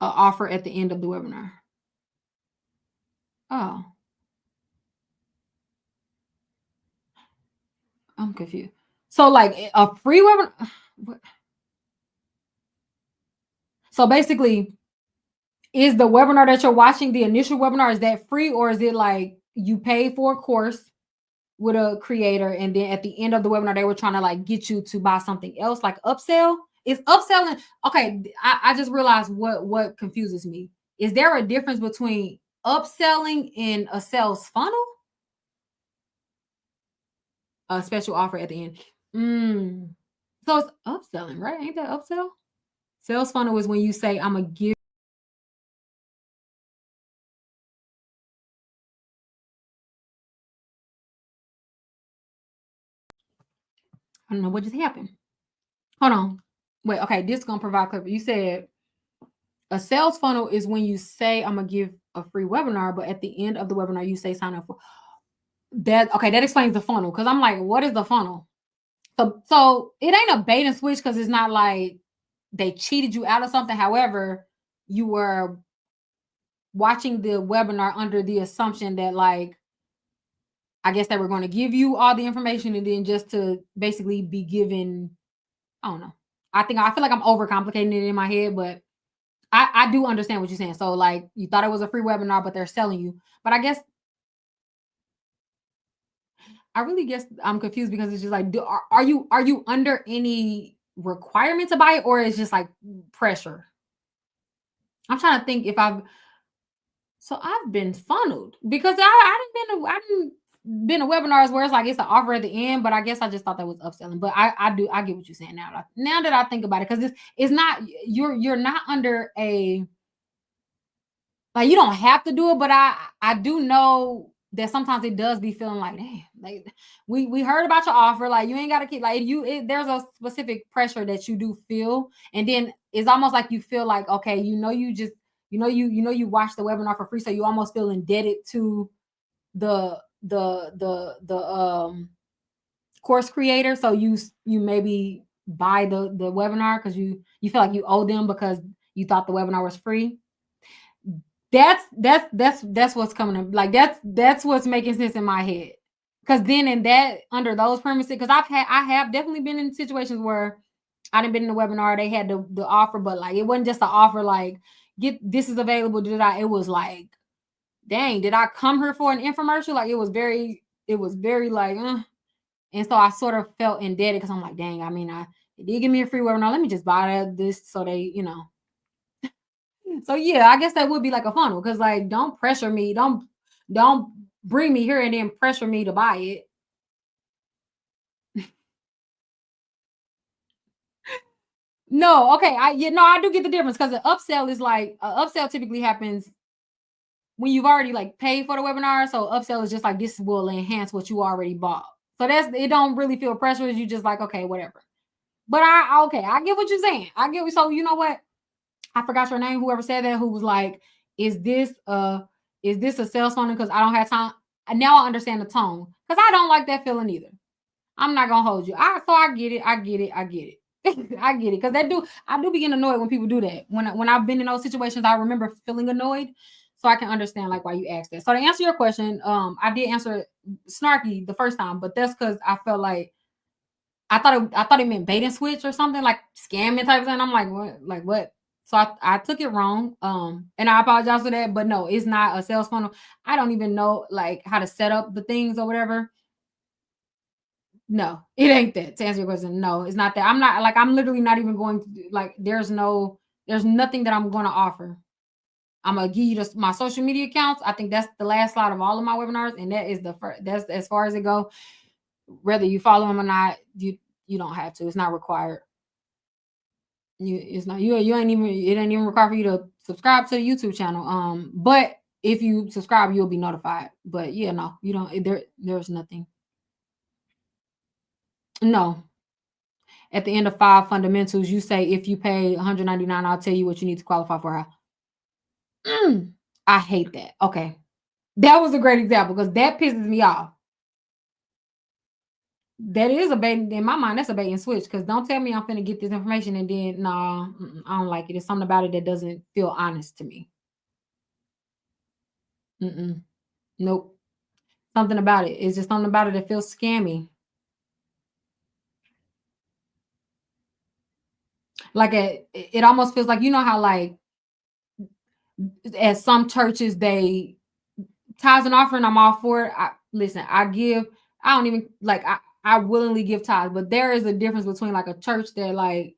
Speaker 1: A offer at the end of the webinar. Oh, I'm confused. So like a free webinar. So basically, is the webinar that you're watching, the initial webinar, is that free, or is it like you pay for a course with a creator, and then at the end of the webinar they were trying to like get you to buy something else, like upsell? Is upselling okay? I just realized what confuses me. Is there a difference between upselling and a sales funnel? A special offer at the end. So it's upselling, right? Ain't that upsell? Sales funnel is when you say, I'm gonna give. I don't know what just happened. Hold on. Wait, okay, this is gonna provide clarity. You said a sales funnel is when you say, I'm gonna give a free webinar, but at the end of the webinar you say sign up for that. Okay, that explains the funnel, because I'm like, what is the funnel? So it ain't a bait and switch, because it's not like they cheated you out of something. However, you were watching the webinar under the assumption that, like, I guess they were going to give you all the information, and then just to basically be given, I don't know. I feel like I'm overcomplicating it in my head, but I do understand what you're saying. So like, you thought it was a free webinar, but they're selling you. But I guess I really guess I'm confused, because it's just like, are you under any requirement to buy it, or is just like pressure? I'm trying to think if I've been funneled, because I didn't been to webinars where it's like it's an offer at the end, but I guess I just thought that was upselling. But I get what you're saying now. Now that I think about it, because it's not, you're not under a, like, you don't have to do it, but I do know that sometimes it does be feeling like, damn, like we heard about your offer, like you ain't got to keep, like, there's a specific pressure that you do feel, and then it's almost like you feel like, okay, you watch the webinar for free, so you almost feel indebted to the course creator, so you maybe buy the webinar because you feel like you owe them because you thought the webinar was free. That's what's coming up. Like, that's what's making sense in my head. Because then, in that, under those premises, because I have definitely been in situations where I didn't been in the webinar. They had the offer, but like it wasn't just an offer like get this is available. Did I? It was like, dang, did I come here for an infomercial? Like it was very like, and so I sort of felt indebted because I'm like, dang, I mean, they did give me a free webinar. Let me just buy this so they, So yeah, I guess that would be like a funnel because like don't pressure me, don't bring me here and then pressure me to buy it. No, okay, I do get the difference because the upsell is like upsell typically happens when you've already like paid for the webinar. So upsell is just like this will enhance what you already bought. So that's it. Don't really feel pressure. You just like okay, whatever. But I get what you're saying. I get so you know what I forgot your name. Whoever said that, who was like, "Is this a sales funnel?" Because I don't have time. Now I understand the tone. Because I don't like that feeling either. I'm not gonna hold you. I get it. I get it. I get it. I get it. Because I do begin annoyed when people do that. When I've been in those situations, I remember feeling annoyed. So I can understand like why you asked that. So to answer your question, I did answer snarky the first time, but that's because I felt like I thought it meant bait and switch or something like scamming type of thing. I'm like, what? Like what? So I took it wrong. And I apologize for that. But no, it's not a sales funnel. I don't even know like how to set up the things or whatever. No, it ain't that. To answer your question, no, it's not that. I'm not like I'm literally not even going to like. There's nothing that I'm going to offer. I'm gonna give you my social media accounts. I think that's the last slide of all of my webinars, and that is the first. That's as far as it go. Whether you follow them or not, you don't have to. It's not required. It's not you ain't even it ain't even required for you to subscribe to the YouTube channel. But if you subscribe, you'll be notified. But yeah, no, you don't. There's nothing. No. At the end of five fundamentals, you say if you pay 199, I'll tell you what you need to qualify for. Mm, I hate that. Okay, that was a great example because that pisses me off. That is a bait in my mind. That's a bait and switch. Because don't tell me I'm finna get this information and then nah, I don't like it. It's something about it that doesn't feel honest to me. Mm-mm, nope. Something about it. It's just something about it that feels scammy. Like it almost feels like you know how like at some churches they tithes and offering. I'm all for it. Listen. I give. I don't even like. I willingly give tithes, but there is a difference between like a church that like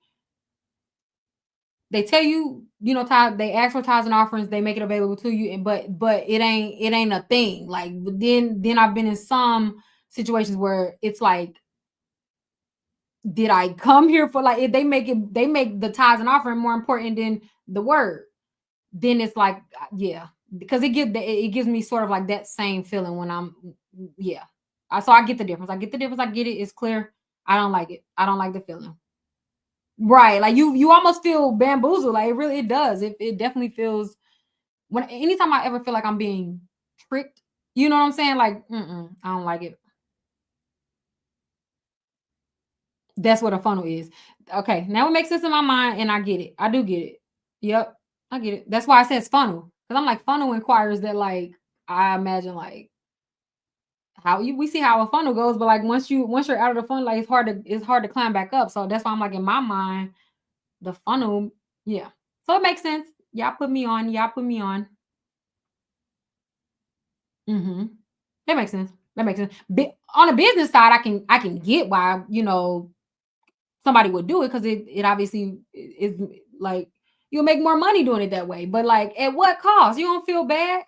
Speaker 1: they tell you, tithe, they ask for tithes and offerings, they make it available to you, and but it ain't a thing. Like but then I've been in some situations where it's like, did I come here for like if they make the tithes and offering more important than the word, then it's like yeah, because it gives me sort of like that same feeling when I'm yeah. So I get the difference. I get the difference. I get it. It's clear. I don't like it. I don't like the feeling. Right. Like you almost feel bamboozled. Like it does. It definitely feels when anytime I ever feel like I'm being tricked, you know what I'm saying? Like, I don't like it. That's what a funnel is. Okay, now it makes sense in my mind, and I get it. I do get it. Yep, I get it. That's why I said funnel because I'm like funnel inquires that like I imagine like how you we see how a funnel goes, but like once you're out of the funnel, like it's hard to climb back up. So that's why I'm like in my mind the funnel, yeah. So it makes sense. Y'all put me on. Y'all put me on. Mm-hmm. That makes sense. That makes sense. On the business side, I can get why somebody would do it because it obviously is like you'll make more money doing it that way. But like at what cost? You don't feel bad?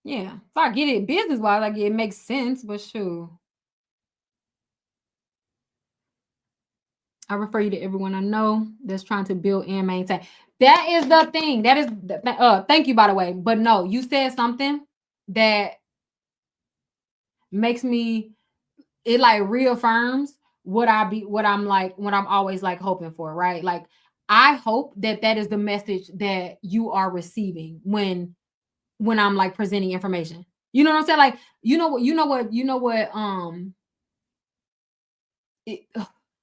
Speaker 1: Yeah. So I get it business wise, like it makes sense, but sure. I refer you to everyone I know that's trying to build and maintain. That is the thing. That is thank you by the way. But no, you said something that makes me it like reaffirms what I'm always like hoping for, right? Like I hope that that is the message that you are receiving when I'm like presenting information. You know what I'm saying? Like it,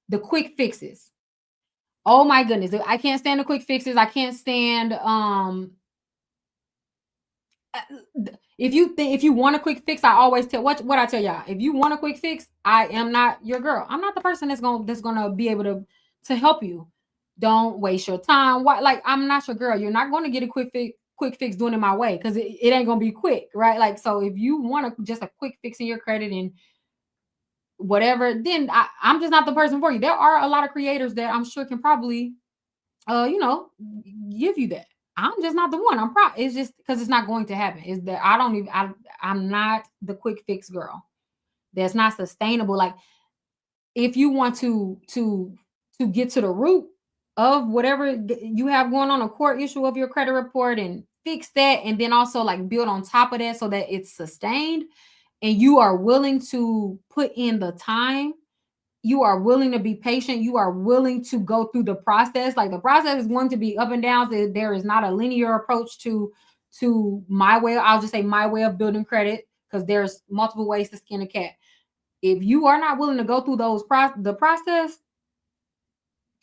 Speaker 1: the quick fixes. Oh my goodness, I can't stand the quick fixes. I can't stand if you want a quick fix, I always tell what I tell y'all. If you want a quick fix, I am not your girl. I'm not the person that's gonna be able to help you. Don't waste your time. Why? Like, I'm not your girl. You're not going to get a quick fix doing it my way, because it ain't gonna be quick, right? Like, so if you want just a quick fix in your credit and whatever, then I'm just not the person for you. There are a lot of creators that I'm sure can probably you know, give you that. I'm just not the one. I'm probably, it's just because it's not going to happen. Is that I don't even I'm not the quick fix girl. That's not sustainable. Like, if you want to get to the root of whatever you have going on, a core issue of your credit report, and fix that, and then also like build on top of that so that it's sustained, and you are willing to put in the time, you are willing to be patient, you are willing to go through the process. Like, the process is going to be up and down. There is not a linear approach to my way. I'll just say my way of building credit, because there's multiple ways to skin a cat. If you are not willing to go through the process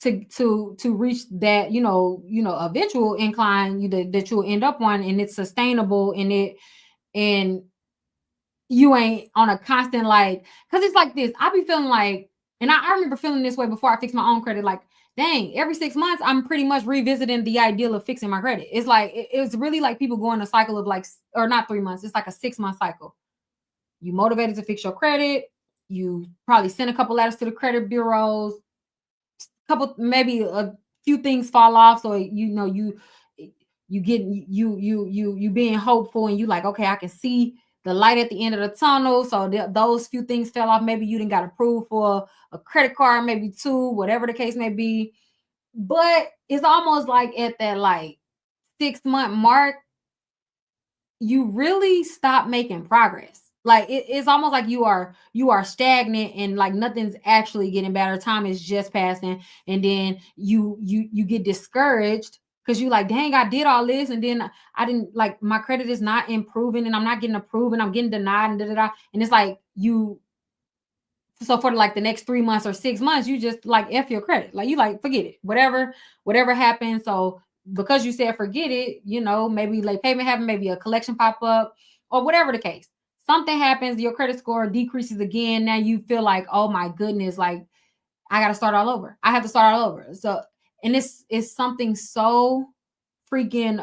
Speaker 1: to reach that, eventual incline that you'll end up on, and it's sustainable, and you ain't on a constant, like, because it's like this. I be feeling like, and I remember feeling this way before I fixed my own credit. Like, dang, every 6 months I'm pretty much revisiting the ideal of fixing my credit. It's like it's really like people go in a cycle of like, or not 3 months. It's like a 6 month cycle. You motivated to fix your credit. You probably send a couple letters to the credit bureaus. Couple, maybe a few things fall off. So you get you being hopeful, and you like, okay, I can see the light at the end of the tunnel. So those few things fell off. Maybe you didn't got approved for a credit card, maybe two, whatever the case may be. But it's almost like at that like 6 month mark, you really stop making progress. Like, it's almost like you are stagnant, and like nothing's actually getting better. Time is just passing, and then you get discouraged, because you like, dang, I did all this, and then I didn't, like, my credit is not improving, and I'm not getting approved, and I'm getting denied, and da da da. And it's like, so for like the next 3 months or 6 months, you just like F your credit. Like, you like, forget it. Whatever happens. So because you said forget it, maybe late payment happened, maybe a collection pop up, or whatever the case. Something happens, your credit score decreases again. Now you feel like, oh my goodness, like, I gotta start all over. I have to start all over. So, and this is something so freaking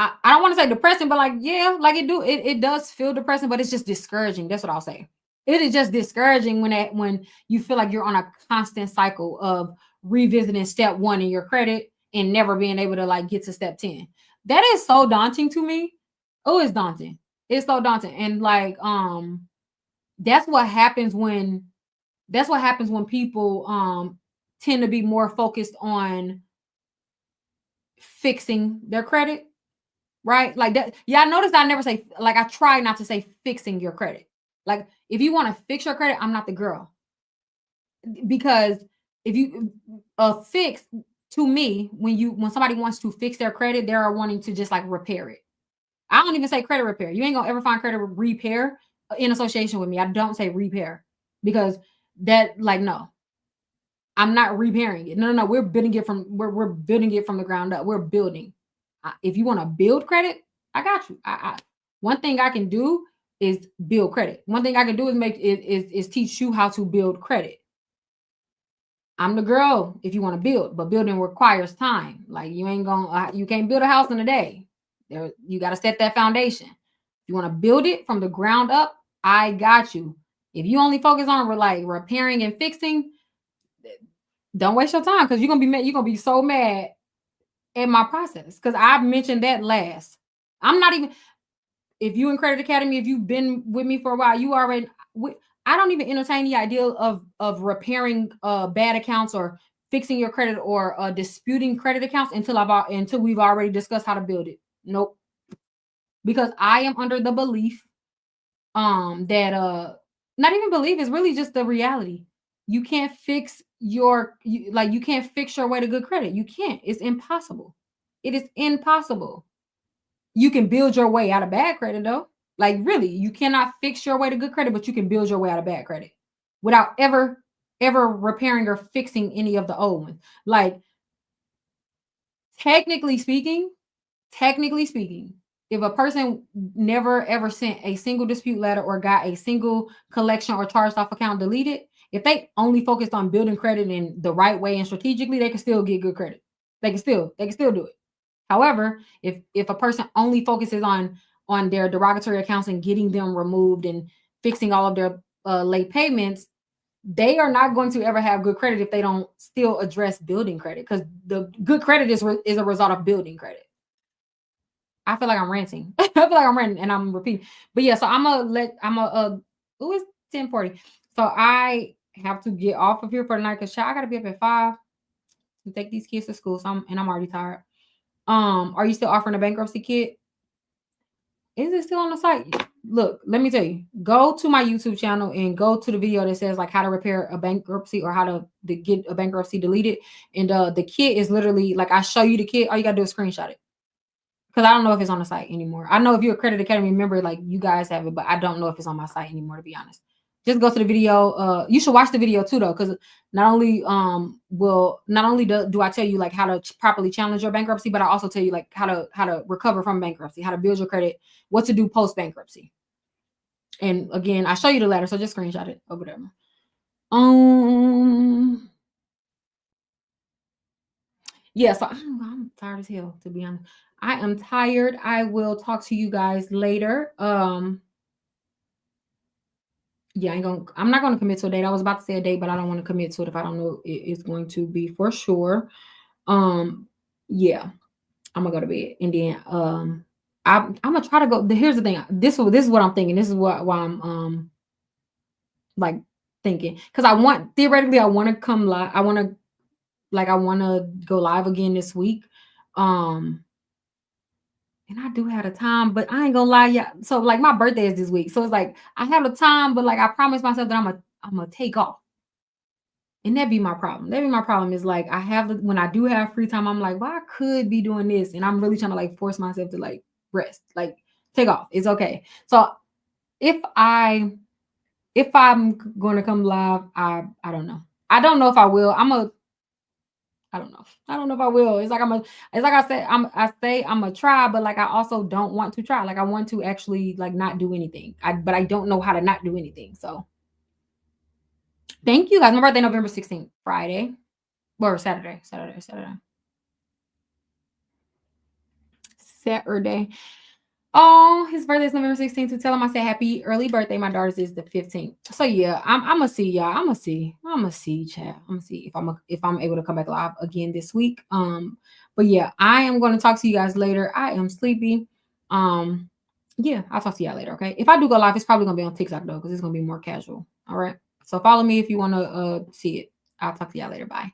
Speaker 1: I don't want to say depressing, but like, yeah, like it does feel depressing, but it's just discouraging. That's what I'll say. It is just discouraging when you feel like you're on a constant cycle of revisiting step one in your credit and never being able to like get to step 10. That is so daunting to me. Oh, it's daunting. It's so daunting. And like that's what happens when people tend to be more focused on fixing their credit, right? Like that. Yeah, I noticed I never say, like, I try not to say fixing your credit. Like, if you want to fix your credit, I'm not the girl. Because if you fix, to me, when somebody wants to fix their credit, they're wanting to just like repair it. I don't even say credit repair. You ain't gonna ever find credit repair in association with me. I don't say repair, because that, like, no, I'm not repairing it. No, no, no. We're building it from the ground up. We're building. If you want to build credit, I got you. One thing I can do is build credit. One thing I can do is is teach you how to build credit. I'm the girl if you want to build, but building requires time. Like, you can't build a house in a day. You got to set that foundation. If you want to build it from the ground up, I got you. If you only focus on like repairing and fixing, don't waste your time, because you're gonna be mad. You're gonna be so mad at my process, because I mentioned that last. I'm not even, if you in Credit Academy, if you've been with me for a while, you already. I don't even entertain the idea of repairing bad accounts, or fixing your credit, or disputing credit accounts until we've already discussed how to build it. Nope, because I am under the belief that not even believe, is really just the reality. You can't fix you can't fix your way to good credit. You can't. It's impossible. It is impossible. You can build your way out of bad credit, though. Like, really, you cannot fix your way to good credit, but you can build your way out of bad credit without ever repairing or fixing any of the old ones. Like, technically speaking, technically speaking, if a person never ever sent a single dispute letter or got a single collection or charged off account deleted, if they only focused on building credit in the right way and strategically, they can still get good credit. They can still do it. However, if a person only focuses on their derogatory accounts and getting them removed and fixing all of their late payments, they are not going to ever have good credit if they don't still address building credit, because the good credit is a result of building credit. I feel like I'm ranting. I feel like I'm ranting and I'm repeating. But yeah, so who is 10:40. So I have to get off of here for the night because I gotta be up at 5 to take these kids to school. So I'm already tired. Are you still offering a bankruptcy kit? Is it still on the site? Look, let me tell you. Go to my YouTube channel and go to the video that says like how to repair a bankruptcy or how to get a bankruptcy deleted. And the kit is literally like I show you the kit. All you gotta do is screenshot it. Because I don't know if it's on the site anymore. I know if you're a Credit Academy member, like you guys have it, but I don't know if it's on my site anymore, to be honest. Just go to the video. You should watch the video too, though, because not only do I tell you like how to properly challenge your bankruptcy, but I also tell you like how to recover from bankruptcy, how to build your credit, what to do post bankruptcy. And again, I show you the letter, so just screenshot it over there. Yeah, so I'm tired as hell, to be honest. I am tired. I will talk to you guys later. Yeah, I'm not gonna commit to a date. I was about to say a date, but I don't want to commit to it if I don't know it is going to be for sure. Yeah, I'm gonna go to bed and then I'm gonna try to go. Here's the thing. This is what I'm thinking. This is why I'm like thinking, because I want theoretically I want to come live. I want to go live again this week. And I do have the time, but I ain't gonna lie, yeah. So like my birthday is this week, so it's like I have the time, but like I promised myself that I'm gonna take off, and that'd be my problem. That'd be my problem is like when I do have free time, I'm like, well, I could be doing this, and I'm really trying to like force myself to like rest, like take off. It's okay. So if I'm going to come live, I don't know. I don't know if I will. I don't know. I don't know if I will. It's like I said, I'm gonna try, but like I also don't want to try. Like I want to actually like not do anything. But I don't know how to not do anything. So thank you guys. My birthday November 16th, Friday. Or Saturday. Saturday. Oh, his birthday is November 16th. To tell him I said happy early birthday. My daughter's is the 15th. So yeah, I'm gonna see y'all. I'm gonna see, chat. I'm gonna see if I'm able to come back live again this week. But yeah, I am gonna talk to you guys later. I am sleepy. Yeah, I'll talk to y'all later. Okay. If I do go live, it's probably gonna be on TikTok though, because it's gonna be more casual. All right. So follow me if you want to see it. I'll talk to y'all later. Bye.